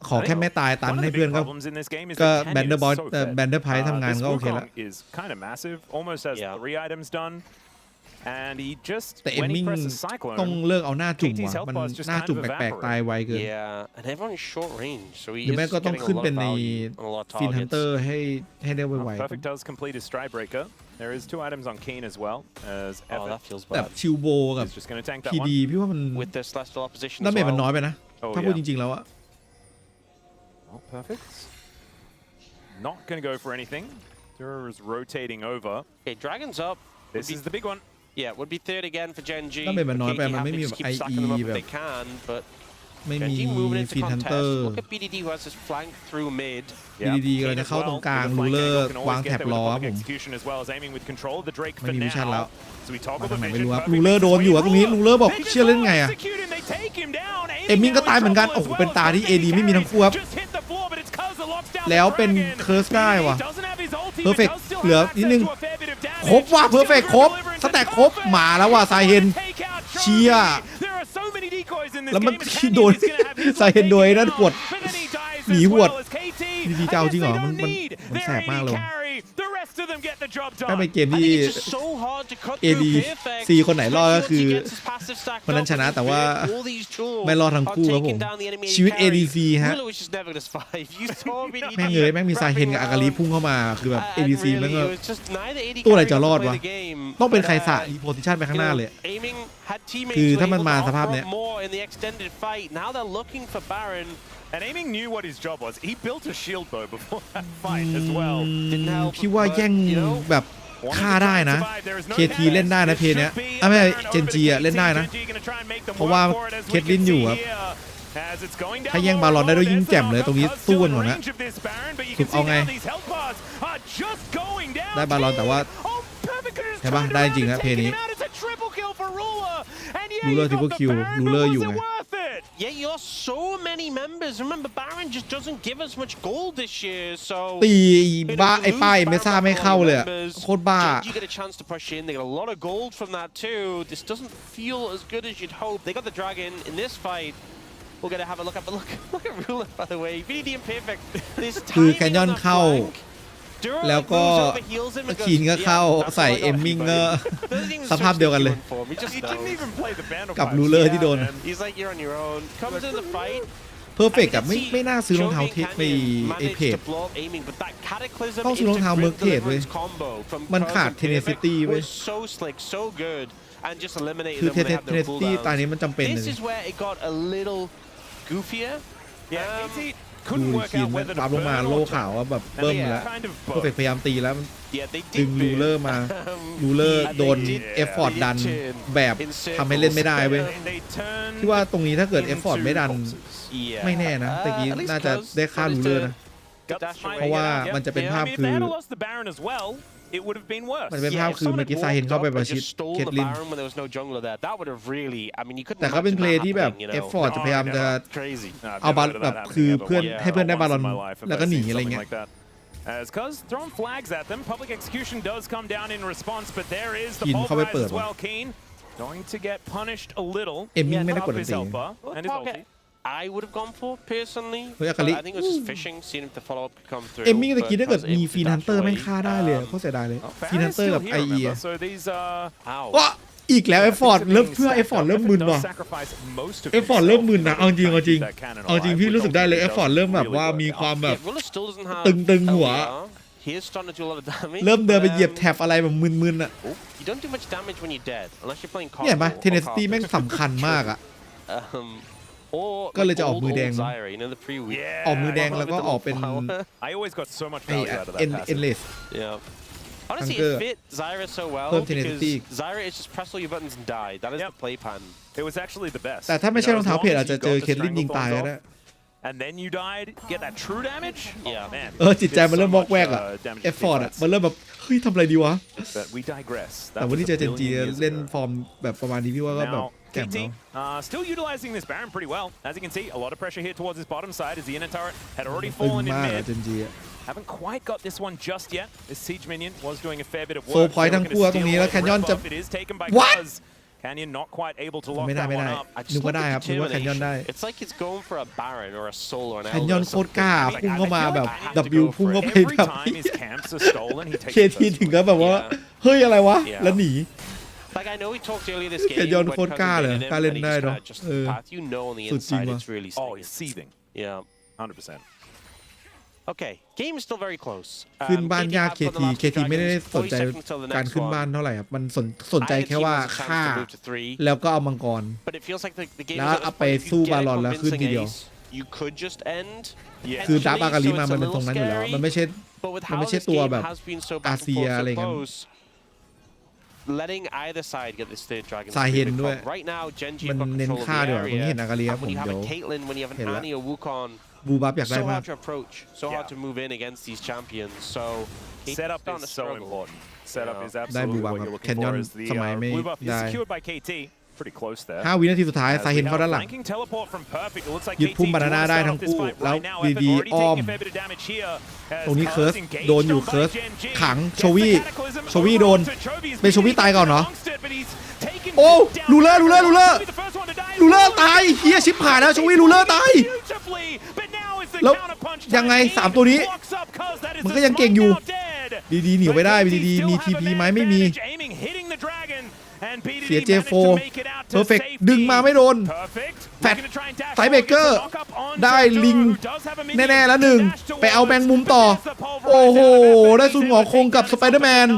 ขอแค่ไม่ตายตัน One of ให้ the เพื่อน big ก็ problems in this game is ก็ that Ken แบนเดอ is ร์บอส so fed. แบนเดอร์ไพร์ทำงาน This ก็โอเคแล้ว Wukong is kind of massive, almost has Yeah. 3 items done, and he just แต่เอม when he มิ่ง presses ต้อง Cyclone, เลิกเอาหน้าจุ่ม KT's ว่ะ health มัน bar is just หน้า kind จุ่ม of แปลกๆ evaporate. ตายไวเกิน yeah, and everyone's short range, so he หรือ is แม่ก็ต้อง getting ขึ้น a เป็น lot of ใน value on a lot of ฟินฮันเตอ targets. ร์ให้ได้ไว Perfect does complete his Stride Breaker. There is 2 items on Keen as well, as Oh, Effort that feels ๆแบบ bad. ชิวโบกับ is just going to tank that พี one. ดีพี่ว่ามัน With the Celestial opposition ดา as เมจมันน้อย well. ไปนะ Oh, ถ้าพูด yeah. จริงๆแล้วอะ Oh, perfect. Not going to go for anything. Duro is rotating over. Okay, Dragon's up. This is the big one. Yeah, would be third again for GenG. ดาเมจมันน้อยไป KT มันไม่ happy มี to แบบ keep ไอ stacking them up แบ if บ they can, but ไม่มี GenG moving into ฟินฮันเตอ contest. ร์ Look at BDD who has his flank through mid. ดีดีกำลังจะเข้าตรงกลางรูเลอร์วางแท็บรอครับผม as well as aiming with control of the Drake ไม่ for มีวิชั่นแล้ว now. So we มา toggle ทา the งไหนไม่ vision. รู้ครับ Perfect รูเลอร์โดนอยู่ครับตรงนี้รูเลอร์บอกเชื่อเล่นไงอะ execute and they take him down. เอมมิ่งก็ตายเหมือนกันโอ้โหเป็นตาที่ AD ไม่มีทั้งคู่ครับ Just hit the floor, but it's Cuz that locks down แล้ว the เป็น dragon. เคิร์สได้ว่ะ He doesn't have his ulti, but Perfect does still เหลือ have นิดนึง access to a fair bit of damage. ครบว่ะเพอร์เฟกครบสแต็กครบมาแล้วว่ะไซเฮน Take out เชีย There are so many decoys in this แล้วมัน game, and ที่ Canyon โดน is gonna have his ไซเฮนโดยนั่นปวด but then he dies หนี as หวด well as KT. ดีๆจะเอาจริงเหรอ I guess มัน they don't need แส their บมากเลย AD ว่ะ carry. The rest of them get the job ถ้า done. เป็นเกม I ที่ think it's just so hard to cut AD through Perfect. ซีคนไหนรอดก็คือ Especially once he gets his passive stacked คนนั้น up ชนะ and แต่ว่า all these tools ไม่รอดทั้ง are คู่ครับผม taking down the enemy ชีวิต carry. ADC ฮะ Ruler was just never gonna survive. You saw BDD แม่งแม่งมีไซเฮนกับอากาลีพุ่งเข้ามาคือแบบ and ADC แม่ง really, ก็ it was just neither AD ตัวไหน carry จะรอด got to วะ play the game. ต้องเป็น But, ใครสะอีโพซิชันไปข้างหน้าเลย aiming had teammates คือ who ถ้า were มัน able มา to สภาพ offer เนี้ย up more in the extended fight. Now they're looking for Baron. And Aiming knew what his job was. He built a shield bow before that fight as well. Didn't help, พี่ว่า but, แย่ง you know, แบบฆ่าได้นะ KT เล่นได้นะเพลย์เนี้ยไม่ใช่ GenG อะเล่นได้นะ เพราะว่าเคทลินอยู่ครับถ้าแย่งบาลอนได้ด้วยยิ่งแจ่มเลยตรงนี้สู้กันหมดนะสุดเอาไงได้บาลอนแต่ว่าใช่ปะได้จริงนะเพลย์นี้รูเลอร์ทริปเปิลคิวรูเลอร์อยู่ไง Yeah, you're so many members. Remember, Baron just doesn't give us much gold this year, so ตีบ้าไอ้ป้ายไม่ซ่าไม่เข้าเลยอะโคตรบ้า You get a chance to push in. They got a lot of gold from that too. This doesn't feel as good as you'd hope. They got the dragon in this fight. we're gonna have a look at. But look at Ruler by the way. VD and perfect. This คือ timing แคนยอน on the เข้า flank. แล้วก็คีนก็เข้าใส่เอมมิงก็สภาพเดียวกันเลย กับรูเลอร์ที่โดน He's like you're on your own. Comes in the fight. เพอร์เฟกต์อะไม่น่าซื้อรองเท้าเทคในไอเพจต้องซื้อรองเท้าเมิร์กเทจเว้ยมันขาดเทเนซิตี้เว้ยคือเทเนซิตี้ตอนนี้มันจำเป็นเลยดูคีนมันปรับลงมาโลขาวว่าแบบเบิ้มแล้วเพอร์เฟกต์พยายามตีแล้วดึงรูเลอร์มารูเลอร์โดนเอฟฟอร์ดดันแบบทำให้เล่นไม่ได้เว้ยที่ว่าตรงนี้ถ้าเกิดเอฟฟอร์ดไม่ดันไม่แน่นะตะกี้น่าจะได้ฆ่ารูเลอร์นะเพราะว่ามันจะเป็นภาพคือมันเป็นภาพคือเมื่อกี้ซาเฮนเข้าไปประชิดเคทลินแต่ก็เป็นเพลย์ที่แบบเอฟฟอร์ดจะพยายามจะเอาบอลแบบคือเพื่อนให้เพื่อนได้บอลแล้วก็หนีอะไรเงี้ยAs Cuz thrown flags at them, public execution does come down in response, but there is the ball grab as well. Keen going to get punished a little. Emmingไม่ได้กด his helper and his ulti. I would have gone for personally. I think it was just fishing, seeing if the follow up could come through. เอมมี่ตะกี้ถ้าเกิดมีฟีนฮันเตอร์แม่งฆ่าได้เลยเขาเสียดายเลยฟีนฮันเตอร์กับไอเอว้าอีกแล้วเอฟฟอร์ดเริ่มเพื่อเอฟฟอร์ดเริ่มมึนว่ะเอฟฟอร์ดเริ่มมึนนะเอาจริงพี่รู้สึกได้เลยเอฟฟอร์ดเริ่มแบบว่ามีความแบบตึงหัวเริ่มเดินไปเหยียบแท็บอะไรแบบมึนๆอ่ะเนี่ยปะเทเนสตี้แม่งสำคัญมากอ่ะก็เลยจะออกมือแดงออกมือแดงแล้วก็ออกเป็นเอ็นเลสHonestly, it fit Zyra so well because Zyra is just press all your buttons and die. That is the play plan. It was actually the best. แต่ถ้าไม่ใช่รองเท้าเพจอาจจะเจอเคทลินยิงตายก็ได้ And then you died, get that true damage. Yeah, man. จิตใจมันเริ่มวอกแวกอะเอฟฟอร์ดอะมันเริ่มแบบเฮ้ยทำอะไรดีวะ But we digress. แต่วันที่เจอGenGเล่นฟอร์มแบบประมาณนี้พี่ว่าก็แบบแก่มแล้ว Still utilizing this Baron pretty well. As you can see, a lot of pressure here towards his bottom side as the inner turret had already fallen in mid. Haven't quite got this one just yet. This siege minion was doing a fair bit of work. โซพอยต์ทั้งคู่ตรงนี้แล้วแคนยอนจะ What? Canyon not quite able to lock that one up. นึกว่าได้ครับนึกว่าแคนยอนได้ It's like he's going for a Baron or a Soul or an แคนยอนโคตรกล้าพุ่งเข้ามาแบบ W พุ่งเข้าไปแบบเคทีถึงก็แบบว่าเฮ้ยอะไรวะแล้วหนีแคนยอนโคตรกล้าเลยกล้าเล่นได้เนาะสุดจริงว่ะ Oh, he's seething. Yeah, 100%. Okay, game is still very close. ขึ้นบ้านยากเคทีไม่ได้สนใจการขึ้นบ้านเท่าไหร่ครับมันสนใจแค่ว่าฆ่าแล้วก็เอามังกรแล้วเอาไปสู้บาลอนแล้วขึ้นทีเดียวคือดับอากาลิมามันเป็นตรงนั้นอยู่แล้วมันไม่ใช่ตัวแบบอาเซียอะไรเงี้ยสาเห็นด้วยมันเน้นฆ่าด้วยผมเห็นอากาลิครับผมเดี๋ยวเห็นแล้วบูบับอยากได้มาก So hard to move in against these champions. So setup is so important. Setup is absolutely what you're looking for. As the blue buff is secured by KT. Pretty close there. 5 วินาทีสุดท้ายสาเห็นเข้าด้านหลังยึดพุ่มบานาน่าได้ทั้งคู่แล้วดีอ้อมตรงนี้เคิร์สโดนอยู่เคิร์สขังโชวี่โดนเป็นโชวี่ตายก่อนเนาะโอ้ลูเลอร์ตายเฮียชิบหายแล้วโชวี่ลูเลอร์ตายแล้วยังไง3ตัวนี้มันก็ยังเก่งอยู่ดีหนีไปได้ดีมีทีพีไหมไม่มีเสียเจโฟเพอร์เฟกต์ดึงมาไม่โดนแฟตไซเบเกอร์ได้ลิงแน่ๆแล้วหนึ่งไปเอาแมงมุมต่อโอ้โหได้ซุนหงอคงกับสไปเดอร์แมน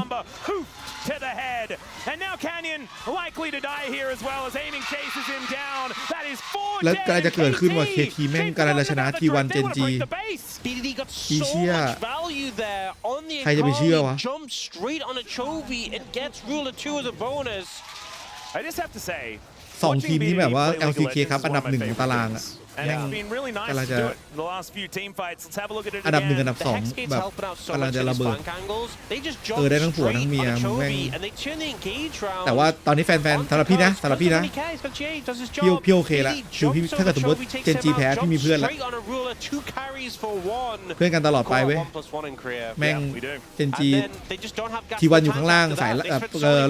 แล้วกำลังจะเกิดขึ้นว่าเคทีแม่งกำลังจะชนะทีวันGenGอีเชี่ยใครจะไปเชื่อวะ2 ทีมที่แบบว่า LCK ครับอันดับ 1 ของตารางอะแม่งกำลังจะอันดับ 1 อันดับ 2แบบกำลังจะระเบิดได้ทั้งผัวทั้งเมียแม่งแต่ว่าตอนนี้แฟนๆสำหรับพี่นะพี่โอเคละคือพี่ถ้าเกิดสมมติGenGแพ้พี่มีเพื่อนละเพื่อนกันตลอดไปเว้ยแม่งGenGทีวันอยู่ข้างล่างสาย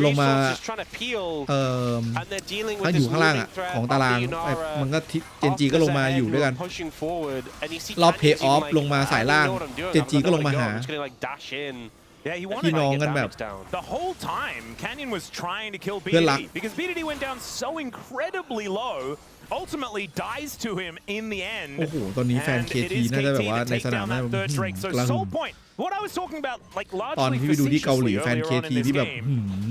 ลงมาถ้าอยู่ข้างล่างอ่ะของตารางมันก็GenGก็ลง มาอยู่ด้วยกันรอบเพย์ออฟลงมาสายล่างเจนจีก็ลงมาหาพี่น้องกันแบบ The whole time Canyon was trying to kill BDD because BDD went down so incredibly low ultimately dies to him in the end โอ้โหตอนนี้แฟน KT น่าจะแบบว่าในสนามน่าจะกำลัง What I was talking about, like ตอนที่ไปดูที่เกาหลีแฟน KT ที่แบบ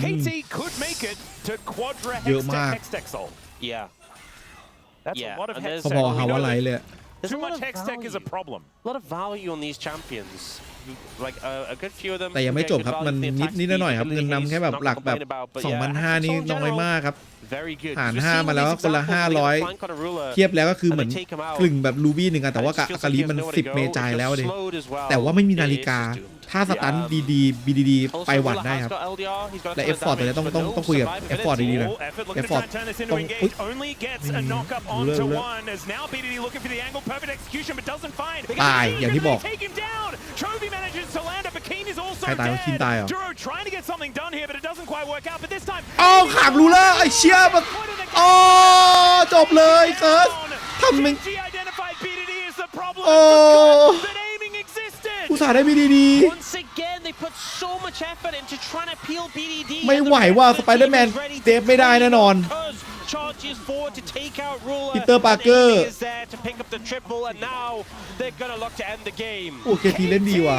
KT could make it to Quadra เยอะมาก Hextech. Yeah. That's a lot of พอๆฮาวาไลเลย Too much Hextech is a problem. A lot of value on these champions. Like a good few of them. แต่ยังไม่จบครับมันนิดหน่อยครับเงินนำแค่แบบหลักแบบ 2,500 นี่น้อยมากครับหาร5มาแล้วคนละ500เทียบแล้วก็คือเหมือนกลึงแบบรูบี้หนึ่งอะแต่ว่ากาลีมัน10เมจายแล้วดิแต่ว่าไม่มีนาฬิกาถ้าสตันดีๆ BDD ไปหวั่นได้ครับและเอฟฟอร์ดตัวนี้ต้องคุยกับเอฟฟอร์ดดีๆนะเอฟฟอร์ดต้องตายอย่างที่บอกใครตายว่าคินตายเหรออ้าวขาดรูเลอร์ไอเชี่ยมันอ๋อจบเลยเคิร์สทำมึงโอ้ผู้สาได้ BDD ไม่ไหวว่าสไปเดอร์แมนเซฟไม่ได้แน่นอนปีเตอร์ปาร์เกอร์โอเคทีเล่นดีว่ะ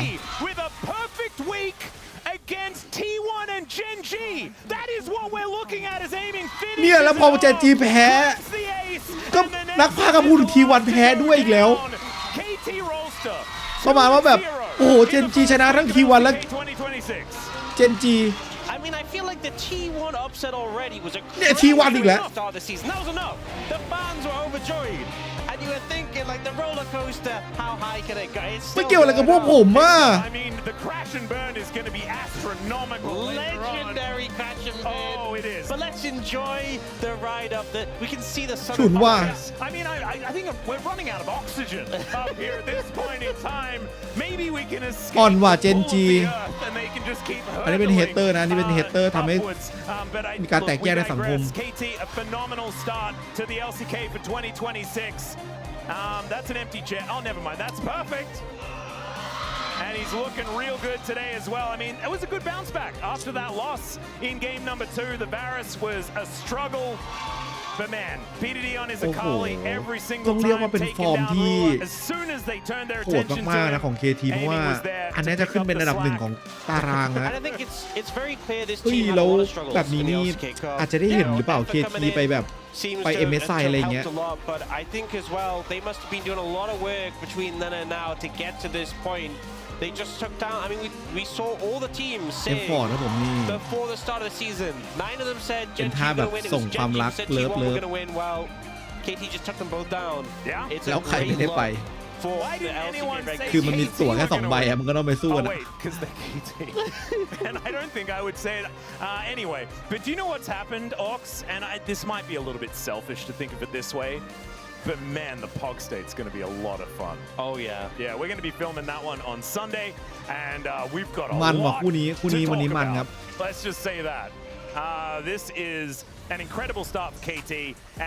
against T1 and GenG. That is what we're looking at as aiming finish. เนี่ยแล้วพอGenGแพ้ก็นักพากย์พูดถึง T1 แพ้ด้วยอีกแล้วประมาณว่าแบบโอ้โหGenGชนะทั้ง T1 และGenG I mean, I feel like the T1 upset already was a T1 อีกแล้ว start of the season. That was enough. The fans were overjoyed, and you were thinking like the roller coaster. How high can it go? ไม่เกี่ยวอะไรกับพวกผมอ่ะ I mean, the crash and burn is going to be astronomical. Legendary crash and burn. Oh, it is. But let's enjoy the ride up. We can see the sun. ฉุนว่า I mean, I think we're running out of oxygen up here at this point in time. Maybe we can escape อ่อนว่าGenG the earth and they can just keep อันนี้เป็นเฮเตอร์นะนี่เป็นเฮเตอร์ทำให้มีการแตกแยกในสังคม KT a phenomenal start to the LCK for 2026. That's an empty chair. Oh, never mind. That's perfect. And he's looking real good today as well. I mean, it was a good bounce back after that loss in game number 2. The Varus was a struggle. But man, BDD on his Akali every single time taking down Rula as soon as they turn their โหด attention มากๆ to นะ it. ของ KT เพราะว่าอันนี้จะขึ้นเป็นระดับหนึ่งของตารางนะ And I think it's very clear this เฮ้ย team had แล้ว a lot of struggles แบบนี้ in the นี่ LCK Cup. อาจจะได้เห็นหรือเปล่า KT ไปแบบ Seems ไป to have MSI อะไรเงี้ย helped a lot, but I think as well they must have been doing a lot of work between then and now to get to this point. They just took down. I mean, we saw all the teams เอฟ say ฟอร์ดนะผมนี่ before the start of the season. 9 of them said เป็น GenG ท่าแบบ gonna win. It ส่ง was ความ GenG รัก who said เลิฟ T1 were gonna win. Well, KT just took them both down. Yeah. It's แล้ว a ใครไม่ great ได้ไป look for Why the didn't anyone LCK say regular คือมันมีตั๋วแค่ KT 2 ใบอะมันก็ต้องไปสู้ Oh กัน wait, because they're KT. And I don't think I would say it anyway. But do you know what's happened, Ox? And this might be a little bit selfish to think of it this way. But man, the Pog State's going to be a lot of fun. Oh yeah. Yeah, we're going to be filming that one on Sunday, and we've got a มันว่ะ lot คู่นี้ to วันนี้ talk มันครับ about. Let's just say that. This is an incredible start for KT,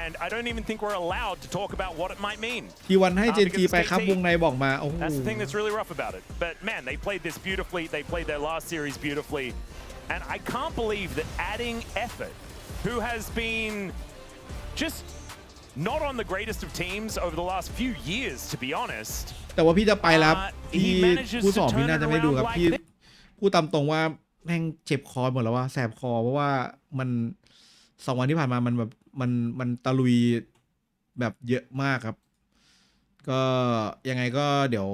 and I don't even think we're allowed to talk about what it might mean. T1 ให้ GenG because ไปครับ KT วงในบอกมาโอ้โห That's the thing that's really rough about it. But man, they played this beautifully. They played their last series beautifully. And I can't believe that adding effort, who has been just not on the greatest of teams over the last few years, to be honest. แต่ว่าพี่จะไปแล้วพี่ผู้สอบพี่น่าจะไม่ดูครับพี่พูดตามตรงว่าแม่งเจ็บคอหมดแล้วว่าแสบคอเพราะว่ามัน2 วันที่ผ่านมามันแบบมันตะลุยแบบเยอะมากครับ ก็ยังไงก็เดี๋ยว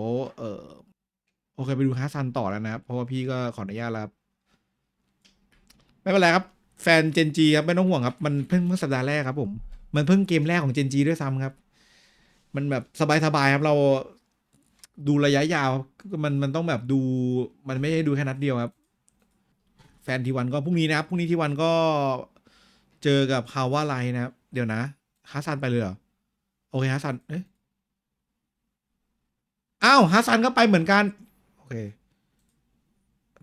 โอเคไปดูฮาซันต่อแล้วนะครับเพราะว่าพี่ก็ขออนุญาตแล้วไม่เป็นไรครับแฟนGenGครับไม่ต้องห่วงครับมันเพิ่งสัปดาห์แรกครับผมมันเพิ่งเกมแรกของ GenG ด้วยซ้ำครับมันแบบสบายๆครับเราดูระยะยาวมันต้องแบบดูมันไม่ได้ดูแค่นัดเดียวครับแฟนT1ก็พรุ่งนี้นะครับพรุ่งนี้T1ก็เจอกับฮาวาไลนะครับเดี๋ยวนะฮาซันไปเลยเหรอโอเคฮาซันอ้าวฮาซันก็ไปเหมือนกันโอเค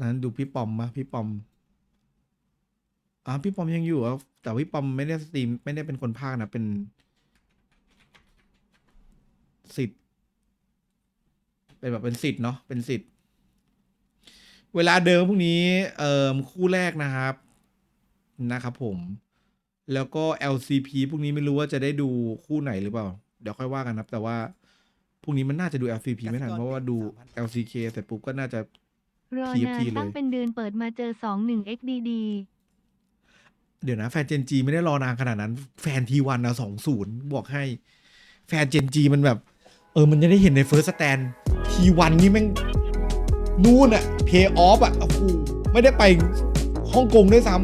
นั้นดูพี่ปอมมาพี่ปอมพี่ปอมยังอยู่แต่พี่ปอมไม่ได้สตรีมไม่ได้เป็นคนพากย์นะเป็น สิทธิ์เป็นแบบเป็นสิทธิ์เนาะเป็นสิทธิ์เวลาเดิมพวกนี้คู่แรกนะครับผมแล้วก็ LCP พวกนี้ไม่รู้ว่าจะได้ดูคู่ไหนหรือเปล่าเดี๋ยวค่อยว่ากันครับแต่ว่าพวกนี้มันน่าจะดู LCP ไม่ทันเพราะว่าดู LCK เสร็จปุ๊บก็น่าจะรอนานตั้งเป็นเดือนเปิดมาเจอ 21 XDD เดี๋ยวนะแฟน GenG ไม่ได้รอนานขนาดนั้นแฟน T1 นะ20บอกให้แฟน GenG มันแบบมันจะได้เห็นใน First Stand T1 นี่แม่งนู่นอะ Pay Off อะโอ้โหไม่ได้ไปฮ่องกงด้วยซ้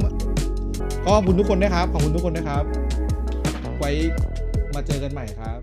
ำก็ขอบคุณทุกคนนะครับขอบคุณทุกคนนะครับไว้มาเจอกันใหม่ครับ